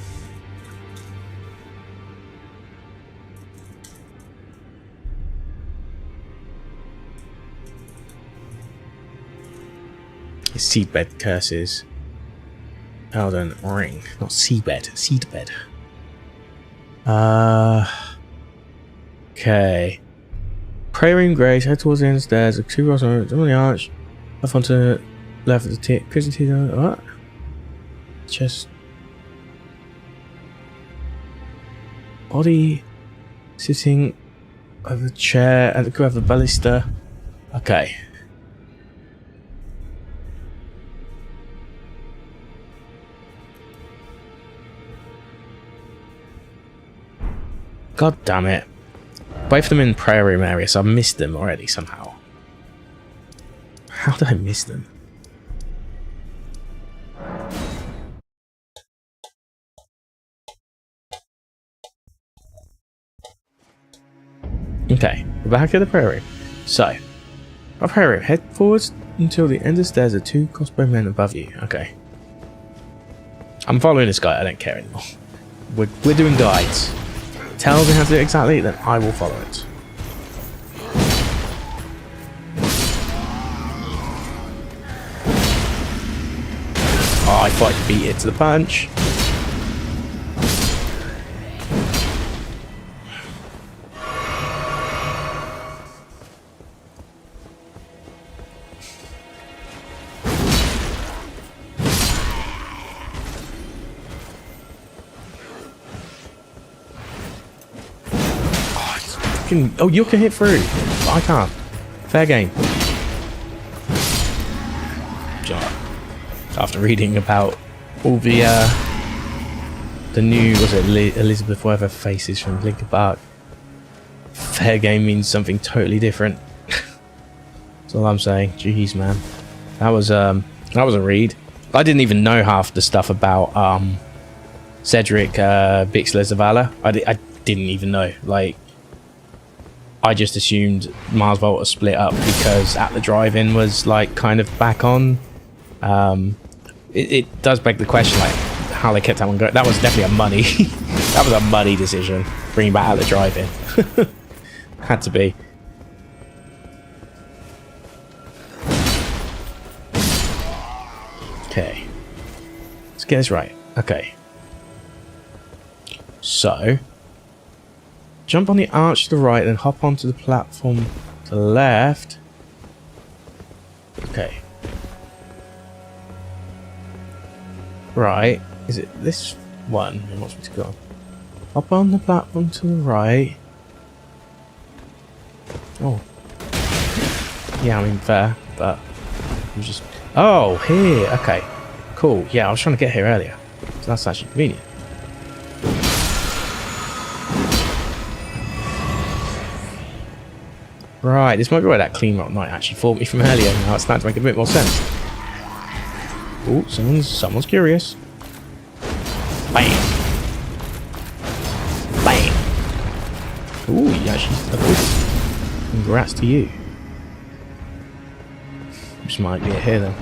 It's Seedbed Curses. Elden Ring. Not Seedbed. Seedbed. Okay. Prayer Room Grace, head towards the end stairs, 2 rows on the arch, up onto left of the tip, prison tea, what? Chest. Body sitting over the chair and grab the ballista. Okay. God damn it. Both of them in prayer room area, so I missed them already somehow. How did I miss them? Okay, we're back at the prayer room. So, our prayer room, head forwards until the end of the stairs are 2 crossbowmen above you. Okay. I'm following this guy, I don't care anymore. We're doing guides. Tells me how to do it exactly, then I will follow it. Oh, I thought I beat it to the punch. can. Oh, you can hit through. But I can't. Fair game. After reading about all the new, was it Elizabeth whatever faces from Linkin Park, fair game means something totally different. That's all I'm saying. Jeez, man, that was a read. I didn't even know half the stuff about Cedric Bixler Zavala. I didn't even know. Like, I just assumed Mars Volta split up because At the Drive-In was like kind of back on. It does beg the question, like, how they kept that one going. That was definitely a money. That was a money decision, bringing back At the Drive-In. Had to be. Okay, let's get this right. Okay, so jump on the arch to the right, then hop onto the platform to the left. Okay. Right, is it this one it wants me to go? Hop on the platform to the right. Oh. Yeah, I mean, fair, but I'm just... Oh, here, okay. Cool, yeah, I was trying to get here earlier. So that's actually convenient. Right, this might be where that clean rock knight actually fought me from earlier. Now it's starting to make a bit more sense. Oh, someone's curious. Bam! Bam! Ooh, you actually... Congrats to you. This might be it here then.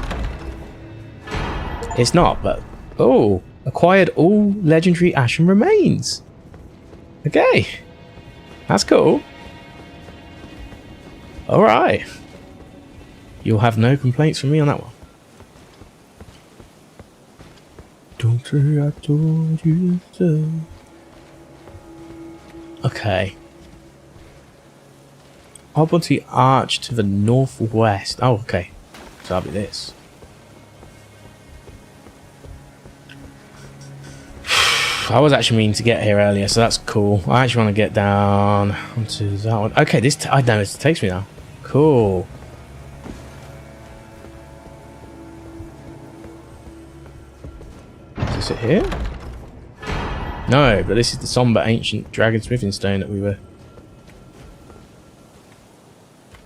It's not, but... Oh! Acquired all legendary Ashen remains! Okay. That's cool. Alright. You'll have no complaints from me on that one. Don't say I told you so. Okay. Hop onto the arch to the northwest. Oh, okay. So that'll be this. I was actually meaning to get here earlier, so that's cool. I actually want to get down onto that one. Okay, this I know it takes me now. Cool. Is it here? No, but this is the somber ancient dragon smithing stone that we were...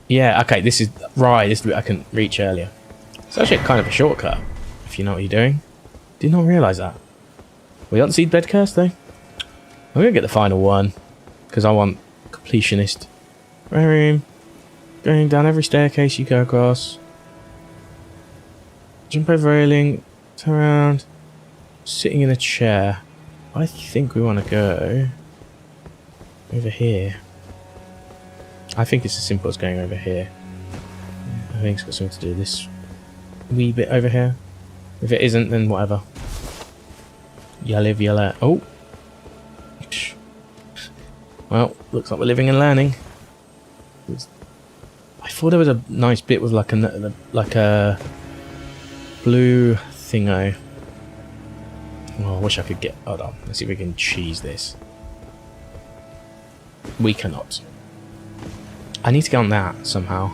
Yeah, okay, this is... Right, this is the bit I couldn't reach earlier. It's actually kind of a shortcut, if you know what you're doing. Did not realise that. We got the seed bed curse, though. I'm going to get the final one, because I want completionist. Room. Going down every staircase you go across. Jump over railing. Turn around. Sitting in a chair. I think we want to go over here. I think it's as simple as going over here. I think it's got something to do with this wee bit over here. If it isn't, then whatever. You live, you learn. Oh! Well, looks like we're living and learning. I thought there was a nice bit with like a blue thingo. Oh, I wish I could get... Hold on. Let's see if we can cheese this. We cannot. I need to get on that somehow.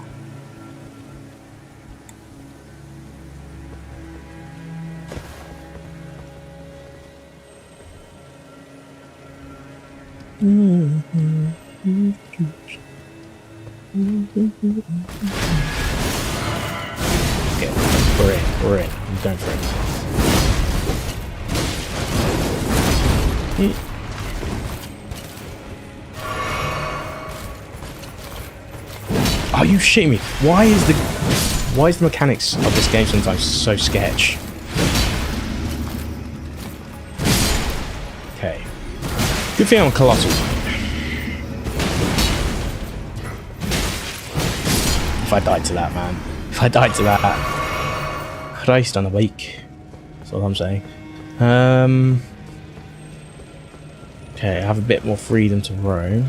Okay, we're in. I'm going for it. Are you shitting me? Why is the mechanics of this game sometimes so sketch? Okay. Good thing I'm Colossal. If I died to that, man. If I died to that. Christ on a bike. That's all I'm saying. Okay, I have a bit more freedom to roam.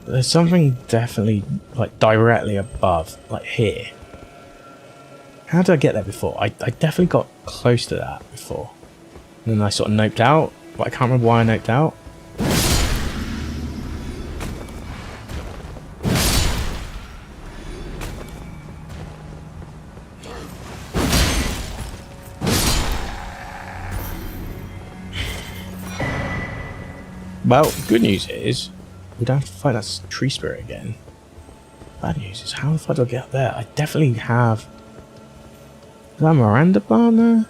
There's something definitely, like, directly above, like here. How did I get there before? I definitely got close to that before. And then I sort of noped out, but I can't remember why I noped out. Well, good news is we don't have to fight that tree spirit again. Bad news is how the fuck do I get up there? I definitely have... Is that a Miranda bar there?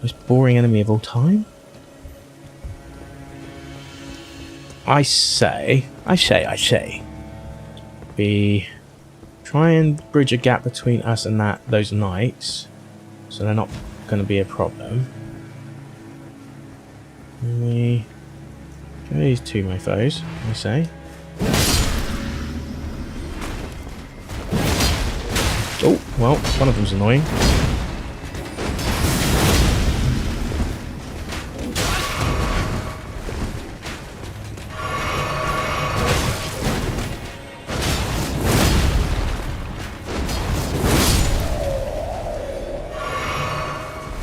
Most boring enemy of all time? I say... We try and bridge a gap between us and those knights. So they're not going to be a problem. We go these two mofos, I say. Oh, well, one of them's annoying.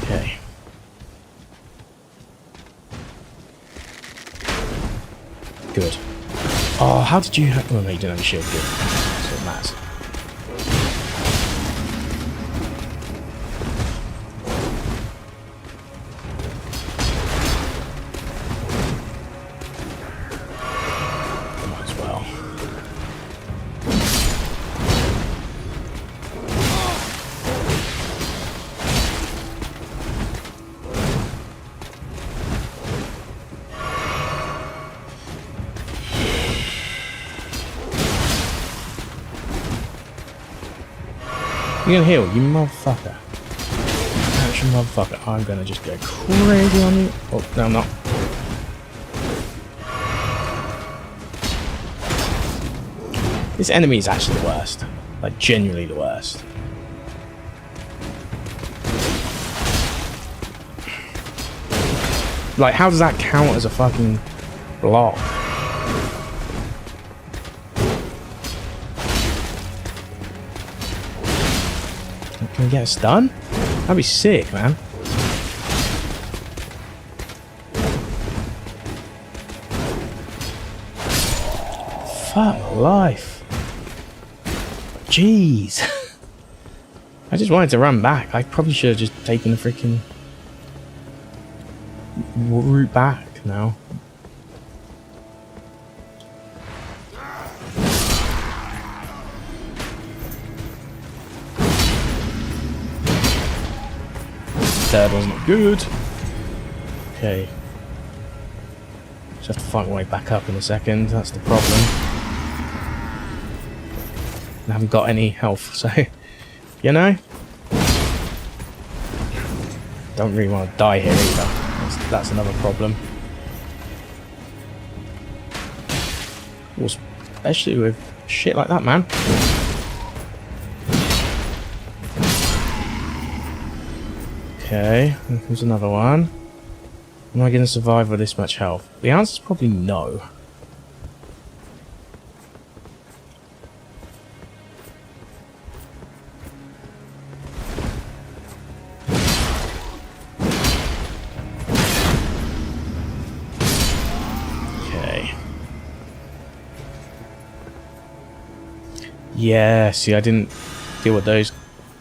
Okay. Good. Oh, how did you have... Oh, no, you didn't have a shield. Good. That's what matters. Might as well. You're gonna heal, you motherfucker. Action motherfucker. I'm gonna just go crazy on you. Oh, no, I'm not. This enemy is actually the worst. Like, genuinely the worst. Like, how does that count as a fucking block? Can we get a stun? That'd be sick, man. Fuck my life. Jeez. I just wanted to run back. I probably should have just taken the freaking route back now. Third one's not good. Okay. Just have to find my way back up in a second. That's the problem. I haven't got any health, so you know. Don't really want to die here either. That's another problem. Well, especially with shit like that, man. Okay, here's another one. Am I going to survive with this much health? The answer's probably no. Okay. Yeah, see, I didn't deal with those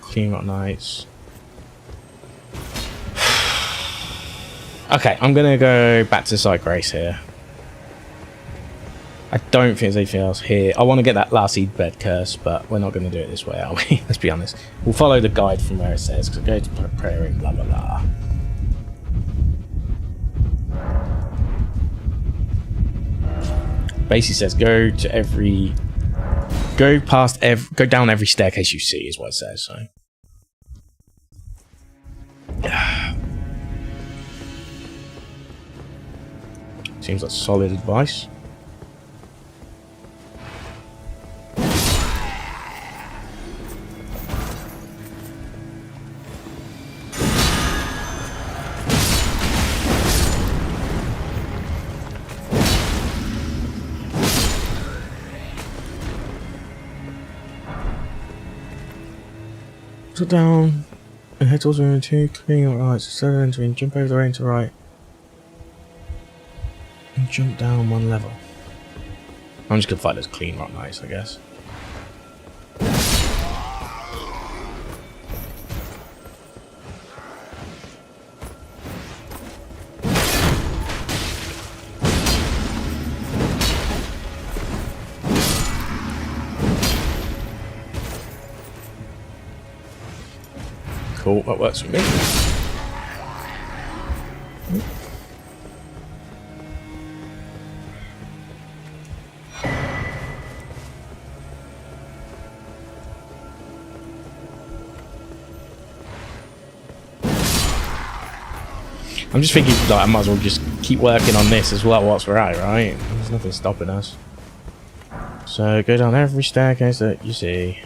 clean rock knights. Okay, I'm gonna go back to side grace here. I don't think there's anything else here. I want to get that last seed bed curse, but we're not going to do it this way, are we? Let's be honest. We'll follow the guide from where it says, because go to prayer and blah blah blah. Basically says go down every staircase you see is what it says. So. Seems like solid advice. Sit down and head towards room 2, cleaning up right, so entering, jump over the rain to the right. And jump down 1 level. I'm just gonna find those clean rock knights, I guess. Cool, that works for me. I'm just thinking like I might as well just keep working on this as well whilst we're at it, right? There's nothing stopping us. So go down every staircase that you see.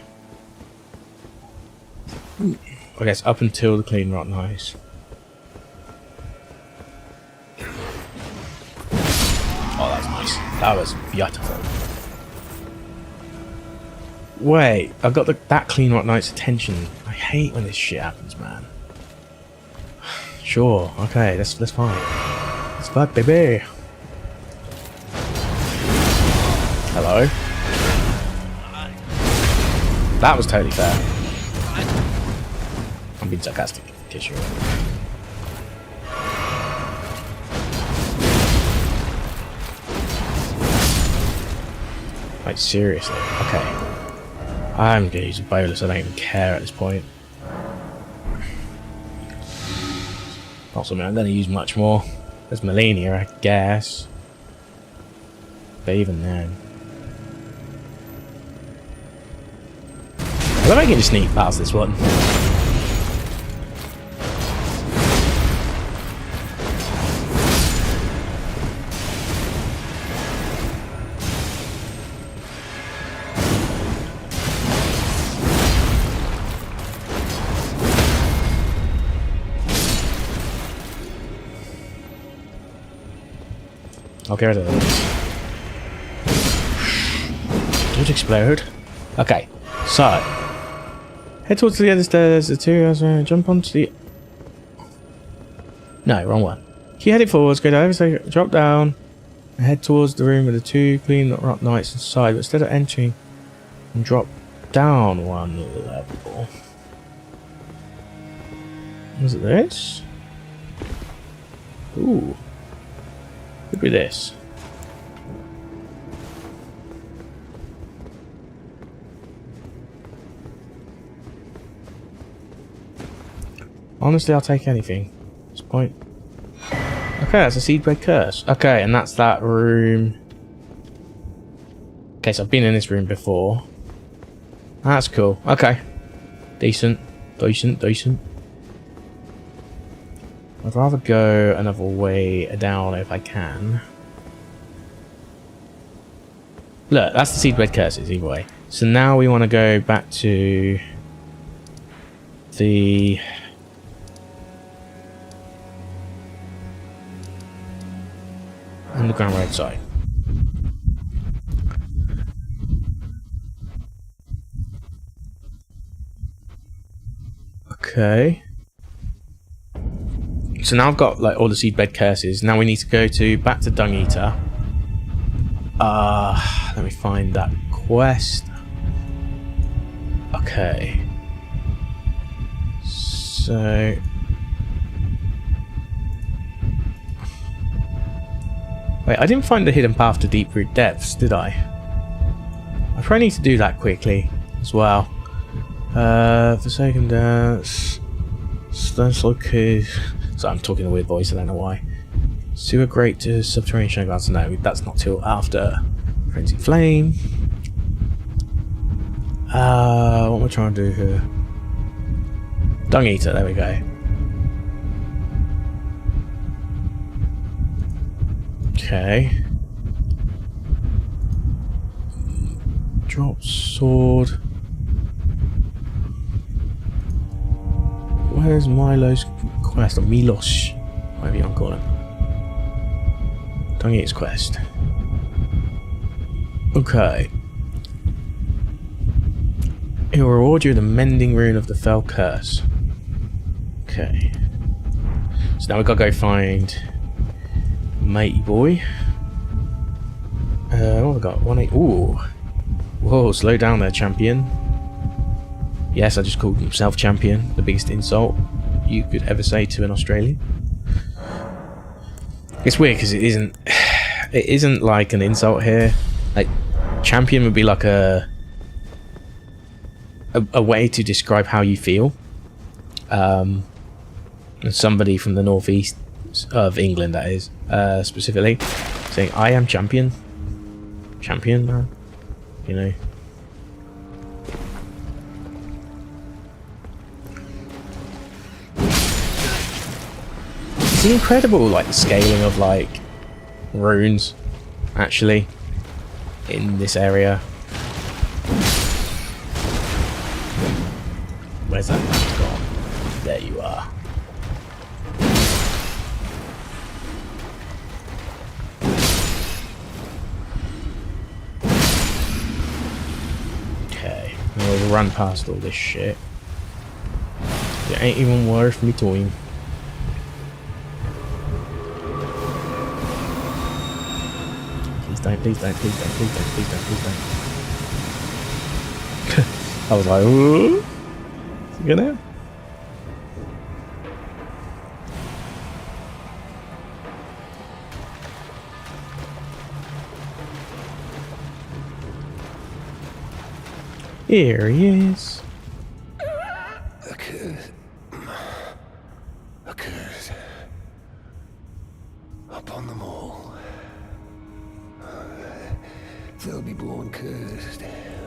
I guess up until the clean rock knights. Oh, that was nice. That was beautiful. Wait, I've got that clean rock knight's attention. I hate when this shit happens, man. Sure, okay, let's fight. Let's fight, baby. Hello. That was totally fair. I'm being sarcastic, in case you're wondering. Like, seriously? Okay. I'm gonna use a bolus, I don't even care at this point. Not something I'm gonna use much more. There's Melania, I guess. But even then. I don't think I can just sneak past this one. I'll get rid of those. Don't explode. Okay, so head towards the other stairs. The two jump onto the. No, wrong one. Keep heading forwards. Go down. So drop down and head towards the room with the 2 clean rock knights inside. But instead of entering, and drop down 1 level. Was it this? Ooh. Could be this. Honestly, I'll take anything at this point. Okay, that's a seedbed curse. Okay, and that's that room. Okay, so I've been in this room before. That's cool. Okay. Decent. Decent. Decent. I'd rather go another way down if I can. Look, that's the seedbed curses either way. So now we want to go back to the underground roadside. Okay. So now I've got like all the seedbed curses. Now we need to go back to Dung Eater. Let me find that quest. Okay. So wait, I didn't find the hidden path to Deep-Root Depths, did I? I probably need to do that quickly as well. Forsaken Dance. Stencil Cave. So I'm talking a weird voice, I don't know why. Sewer Grate to Subterranean Showgrounds. No, that's not till after Frenzy Flame. What am I trying to do here? Dung Eater, there we go. Okay. Drop sword. Where's Milo's quest? Or Milos, whatever you want to call him. Dung Eater's quest. Okay. It will reward you with the mending rune of the fell curse. Okay. So now we've got to go find Matey Boy. What have we got? 1-8. Ooh. Whoa, slow down there, champion. Yes, I just called himself champion. The biggest insult you could ever say to an Australian. It's weird because it isn't like an insult here. Like, champion would be like a way to describe how you feel. Somebody from the northeast of England, that is, specifically, saying, I am champion. Champion, man. You know. It's incredible, like, the scaling of, like, runes, actually, in this area. Where's that man gone? There you are. Okay, we'll run past all this shit. It ain't even worth me toying. Please don't, please don't, please don't, please don't, please don't, please don't. I was like, ooh. Is it gonna? Here he is. A curse. A curse. Upon them all. They'll be born cursed.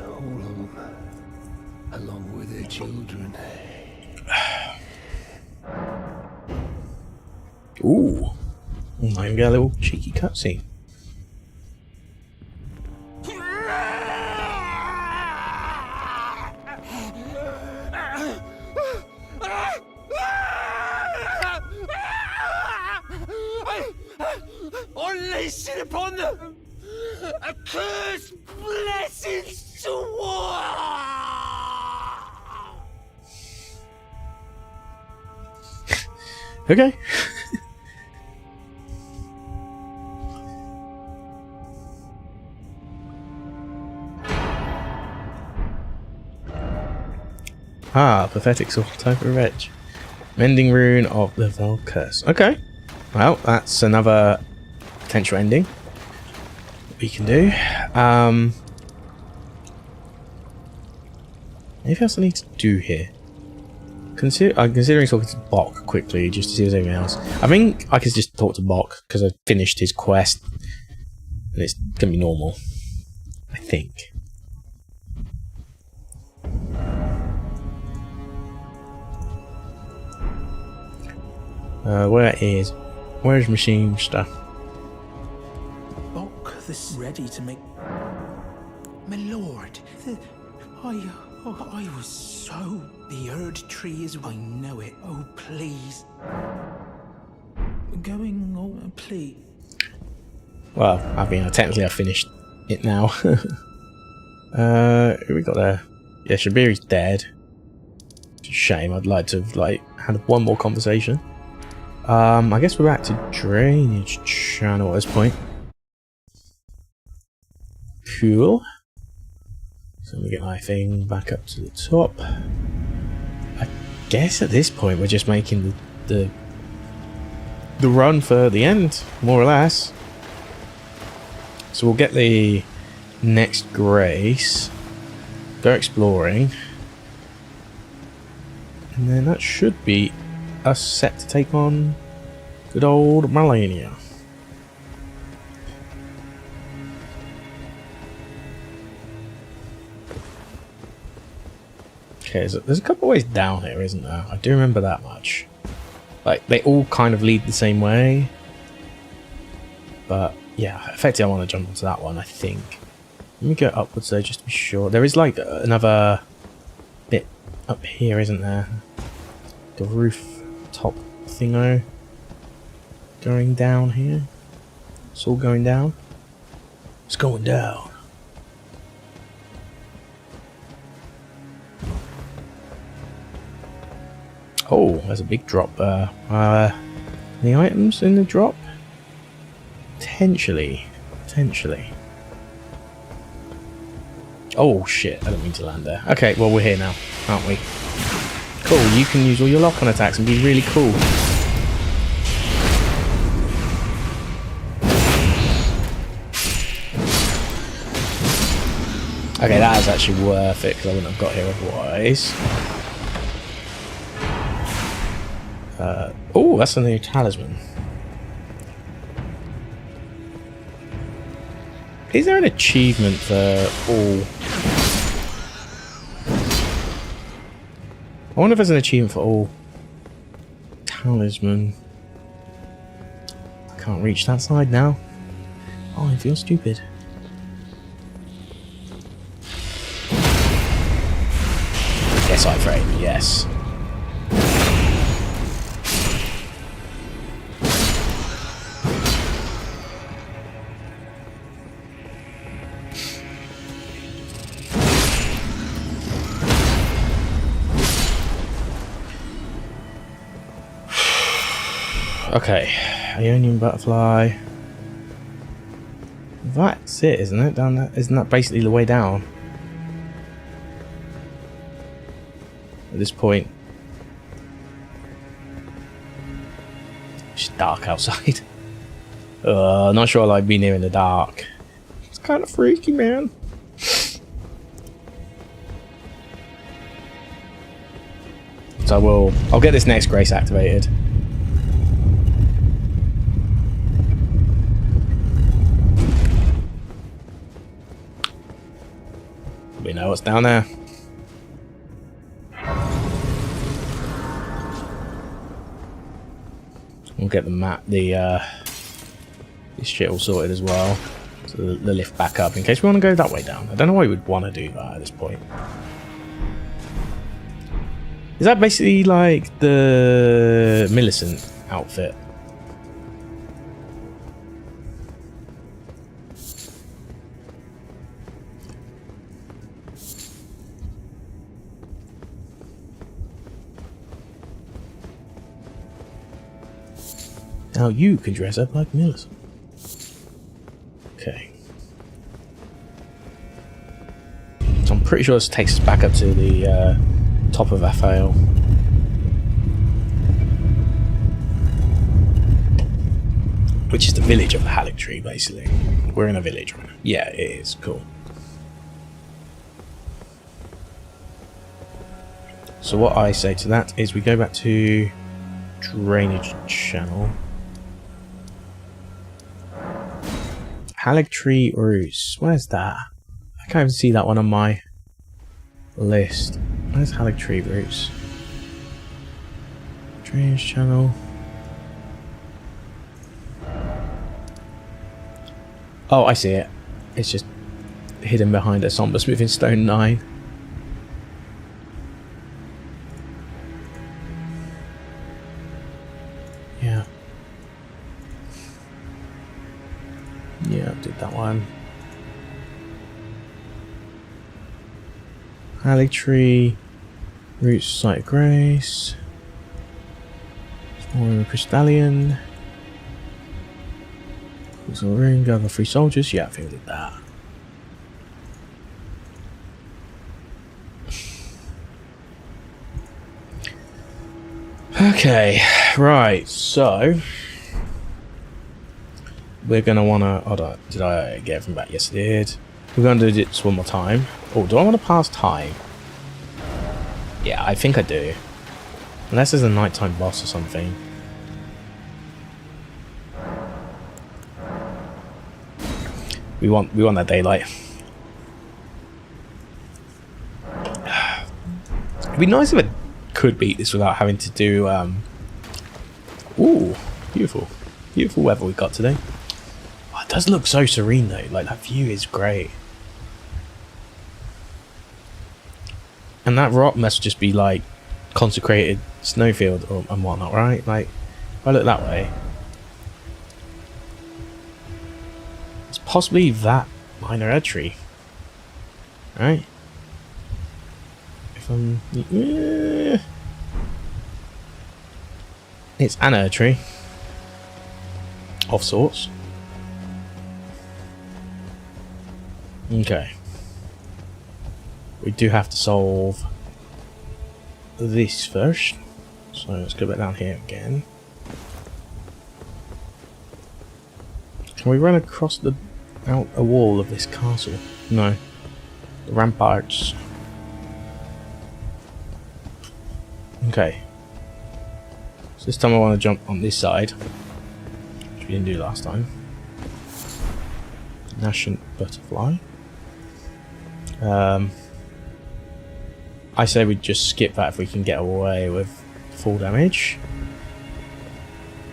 All of them. Along with their children. Ooh. Might even get a little cheeky cutscene. Unleash it upon them! A curse blessings to war! Okay. Pathetic sort of type of wretch. Mending rune of the Val curse. Okay. Well, that's another potential ending we can do. Anything else I need to do here? I'm considering talking to Bok quickly just to see if there's anything else. I think I could just talk to Bok because I finished his quest and it's gonna be normal. I think. Where's machine stuff? Bok, this ready to make. My lord, I was so. The Erd tree is. I know it. Oh, please. Going on, please. Well, I mean, technically I finished it now. Who we got there? Yeah, Shabiri's dead. It's a shame. I'd like to have had one more conversation. I guess we're back to drainage channel at this point. Cool. So let me get my thing back up to the top. I guess at this point we're just making the run for the end, more or less. So we'll get the next grace, go exploring, and then that should be us set to take on good old Melania. Okay, so there's a couple of ways down here, isn't there? I do remember that much. Like, they all kind of lead the same way. But, yeah, effectively I want to jump onto that one, I think. Let me go upwards though, just to be sure. There is, like, another bit up here, isn't there? The roof top thingo going down here. It's all going down. It's going down. Oh, there's a big drop there. The items in the drop? Potentially. Oh shit, I didn't mean to land there. Okay, well we're here now, aren't we? Cool, you can use all your lock-on attacks and be really cool. Okay, that is actually worth it because I wouldn't have got here otherwise. Oh, that's a new talisman. Is there an achievement for all? I wonder if there's an achievement for all talisman. I can't reach that side now. Oh, I feel stupid. Yes, I frame, yes. Okay, Ionian butterfly. That's it, isn't it? Down there, isn't that basically the way down? At this point, it's dark outside. Not sure I like being here in the dark. It's kind of freaky, man. So I'll get this next grace activated. We know what's down there. We'll get the map, this shit all sorted as well. So the lift back up in case we want to go that way down. I don't know why we would want to do that at this point. Is that basically like the Millicent outfit? Now you can dress up like Millicent. Okay. So I'm pretty sure this takes us back up to the top of Raphael. Which is the village of the Haligtree, basically. We're in a village right now. Yeah, it is. Cool. So what I say to that is we go back to drainage channel. Haligtree Roost. Where's that? I can't even see that one on my list. Where's Haligtree Roost? Drainage channel. Oh, I see it. It's just hidden behind a somber smoothing stone 9. Yeah. Yeah, did that one. Haligtree, Roots Site of Grace, Small Crystallion, Colossal Ring, gather 3 soldiers. Yeah, I think I did that. Okay, right, so we're gonna wanna. Hold on, did I get everything back? Yes, I did. We're gonna do this one more time. Oh, do I want to pass time? Yeah, I think I do. Unless there's a nighttime boss or something. We want that daylight. It'd be nice if I could beat this without having to do. Ooh, beautiful, beautiful weather we got today. Oh, it does look so serene though. Like that view is great. And that rock must just be like consecrated snowfield or and whatnot, right? Like if I look that way, it's possibly that minor red tree, right? If I'm, It's an Haligtree of sorts. Okay. We do have to solve this first. So let's go back down here again. Can we run across the outer wall of this castle? No. The ramparts. Okay. So this time I want to jump on this side, which we didn't do last time. Nascent butterfly. I say we just skip that if we can get away with full damage.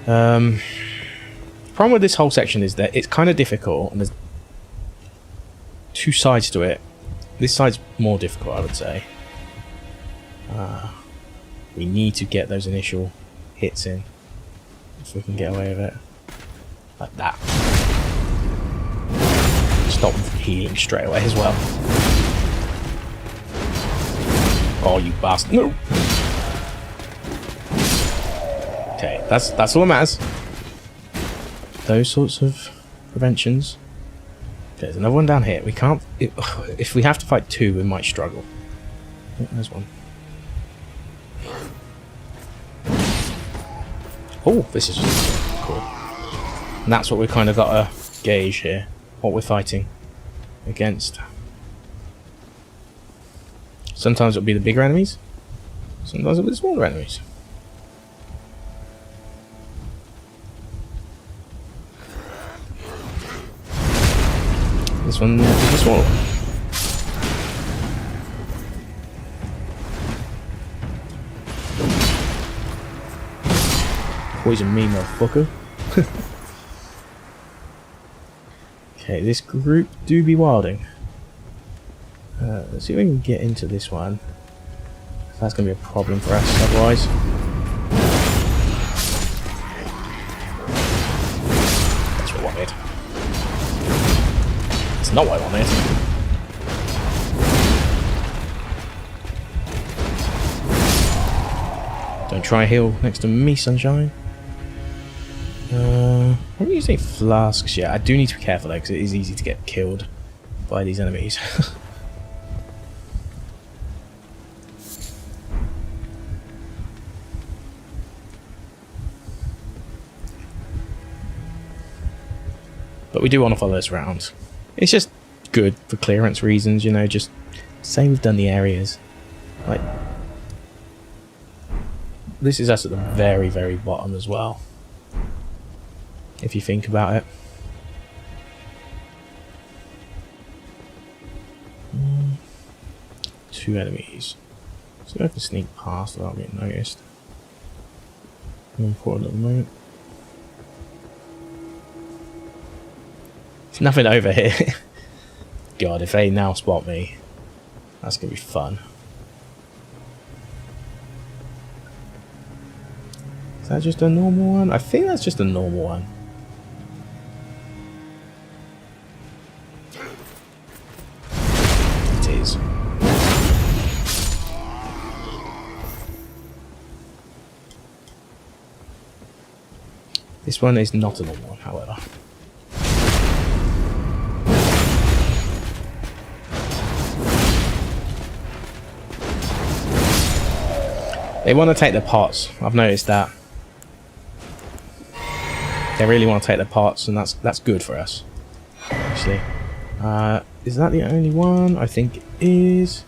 The problem with this whole section is that it's kind of difficult, and there's two sides to it. This side's more difficult, I would say. We need to get those initial hits in if we can get away with it. Like that. Stop them from healing straight away as well. Oh, you bastard. No! Okay, that's all that matters. Those sorts of preventions. Okay, there's another one down here. We can't... If we have to fight two, we might struggle. Oh, there's one. Oh, this is cool. And that's what we've kind of got to gauge here. What we're fighting against. Sometimes it'll be the bigger enemies. Sometimes it'll be the smaller enemies. This one is the smaller one. Poison me, motherfucker. Okay, this group do be wilding. Let's see if we can get into this one. That's going to be a problem for us otherwise. That's what I wanted. It's not what I wanted. Don't try heal next to me, sunshine. I'm using flasks. Yeah, I do need to be careful though, because it is easy to get killed by these enemies. But we do want to follow this around. It's just good for clearance reasons, you know, just say we've done the areas. Like, this is us at the very, very bottom as well. If you think about it. Two enemies. So I can sneak past without getting noticed. Important at the moment. There's nothing over here. God, if they now spot me, that's gonna be fun. Is that just a normal one? I think that's just a normal one. It is. This one is not a normal one, however. They want to take their pots. I've noticed that. They really want to take their pots, and that's good for us. Actually, is that the only one? I think it is.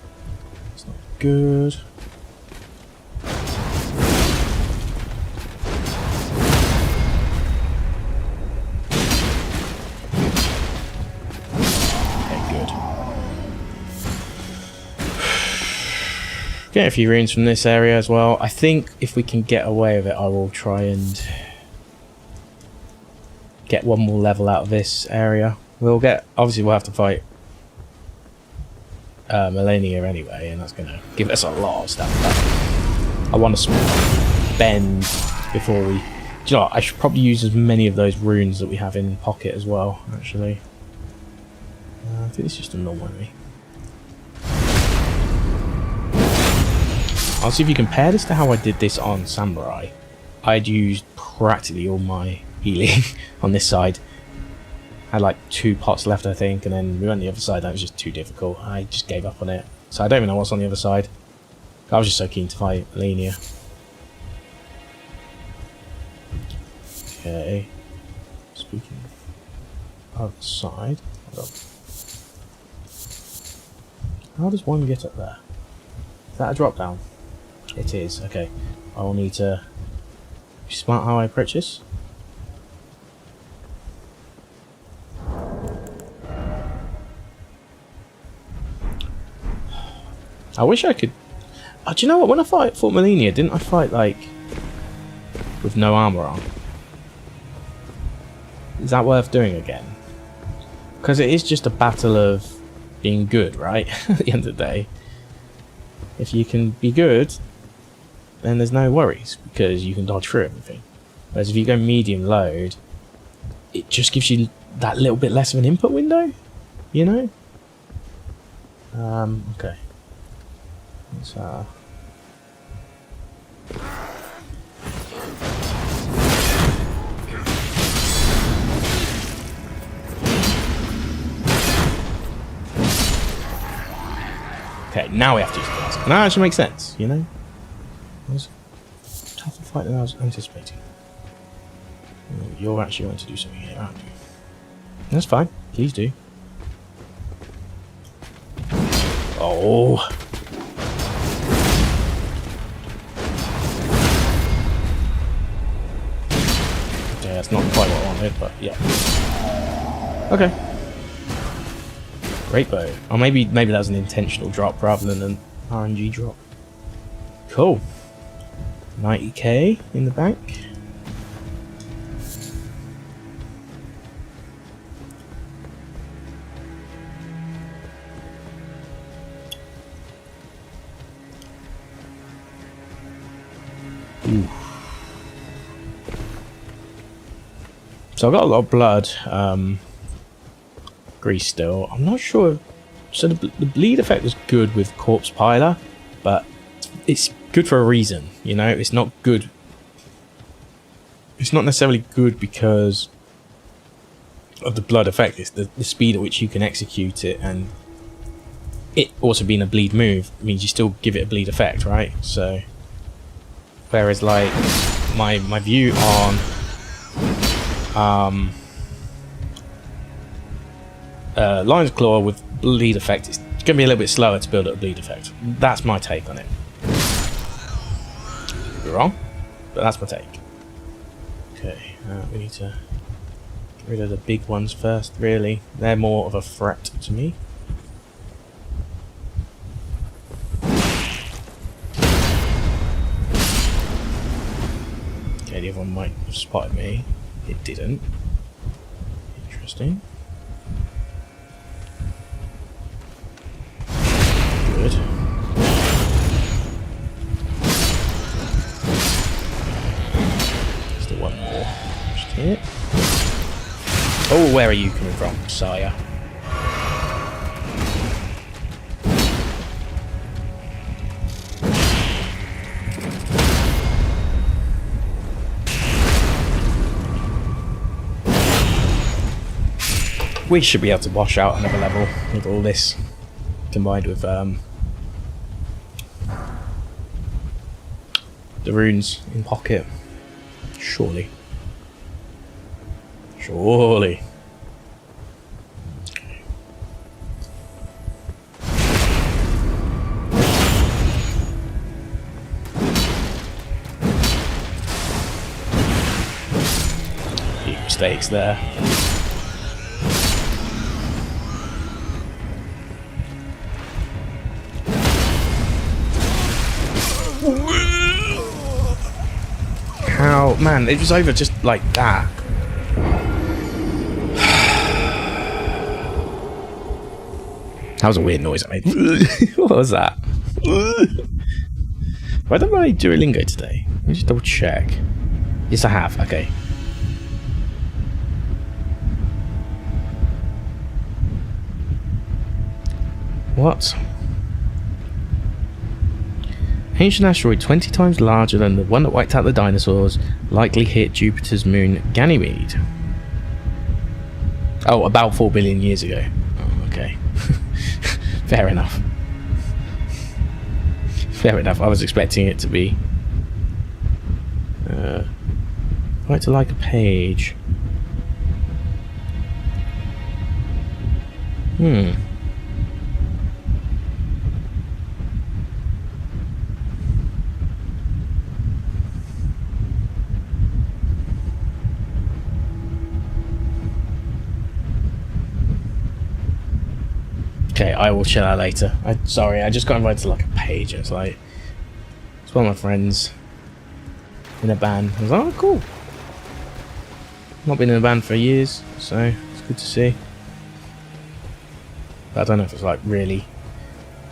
It's not good. Get a few runes from this area as well. I think if we can get away with it, I will try and get one more level out of this area. Obviously we'll have to fight Melania anyway, and that's going to give us a lot of stuff. But I want to spend before we... Do you know what? I should probably use as many of those runes that we have in pocket as well, actually. I think it's just a normal enemy. I'll see if you compare this to how I did this on Samurai. I'd used practically all my healing on this side. I had like 2 pots left, I think, and then we went the other side. That was just too difficult. I just gave up on it. So I don't even know what's on the other side. I was just so keen to fight Malenia. Okay. Speaking of other side, hold on. How does one get up there? Is that a drop down? It is. Okay. I will need to be smart how I approach this. I wish I could. Oh, do you know what? When I fought Malenia, didn't I fight like with no armor on? Is that worth doing again? Because it is just a battle of being good, right? At the end of the day, if you can be good, then there's no worries because you can dodge through everything. Whereas if you go medium load, it just gives you that little bit less of an input window, you know? Okay. Let's, okay, now we have to use the mask. And that actually makes sense, you know? It was a tougher fight than I was anticipating. You're actually going to do something here, aren't you? That's fine. Please do. Oh. Yeah, that's not quite what I wanted, but yeah. Okay. Great bow. Or maybe that was an intentional drop rather than an RNG drop. Cool. 90k in the bank. Ooh. So I've got a lot of blood grease still. I'm not sure. So the bleed effect was good with Corpse Piler, but it's good for a reason, you know? It's not good. It's not necessarily good because of the blood effect. It's the speed at which you can execute it, and it also being a bleed move means you still give it a bleed effect, right? So whereas like my view on Lion's Claw with bleed effect, it's going to be a little bit slower to build up a bleed effect. That's my take on it. Could be wrong, but that's my take. Okay, we need to get rid of the big ones first, really. They're more of a threat to me. Okay, the other one might have spotted me. It didn't. Interesting. Good. Still one more. Just hit. Oh, where are you coming from, sire? We should be able to wash out another level with all this combined with the runes in pocket. Surely. Surely. Few mistakes there. How, man, it was over just like that. That was a weird noise I made. What was that? Why don't I do a Duolingo today? Let me just double check. Yes, I have. Okay. What? Ancient asteroid 20 times larger than the one that wiped out the dinosaurs, likely hit Jupiter's moon Ganymede. Oh, about 4 billion years ago. Oh, okay. Fair enough. Fair enough. I was expecting it to be. Right to like a page. Okay, I will chill out later. Sorry, I just got invited to like a page. It's like, it's one of my friends in a band. I was like, oh, cool. Not been in a band for years, so it's good to see. But I don't know if it's like really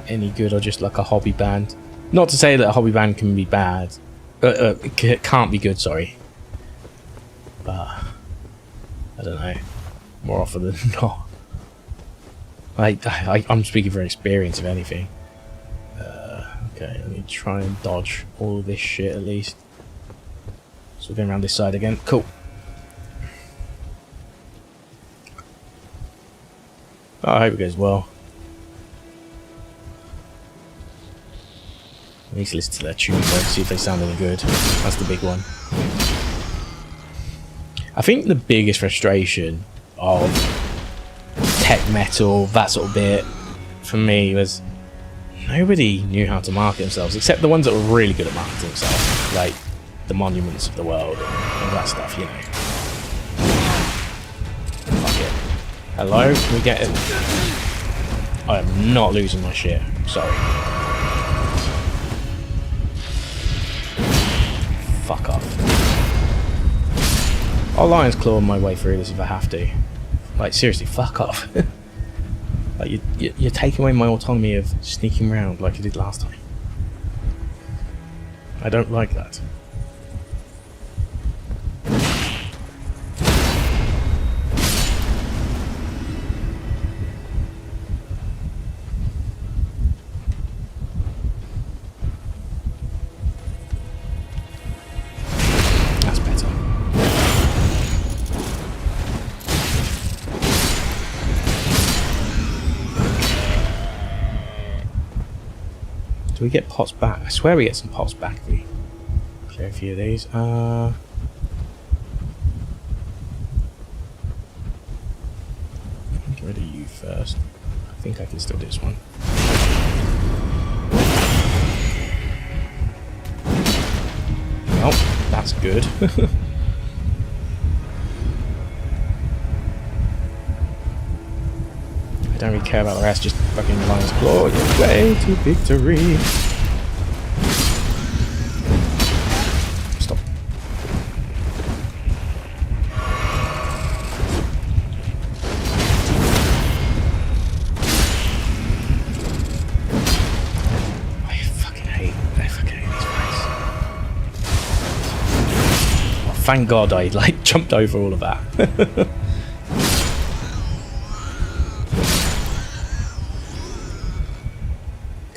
any good or just like a hobby band. Not to say that a hobby band can be bad. It can't be good, sorry. But I don't know. More often than not. I'm speaking from experience, if anything. Okay, let me try and dodge all of this shit at least. So we're going around this side again. Cool. Oh, I hope it goes well. I need to listen to their tunes though, see if they sound any good. That's the big one. I think the biggest frustration of tech metal, that sort of bit, for me was nobody knew how to market themselves, except the ones that were really good at marketing themselves, like the Monuments of the World and all that stuff, you know. Fuck it. Hello, can we get it? I am not losing my shit. Sorry. Fuck off. I'll lion's claw my way through this if I have to. Like, seriously, fuck off. Like, you're taking away my autonomy of sneaking around like you did last time. I don't like that. Do we get pots back? I swear we get some pots back if we clear a few of these. Get rid of you first. I think I can still do this one. Oh, that's good. I don't really care about the rest, just fucking lion's claw your way to victory. Stop. I fucking hate these guys. Oh, thank God I like jumped over all of that.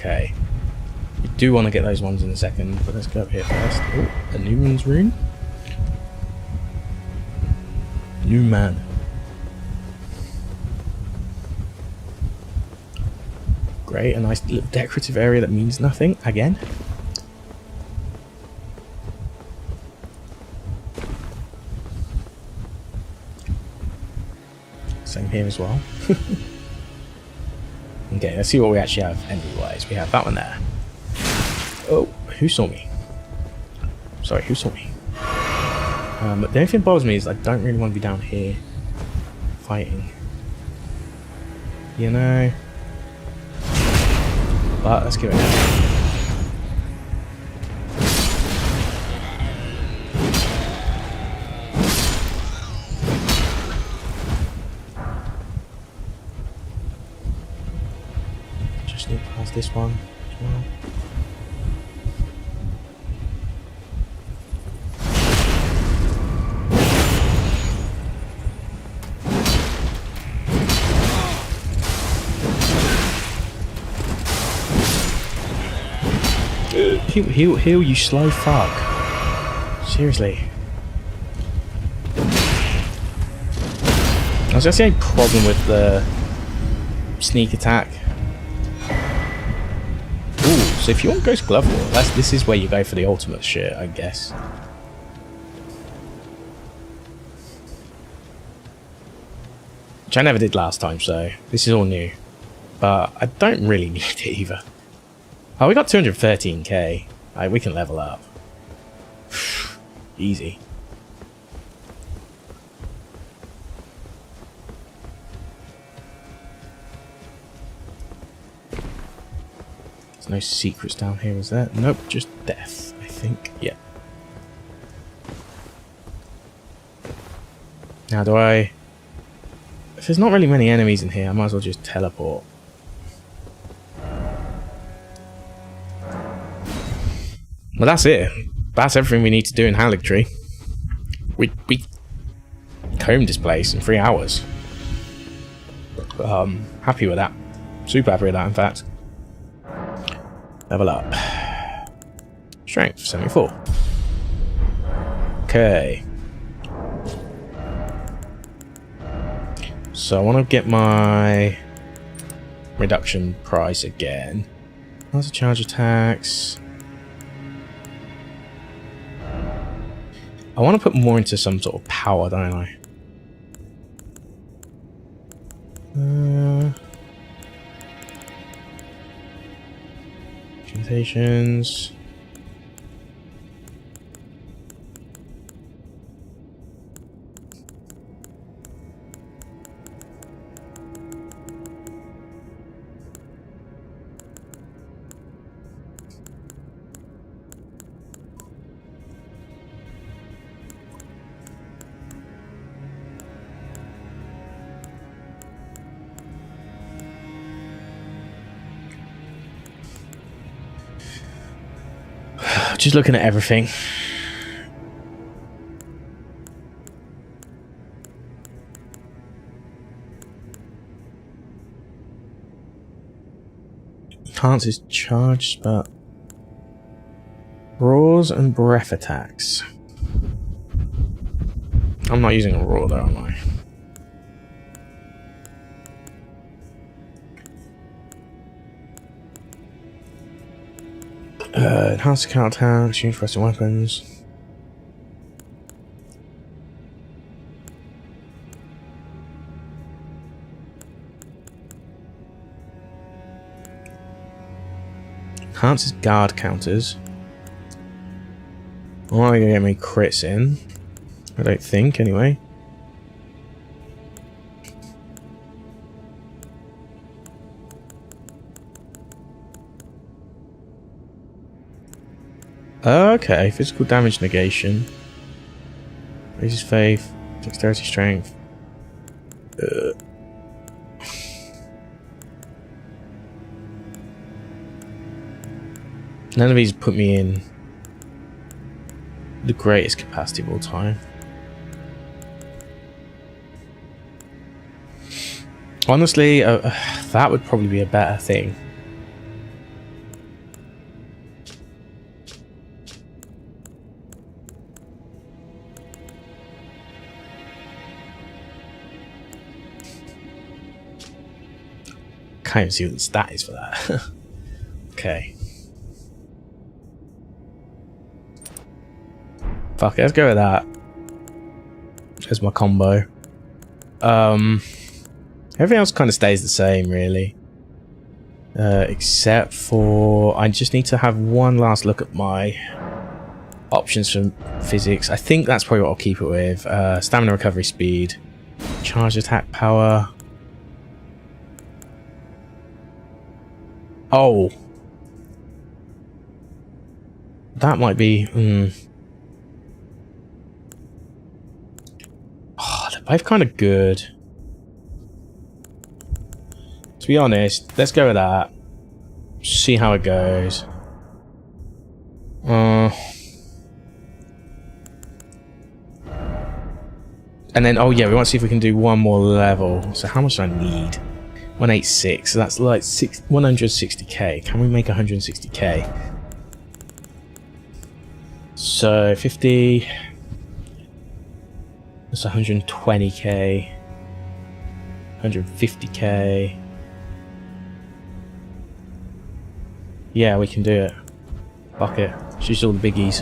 Okay, we do want to get those ones in a second, but let's go up here first. Oh, a Newman's rune. Newman. Great, a nice little decorative area that means nothing again. Same here as well. Okay, let's see what we actually have energy-wise. We have that one there. Oh, who saw me? Sorry, who saw me? But the only thing that bothers me is I don't really want to be down here fighting. You know? But let's give it a go. This one as well. Heal, you slow fuck. Seriously. I was gonna say a problem with the sneak attack. Ooh, so if you want Ghost Glove War, this is where you go for the ultimate shit, I guess. Which I never did last time, so this is all new. But I don't really need it either. Oh, we got 213k. We can level up. Easy. There's no secrets down here, is there? Nope, just death, I think. Yeah. Now do I... If there's not really many enemies in here, I might as well just teleport. Well, that's it. That's everything we need to do in Haligtree. We combed this place in 3 hours. Happy with that. Super happy with that, in fact. Level up. Strength, 74. Okay. So I want to get my reduction price again. How's the charge attacks? I want to put more into some sort of power, don't I? Presentations. Just looking at everything. Enhances charge, but roars and breath attacks. I'm not using a roar though, am I? Enhanced counterattacks, use pressing weapons. Enhances guard counters. I'm not gonna get me crits in. I don't think, anyway. Okay, physical damage negation. Raises faith, dexterity, strength. None of these put me in the greatest capacity of all time. Honestly, that would probably be a better thing. Can't even see what the stat is for that. Okay. Fuck it, let's go with that. There's my combo. Everything else kind of stays the same, really. Except for... I just need to have one last look at my options for physics. I think that's probably what I'll keep it with. Stamina recovery speed. Charge attack power. Oh. That might be... Oh, they're both kind of good. To be honest, let's go with that. See how it goes. And then, oh yeah, we want to see if we can do one more level. So how much do I need? 186, so that's like 160k. Can we make 160k? So 50. That's 120k. 150k. Yeah, we can do it. Fuck it. Let's use all the biggies.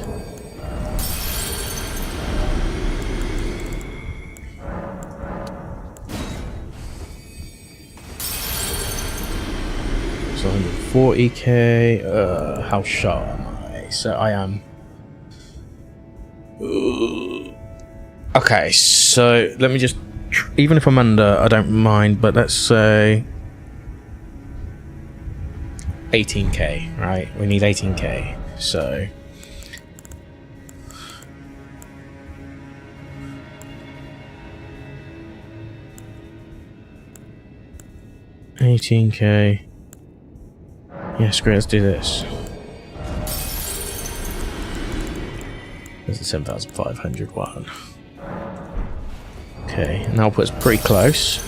So 140k. How sharp am I? So I am. Okay, so let me just. Even if I'm under, I don't mind, but let's say 18k, right? We need 18k, so 18k. Yes, great, let's do this. There's the 7,500 one. Okay, and that'll put us pretty close.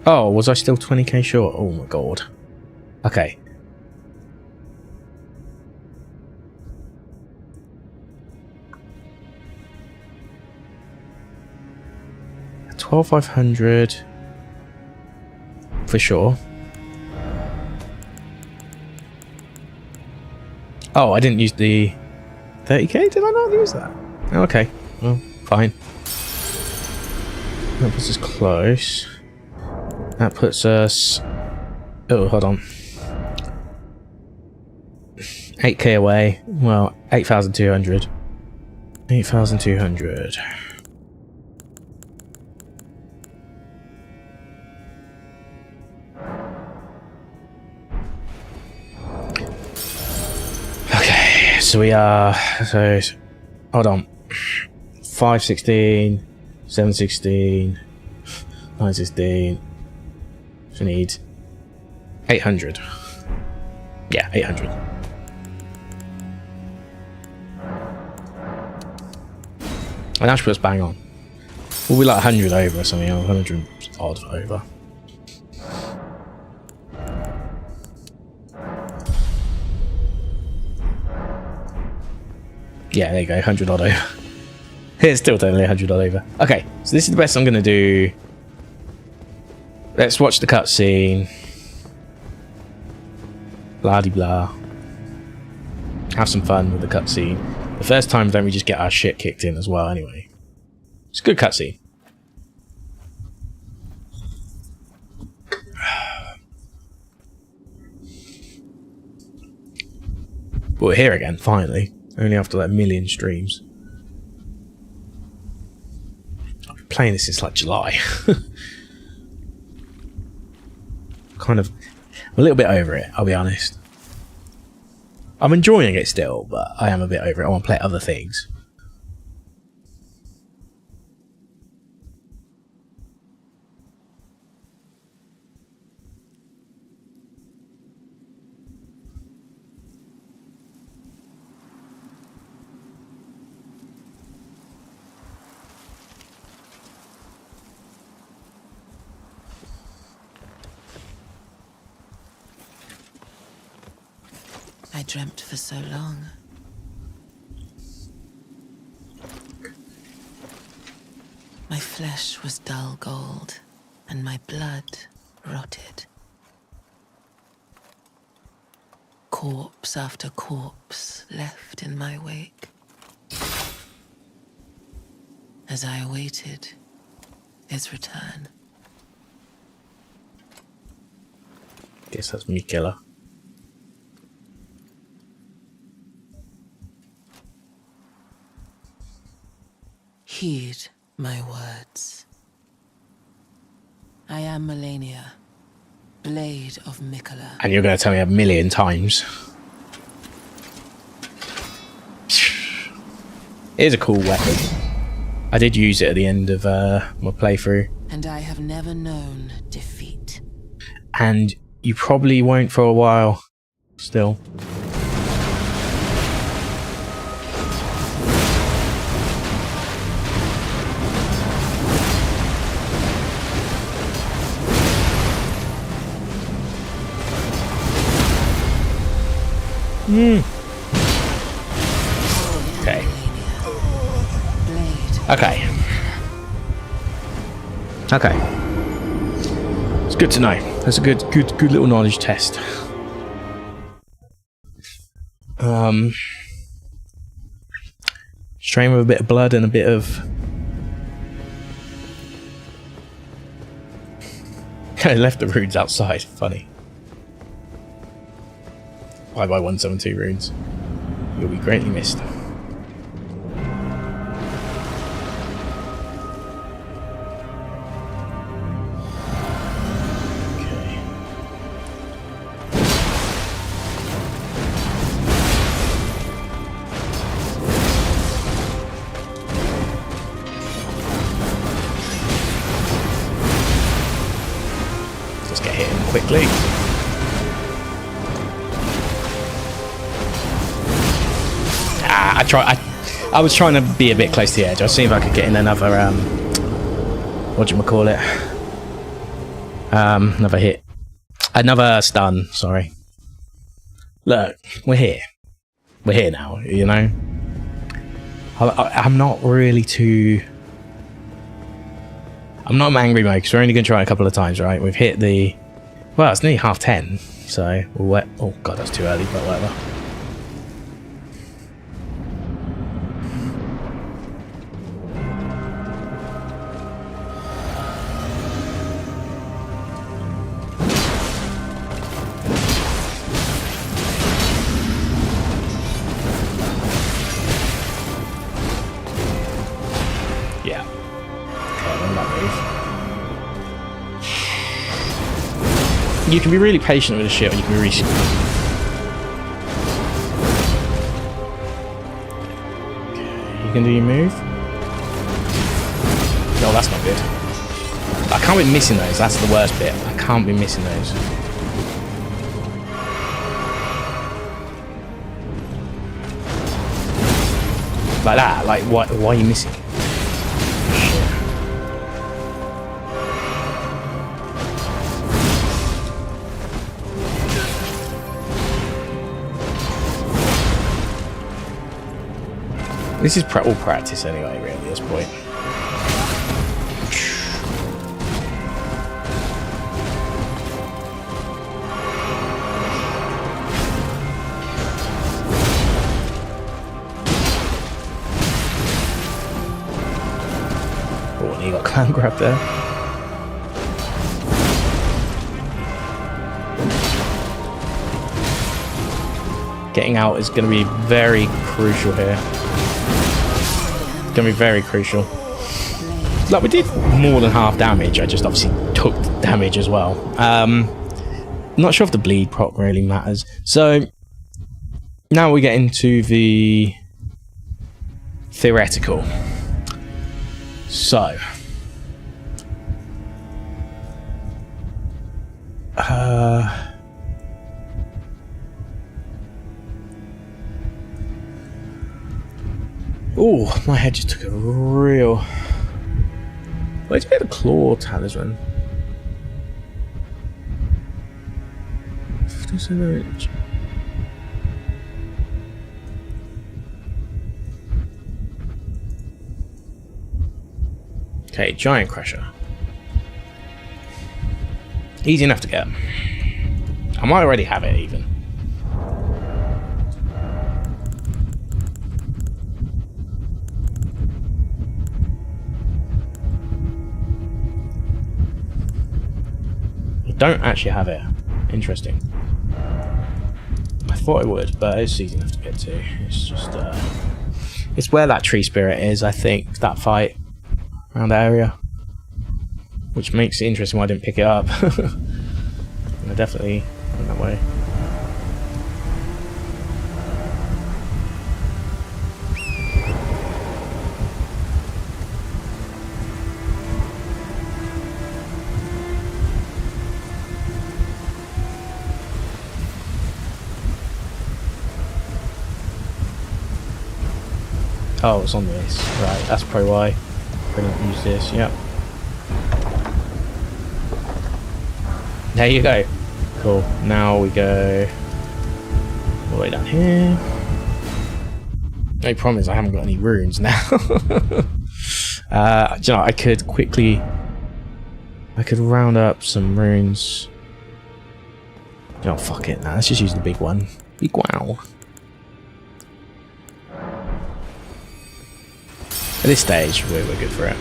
Oh, was I still 20k short? Oh my god. Okay. $12,500 for sure. Oh, I didn't use the 30k? Did I not use that? Oh, okay. Well, fine. That puts us close. That puts us... Oh, hold on. 8k away. Well, 8,200. 8,200. Okay, so we are... So, hold on. 516, 716, 916. So we need 800. Yeah, 800. And that should put us bang on. We'll be like 100 over or something, or 100 odd over. Yeah, there you go, 100 odd over. It's still totally 100 odd over. Okay, so this is the best I'm going to do. Let's watch the cutscene. Blah de blah. Have some fun with the cutscene. The first time, don't we just get our shit kicked in as well, anyway? It's a good cutscene. But we're here again, finally. Only after like a million streams. I've been playing this since like July. Kind of a little bit over it, I'll be honest. I'm enjoying it still, but I am a bit over it. I want to play other things. I dreamt for so long. My flesh was dull gold, and my blood rotted. Corpse after corpse left in my wake. As I awaited his return. Guess that's me, killer. Heed my words. I am Melania, Blade of Mikola. And you're going to tell me a million times. It is a cool weapon. I did use it at the end of my playthrough. And I have never known defeat. And you probably won't for a while still. Okay. Okay. Okay. It's good to know. That's a good little knowledge test. Strain with a bit of blood and a bit of. I left the runes outside. Funny. 5x172 runes. You'll be greatly missed. Quickly. I was trying to be a bit close to the edge. I'll see if I could get in another whatchamacallit? Another hit. Another stun, sorry. Look, we're here. We're here now, you know? I'm not really too... I'm not angry mode because we're only going to try it a couple of times, right? We've hit the... Well, it's nearly 10:30, so we'll oh god, that's too early, but whatever. Yeah. Okay, then that move. You can be really patient with the shit, or you can be really... Okay, you can do your move. No, that's not good. I can't be missing those, that's the worst bit. I can't be missing those. Like that, like why are you missing? This is all practice anyway, really, at this point. Oh, and he got clan grab there. Getting out is going to be very crucial here. Gonna be very crucial. Like, we did more than half damage. I just obviously took damage as well. Not sure if the bleed proc really matters. So now we get into the theoretical. So oh, my head just took a real... Where'd you get a claw talisman? 57 inch. Okay, giant crusher. Easy enough to get. I might already have it even. Don't actually have it. Interesting. I thought I would, but it's easy enough to get to. It's just it's where that tree spirit is, I think, that fight around that area, which makes it interesting why I didn't pick it up. I definitely went that way. Oh, it's on this. Right, that's probably why I didn't use this. Yep. There you go. Cool. Now we go... the way down here. The only problem is I haven't got any runes now. Do you know, I could round up some runes. Oh, fuck it. Nah, let's just use the big one. Big wow. At this stage, we're good for it.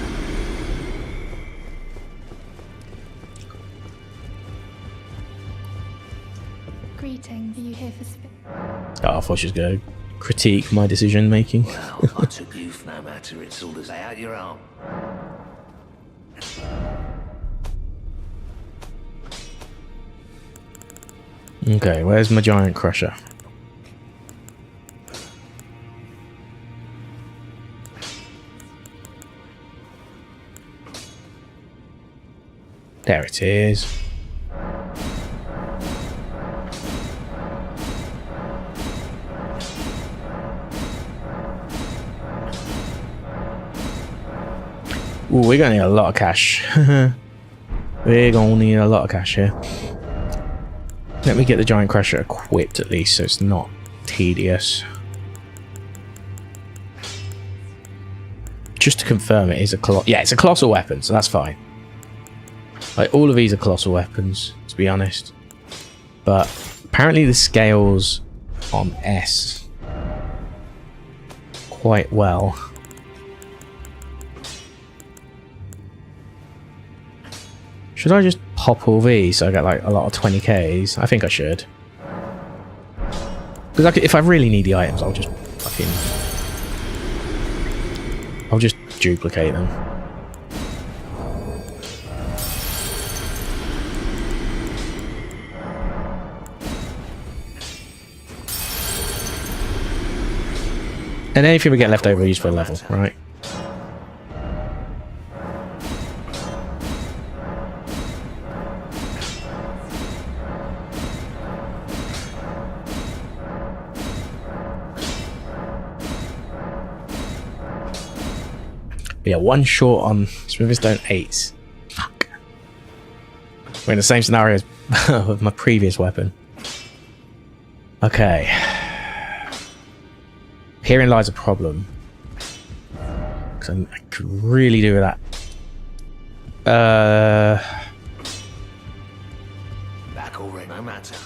Greetings. Are you here for Oh, I thought she was going to critique my decision making. Well, I took you for no matter. It's all as out your arm. Okay, where's my giant crusher? There it is. Ooh, we're gonna need a lot of cash. We're gonna need a lot of cash here. Let me get the giant crusher equipped at least, so it's not tedious. Just to confirm, it is a it's a colossal weapon, so that's fine. Like, all of these are colossal weapons, to be honest. But apparently the scales on S quite well. Should I just pop all these so I get like a lot of 20Ks? I think I should. Because if I really need the items, I'll just duplicate them. And anything we get left over, use for a level, right? But yeah, one short on Smithers Stone 8s. Fuck. We're in the same scenario as with my previous weapon. Okay. Herein lies a problem. Because I could really do with that. Back already, no matter.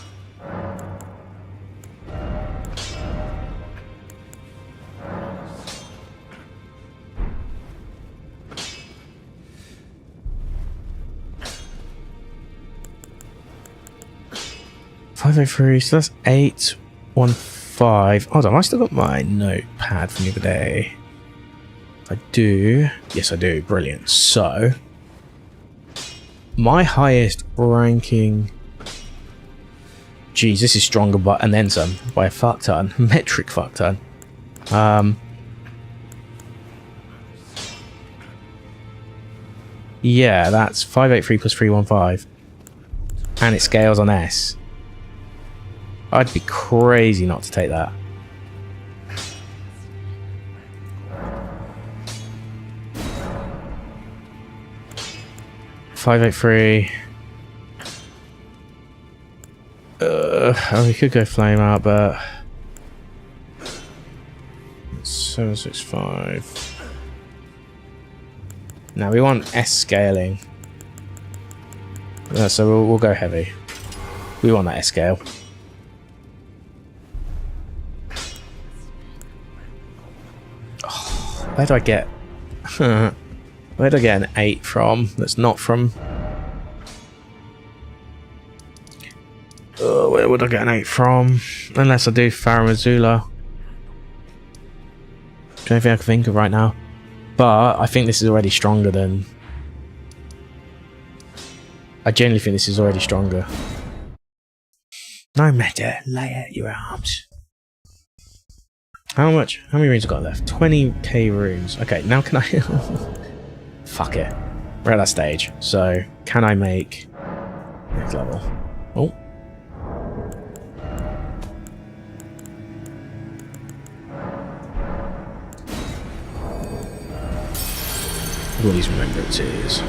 $503, so that's 815. Hold on, I still got my notepad from the other day. I do. Yes, I do. Brilliant. So, my highest ranking. Geez, this is stronger, but and then some by a fuck ton, metric fuck ton. Yeah, that's 583 plus 315, and it scales on S. I'd be crazy not to take that. $583. Oh, we could go flame out, but 765. Now we want S scaling. So we'll go heavy. We want that S scale. Where do I get? Where do I get an 8 from? That's not from. Where would I get an 8 from? Unless I do Faramazula. Don't think I can think of right now. But I think this is already stronger than. I genuinely think this is already stronger. No matter, lay out your arms. How much? How many runes have I got left? 20k runes. Okay, now can I... Fuck it. We're at that stage. So, can I make... next level? Oh. All these remembrances.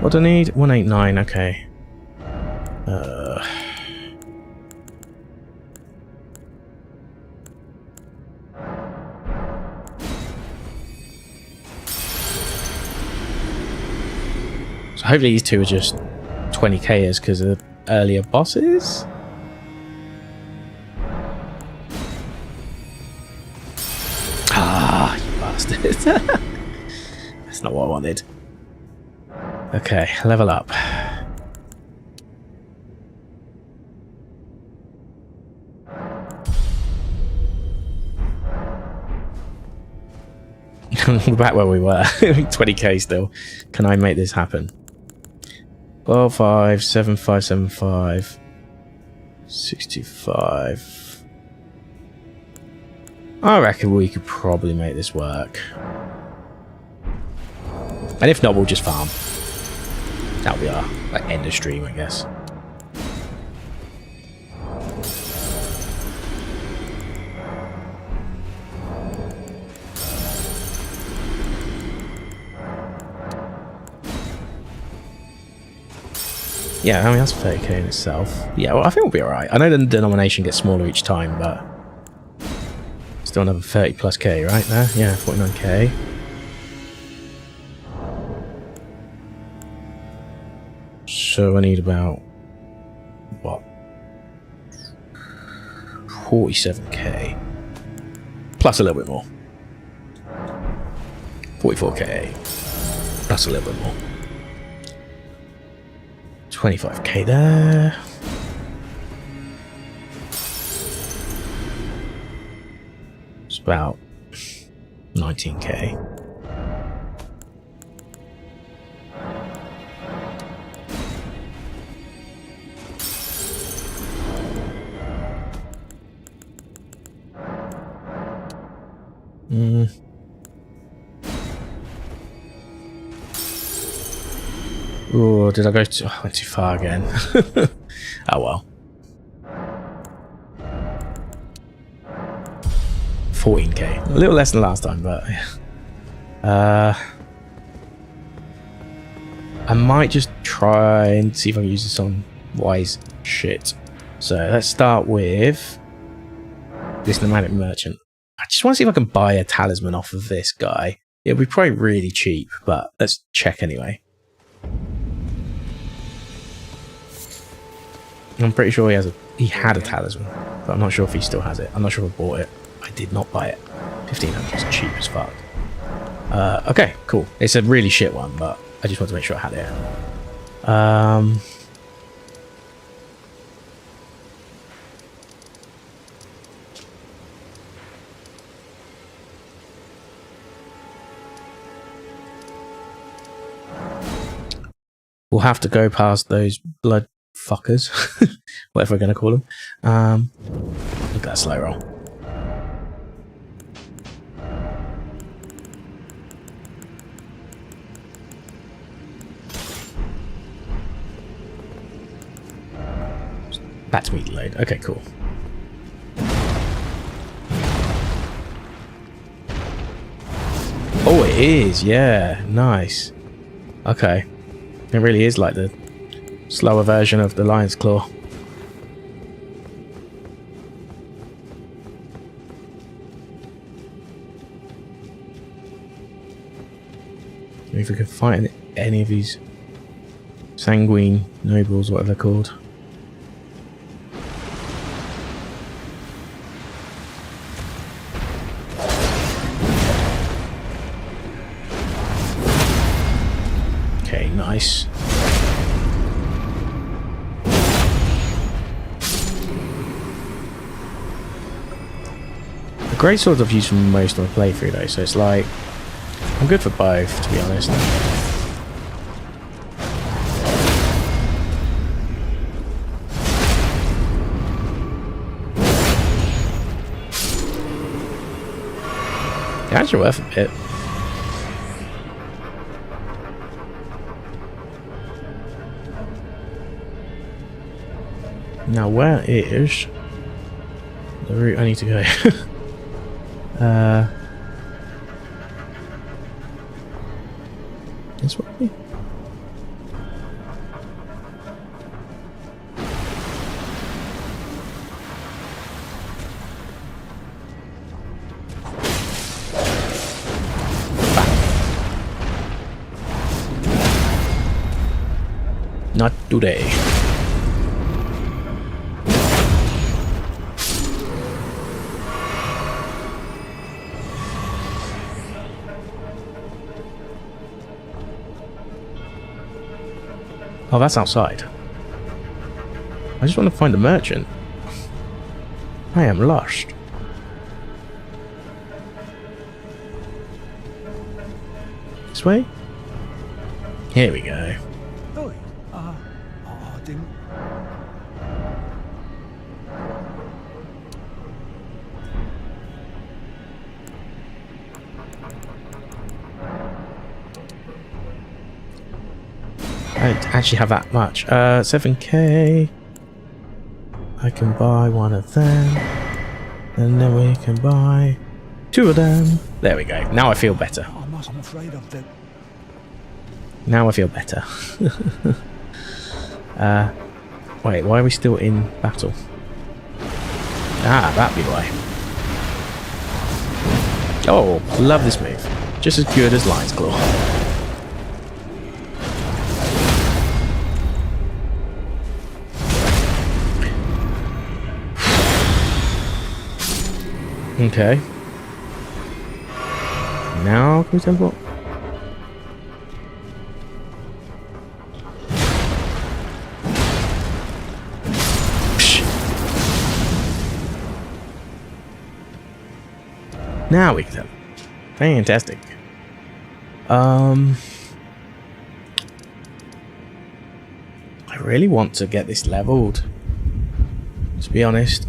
What do I need? 189, okay. So hopefully these two are just 20kers because of earlier bosses. Ah, you bastard. That's not what I wanted. Okay, level up. We're back where we were. 20k still. Can I make this happen? 12, 5, 7, 5, 7, 5, 65. I reckon we could probably make this work. And if not, we'll just farm. That'll be our end of stream, I guess. Yeah, I mean, that's 30k in itself. Yeah, well, I think we'll be alright. I know the denomination gets smaller each time, but still another 30 plus k right there. Yeah, 49k. So I need about, what? 47k. Plus a little bit more. 44k. Plus a little bit more. 25k there. It's about 19k. Oh, did I go too... I went too far again. Oh well. 14k. A little less than last time, but... I might just try and see if I can use this on wise shit. So let's start with this nomadic merchant. I just want to see if I can buy a talisman off of this guy. It'll be probably really cheap, but let's check anyway. I'm pretty sure he had a talisman, but I'm not sure if he still has it. I'm not sure if I bought it. I did not buy it. 1500 is cheap as fuck. Okay, cool. It's a really shit one, but I just want to make sure I had it. We'll have to go past those blood fuckers, whatever we're going to call them. Look at that slow roll. Back to meat load. Okay, cool. Oh, it is. Yeah, nice. Okay. It really is like the slower version of the Lion's Claw. If we can fight any of these sanguine nobles, whatever they're called. Okay, nice. The great swords I've used for most of my playthrough though, so it's like I'm good for both, to be honest. They're actually worth a bit. Now, where is the route I need to go? This way? Not today. Oh, that's outside. I just want to find the merchant. I am lost. This way? Here we go. Oi, I didn't. I don't actually have that much. 7k. I can buy one of them. And then we can buy 2 of them. There we go. Now I feel better. I'm afraid of the. Now I feel better. Wait, why are we still in battle? Ah, that'd be why. Oh, love this move. Just as good as Lion's Claw. Okay. Now can we teleport? Now we can tell. Fantastic. I really want to get this leveled. To be honest.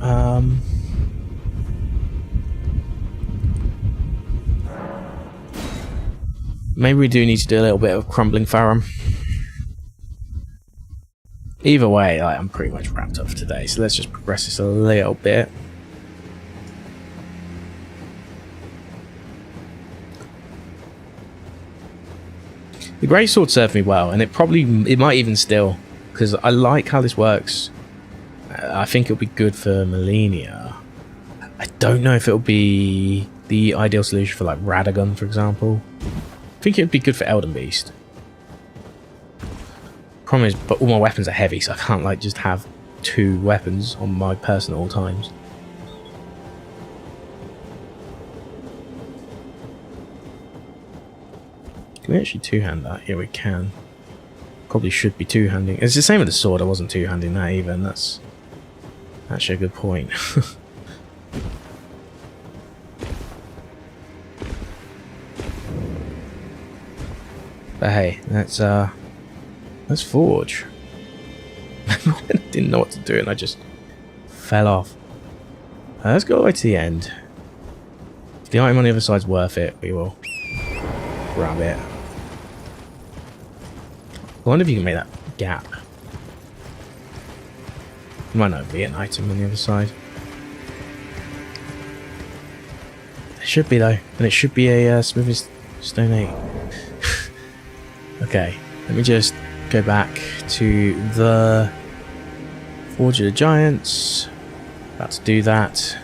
Maybe we do need to do a little bit of crumbling Farum. Either way, I'm pretty much wrapped up for today, so let's just progress this a little bit. The Greatsword served me well, and it might even still, because I like how this works. I think it'll be good for Millennia. I don't know if it'll be the ideal solution for like Radagon, for example. I think it would be good for Elden Beast. Problem is, but all my weapons are heavy, so I can't like just have 2 weapons on my person at all times. Can we actually two-hand that? Yeah, we can. Probably should be two-handing. It's the same with the sword. I wasn't two-handing that even. That's actually a good point. But hey, let's forge. I didn't know what to do and I just fell off. Let's go all the way to the end. If the item on the other side's worth it, we will grab it. I wonder if you can make that gap. There might not be an item on the other side. There should be though, and it should be a smoothest stone 8. Okay, let me just go back to the Forge of the Giants. About to do that.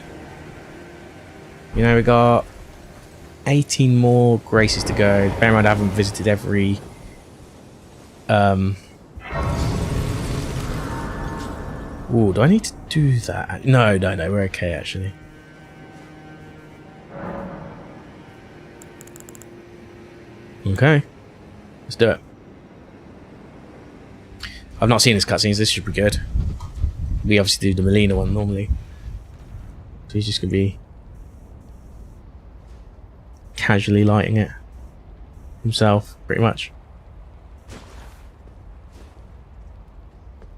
You know, we got 18 more graces to go. Bear in mind I haven't visited every Ooh, do I need to do that? No, we're okay actually. Okay. Let's do it. I've not seen this cutscenes, this should be good. We obviously do the Melina one normally. So he's just gonna be casually lighting it himself, pretty much.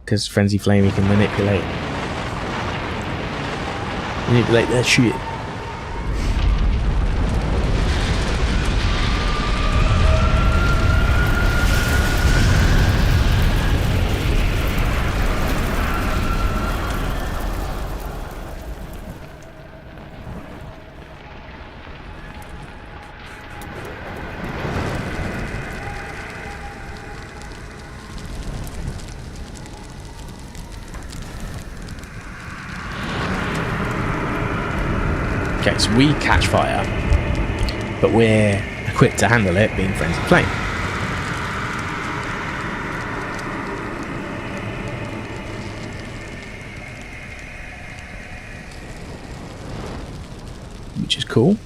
Because Frenzy Flame he can manipulate their shit. Okay, so we catch fire, but we're equipped to handle it, being Frenzy Flame. which is cool.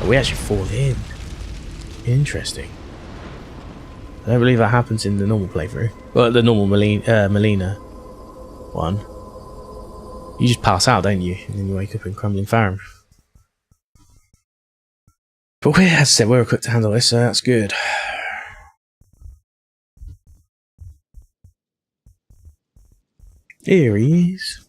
We actually fall in. Interesting. I don't believe that happens in the normal playthrough. Well, the normal Melina one. You just pass out, don't you? And then you wake up in Crumbling Farm. But as I said, we're equipped to handle this, so that's good. Here he is.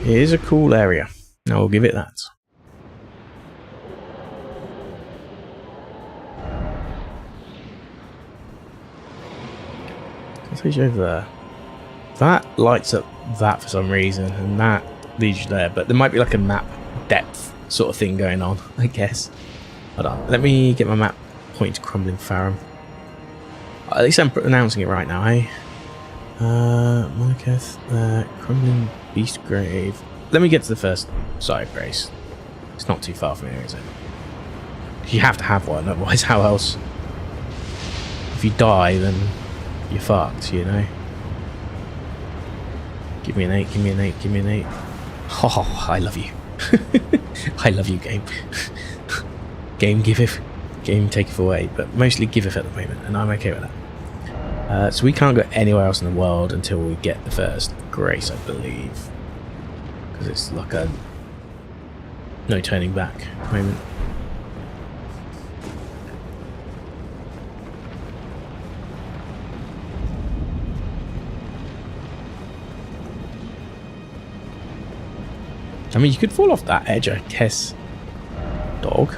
It is a cool area. I will give it that. Let's lead you over there. That lights up that for some reason, and that leads you there. But there might be like a map depth sort of thing going on, I guess. Hold on. Let me get my map pointing to Crumbling Farm. At least I'm pronouncing it right now, eh? Monarcheth, Crumbling Beast Grave. Let me get to the first side race. It's not too far from here, is it? You have to have one, otherwise how else? If you die, then you're fucked, you know? Give me an 8, give me an 8, give me an 8. Oh, I love you. I love you, game. Game giveth, game taketh away, but mostly giveth at the moment, and I'm okay with that. So we can't go anywhere else in the world until we get the first grace, I believe. Because it's like a no turning back moment. I mean, you could fall off that edge, I guess. Dog.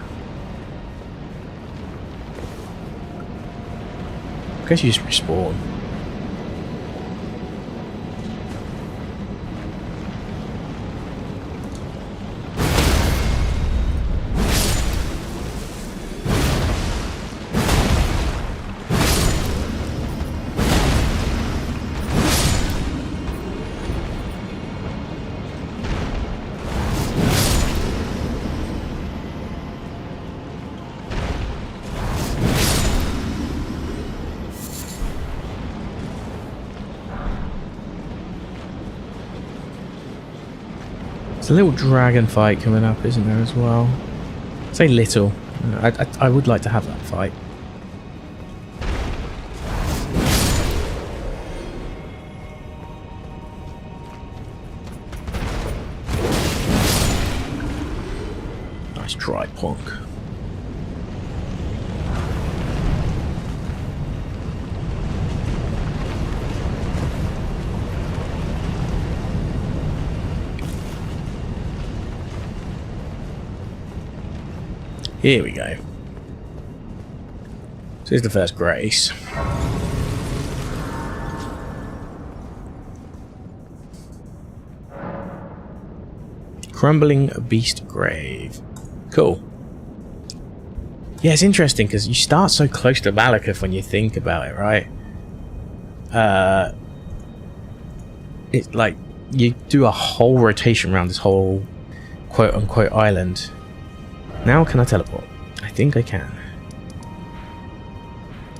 I guess you just respawn. There's a little dragon fight coming up, isn't there, as well? I say little. I would like to have that fight. Nice dry plonk. Here we go. So here's the first grace. Crumbling Beast Grave. Cool. Yeah, it's interesting because you start so close to Malekith when you think about it, right? It's like you do a whole rotation around this whole quote-unquote island. Now can I teleport? I think I can.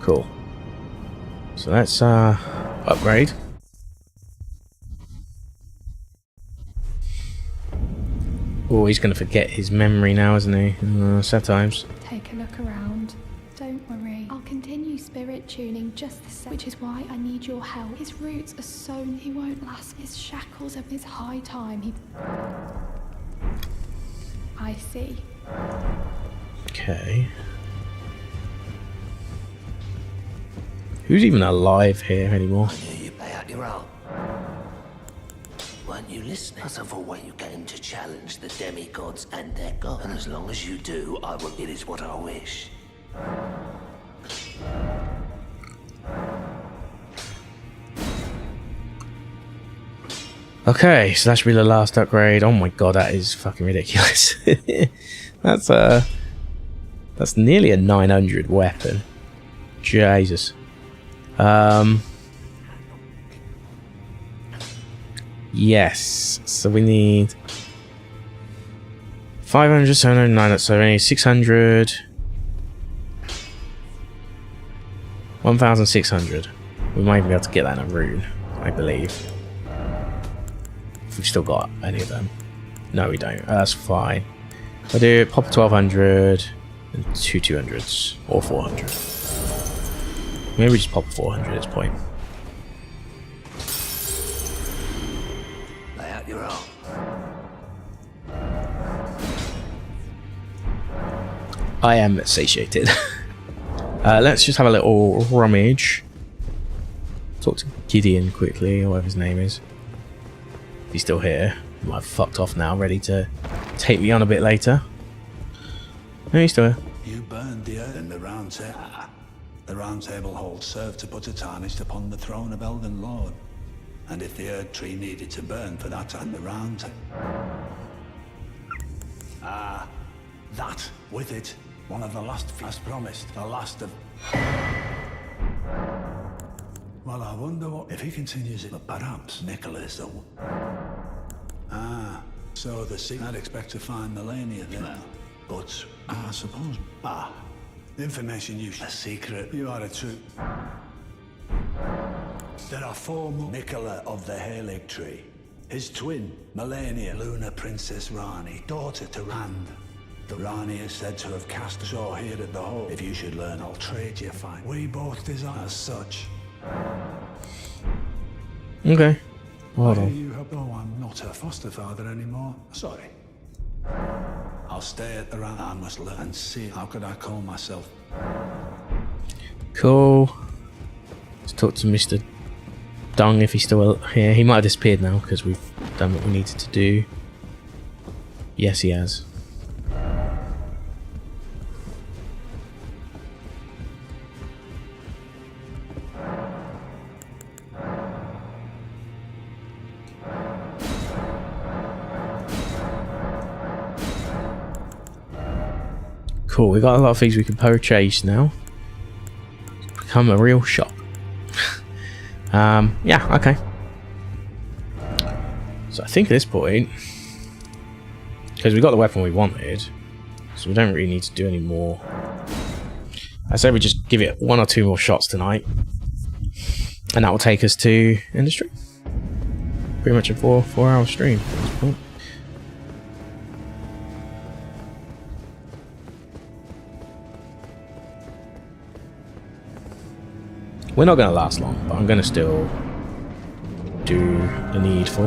Cool. So let's upgrade. Oh, he's gonna forget his memory now, isn't he? Sad times. Take a look around. Don't worry. I'll continue spirit tuning just the same, which is why I need your help. His roots are sown. He won't last. His shackles of his high time. I see. Okay. Who's even alive here anymore? I knew you'd pay out your own. Weren't you listening? As of what you came to challenge the demigods and their god. And as long as you do, it is what I wish. Okay, so that should be the last upgrade. Oh my god, that is fucking ridiculous. That's nearly a 900 weapon. Jesus. Yes. So we need 500, 709, so we need 600. 1,600. We might even be able to get that in a rune, I believe. We've still got any of them. No, we don't. That's fine. I'll do it, pop 1,200 and 2 200s or 400. Maybe we just pop 400 at this point. Lay out your arm. I am satiated. Let's just have a little rummage. Talk to Gideon quickly, or whatever his name is. He's still here. He might have fucked off now, ready to take me on a bit later. No, he's still here. You burned the earth in the round table. The round table hold served to put a tarnish upon the throne of Elden Lord. And if the Erd Tree needed to burn for that time, the round table. That, with it, one of the last flash promised, the last of... Well, I wonder what... If he continues it, but perhaps Nicholas will... so the secret... I'd expect to find Melania there. But, I suppose... information you... A secret. You are a true... There are 4 more... Nicola of the Haligtree. His twin, Melania, Luna Princess Rani, daughter to Rand. The Rani is said to have cast a saw here at the hole. If you should learn, I'll trade you fine. We both desire as such. Okay. Hold on. You have... Oh, I'm not her foster father anymore. Sorry. I'll stay at the round. I must learn and see. How could I call myself? Cool. Let's talk to Mr. Dung if he's still here. He might have disappeared now because we've done what we needed to do. Yes, he has. Cool, we got a lot of things we can purchase now. It's become a real shop. Yeah, okay. So I think at this point, because we got the weapon we wanted, so we don't really need to do any more. I say we just give it 1 or 2 more shots tonight, and that will take us to industry. Pretty much a 4-hour stream at this point. We're not going to last long, but I'm going to still do the needful.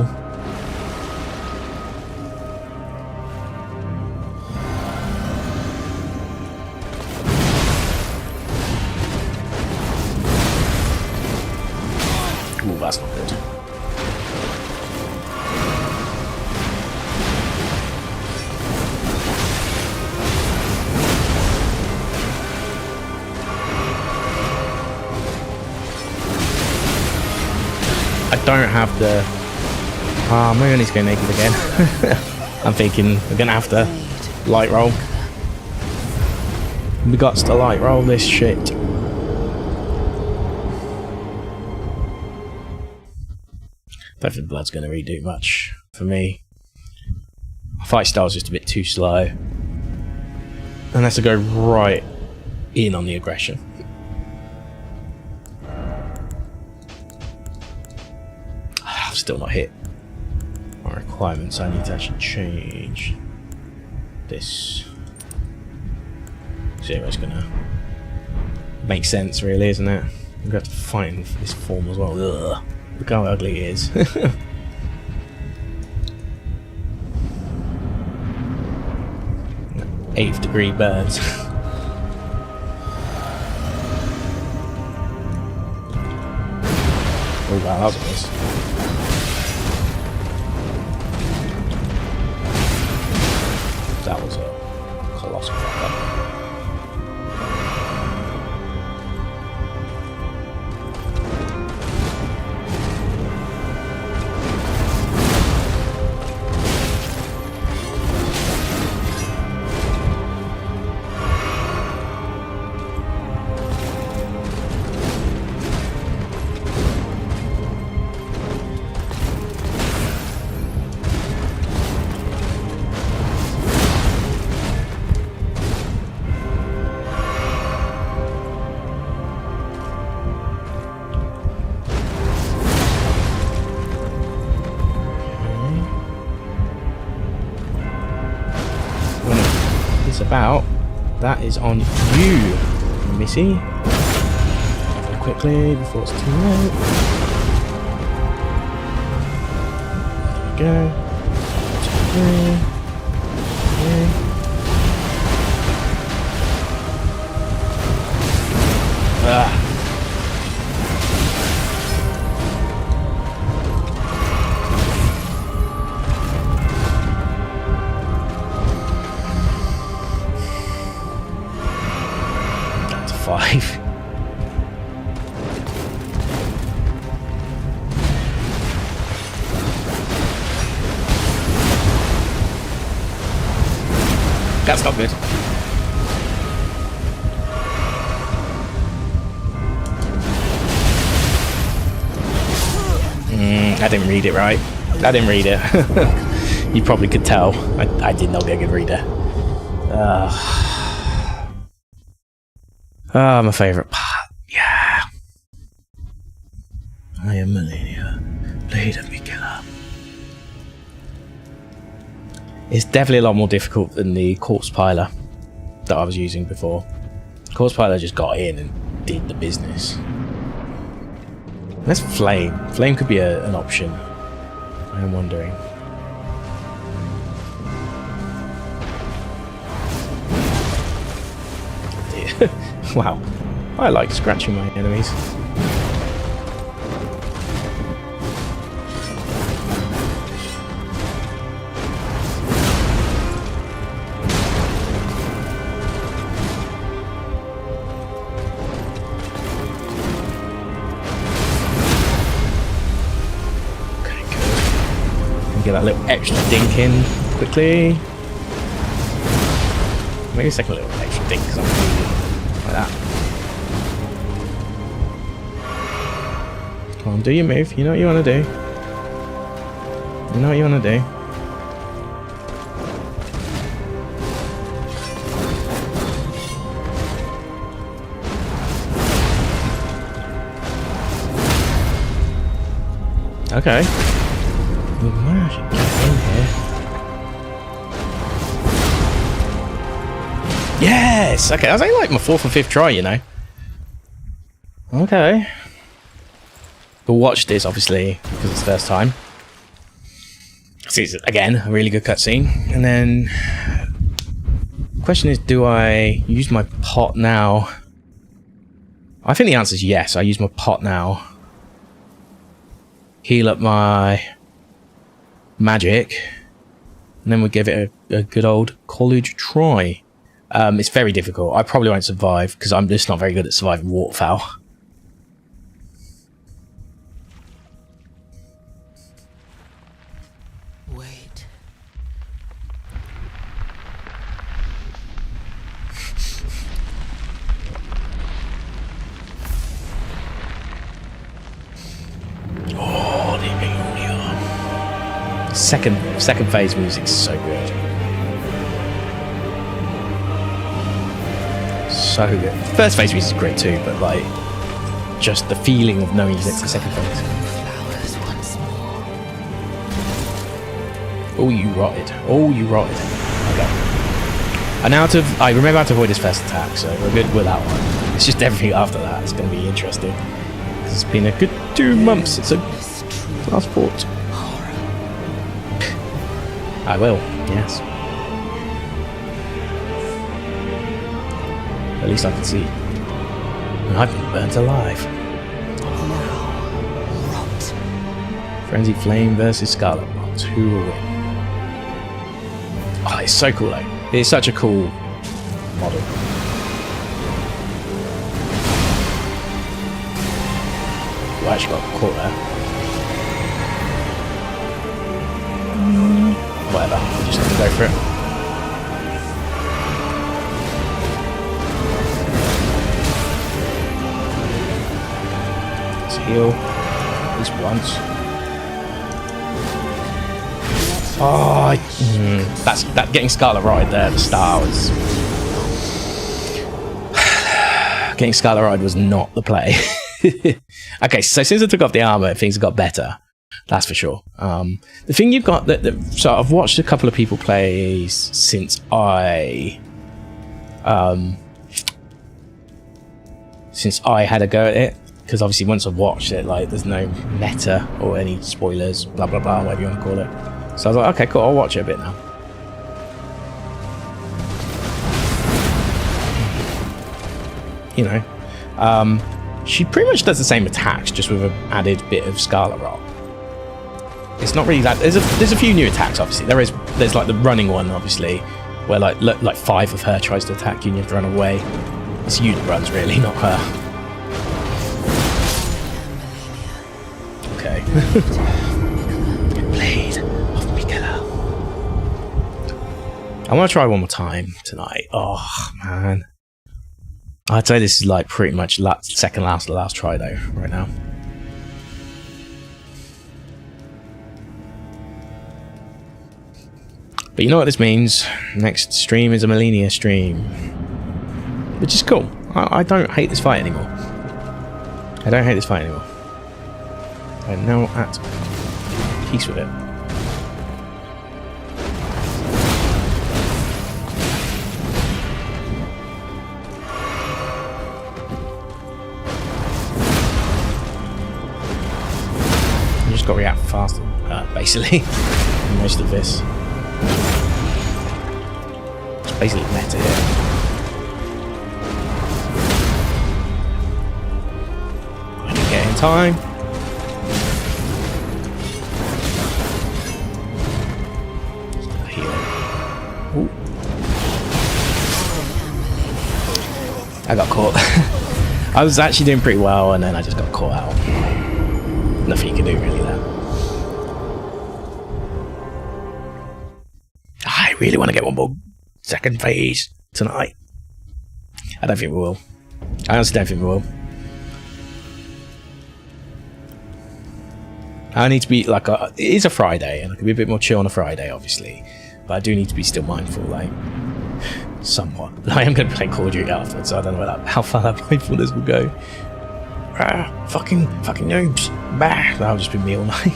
Ooh, that's not good. I don't have the... maybe I need to go naked again. I'm thinking we're going to have to light roll. We got to light roll this shit. Don't think the blood's going to really do much for me. My fight style's just a bit too slow. Unless I go right in on the aggression. Still not hit my requirements. I need to actually change this. See if it's gonna make sense, really, isn't it? I'm gonna have to find this form as well. Ugh. Look how ugly it is. 8th degree burns. Oh wow, that was a miss. about, that is on you, Missy. Very quickly before it's too late. There we go. 2, 3. Okay. That's 5. That's not good. I didn't read it right. I didn't read it. You probably could tell. I did not get a good reader. My favourite part. Yeah. I am Melania, blade of me killer. It's definitely a lot more difficult than the corpse piler that I was using before. Corpse piler just got in and did the business. Let's flame. Flame could be an option. I am wondering. Wow. I like scratching my enemies. Get that little extra dink in quickly. Maybe a second little extra dink because I'm like that. Come on, do your move. You know what you want to do. You know what you want to do. Okay. We might actually get in here. Yes! Okay, I was only like my 4th or 5th try, you know. Okay. But watch this, obviously, because it's the first time. See, it's, again, a really good cutscene. And then... the question is, do I use my pot now? I think the answer is yes. I use my pot now. Heal up my... magic, and then we give it a good old college try. It's very difficult. I probably won't survive because I'm just not very good at surviving waterfowl. Wait. Oh, the second phase music's so good. So good. First phase music is great too, but like just the feeling of knowing it's the second phase. Flowers once more. Oh, you rotted. Oh, you rotted. Okay. I remember how to avoid his first attack, so we're good with that one. It's just everything after that. It's going to be interesting. It's been a good 2 months since I last fought. I will, yes. At least I can see. And I've been burnt alive. Now, rot. Frenzy Flame versus Scarlet Bolt. Who will win? Oh, it's so cool though. It's such a cool model. I actually got caught there. Whatever, I'm just gonna go for it. Let's heal. At least once. Oh, that getting Scarlet right there at the start was... getting Scarlet Ride was not the play. Okay, so since I took off the armor, things got better. That's for sure. The thing you've got so I've watched a couple of people play since I since I had a go at it, because obviously once I've watched it, like, there's no meta or any spoilers, blah blah blah, whatever you want to call it. So I was like, okay, cool, I'll watch it a bit now. You know, she pretty much does the same attacks, just with an added bit of Scarlet Rot. It's not really that. There's a few new attacks, obviously. There's like the running one, obviously, where like 5 of her tries to attack you and you have to run away. It's you that runs, really, not her. Okay. Blade of Mikela. I want to try one more time tonight. Oh man. I'd say this is like pretty much second last to last try though, right now. But you know what this means? Next stream is a Malenia stream. Which is cool. I don't hate this fight anymore. I don't hate this fight anymore. I'm now at peace with it. You just got to react faster, basically. Most of this. It's basically meta here. I can get in time. Ooh. I got caught. I was actually doing pretty well and then I just got caught out. Nothing you can do really there. I really want to get one more second phase tonight. I don't think we will. I honestly don't think we will. I need to be like, it is a Friday and I can be a bit more chill on a Friday obviously. But I do need to be still mindful, like, somewhat. I am going to play Call of Duty afterwards, so I don't know how far that mindfulness will go. Fucking noobs. Bah, that'll just be me all night.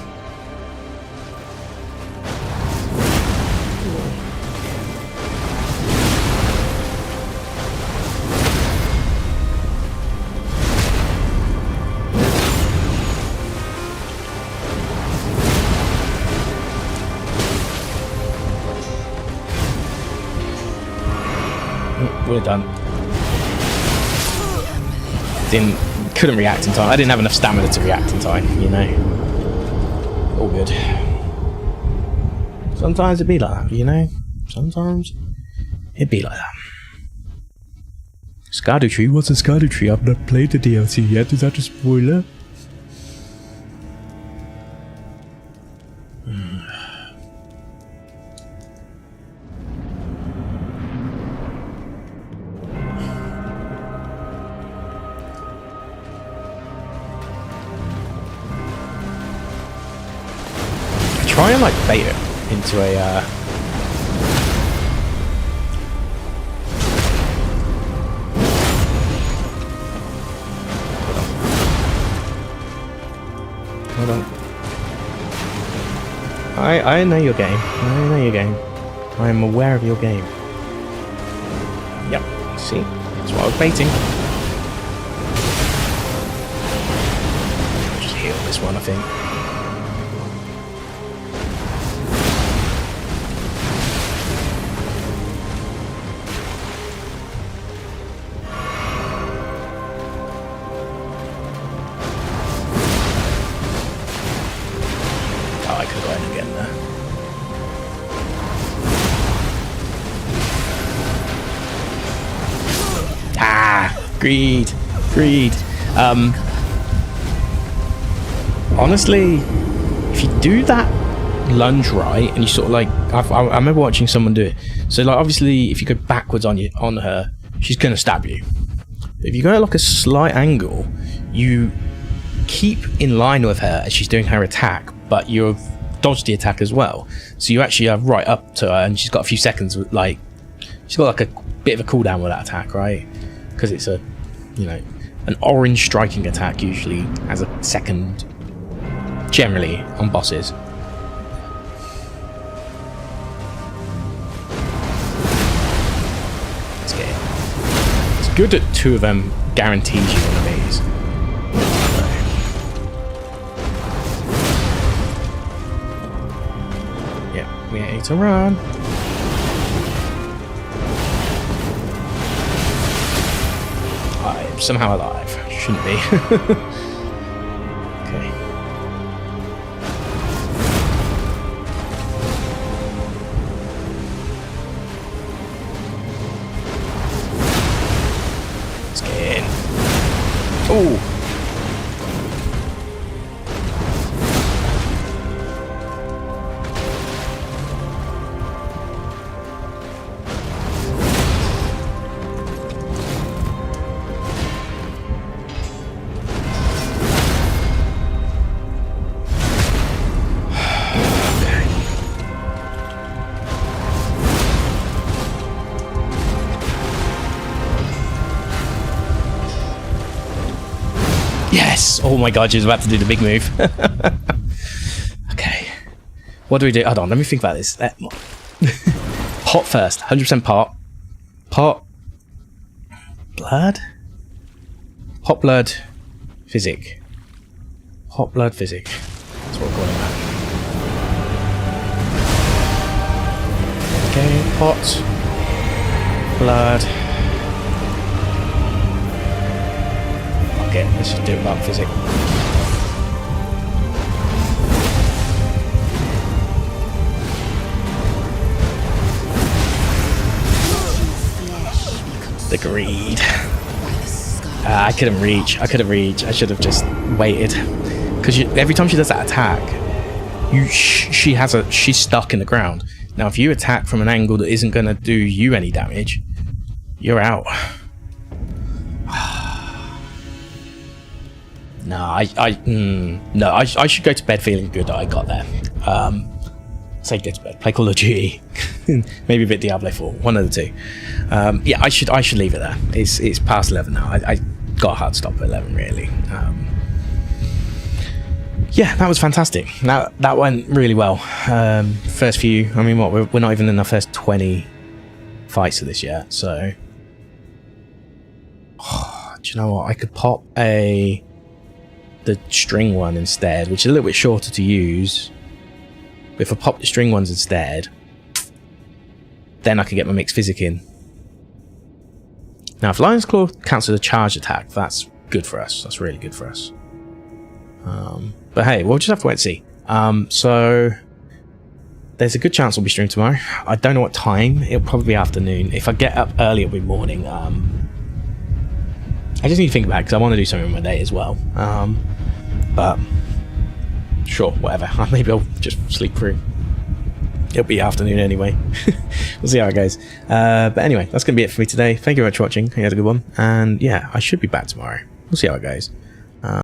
We're done. Couldn't react in time. I didn't have enough stamina to react in time, you know. All good. Sometimes it'd be like that, you know. Sometimes it'd be like that. Haligtree? What's a Haligtree? I've not played the DLC yet. Is that a spoiler? Try and like bait it into a hold on. I know your game. I know your game. I am aware of your game. Yep. See? That's what I was baiting. Just heal this one, I think. Greed. Honestly, if you do that lunge right, and you sort of like, I remember watching someone do it. So like, obviously, if you go backwards on her, she's gonna stab you. But if you go at like a slight angle, you keep in line with her as she's doing her attack, but you've dodged the attack as well. So you actually are right up to her, and she's got a few seconds. Like, she's got like a bit of a cooldown with that attack, right? Because it's a, you know, an orange striking attack usually has a second, generally, on bosses. Let's get it. good that 2 of them guarantees you one of these. Yeah, we need to run. I'm somehow alive. Shouldn't be. Okay. Let's get in. Oh! Yes! Oh my god, she's about to do the big move. Okay. What do we do? Hold on, let me think about this. Pot first. 100% pot. Pot. Blood? Hot blood. Physic. Hot blood physic. That's what we're calling that. Okay, pot. Blood. Okay, let's just do it about physics. The greed. I couldn't reach. I couldn't reach. I should have just waited. Because every time she does that attack, she's stuck in the ground. Now, if you attack from an angle that isn't going to do you any damage, you're out. No, I should go to bed feeling good that I got there. Say go to bed, play Call of Duty, maybe a bit Diablo 4, one of the two. Yeah, I should leave it there. It's past 11 now. I got a hard stop at 11 really. Yeah, that was fantastic. That went really well. First few, I mean, what we're not even in our first 20 fights of this yet. So, do you know what? I could pop the string one instead, which is a little bit shorter to use. But if I pop the string ones instead, then I can get my mixed physic in. Now, if Lion's Claw counts as a charge attack, that's good for us. That's really good for us. But hey, we'll just have to wait and see. So there's a good chance I'll be streaming tomorrow. I don't know what time. It'll probably be afternoon. If I get up early, it'll be morning. I just need to think about it because I want to do something with my day as well. But sure, whatever. Maybe I'll just sleep through. It'll be afternoon anyway. We'll see how it goes. But anyway, that's going to be it for me today. Thank you very much for watching. You had a good one. And yeah, I should be back tomorrow. We'll see how it goes.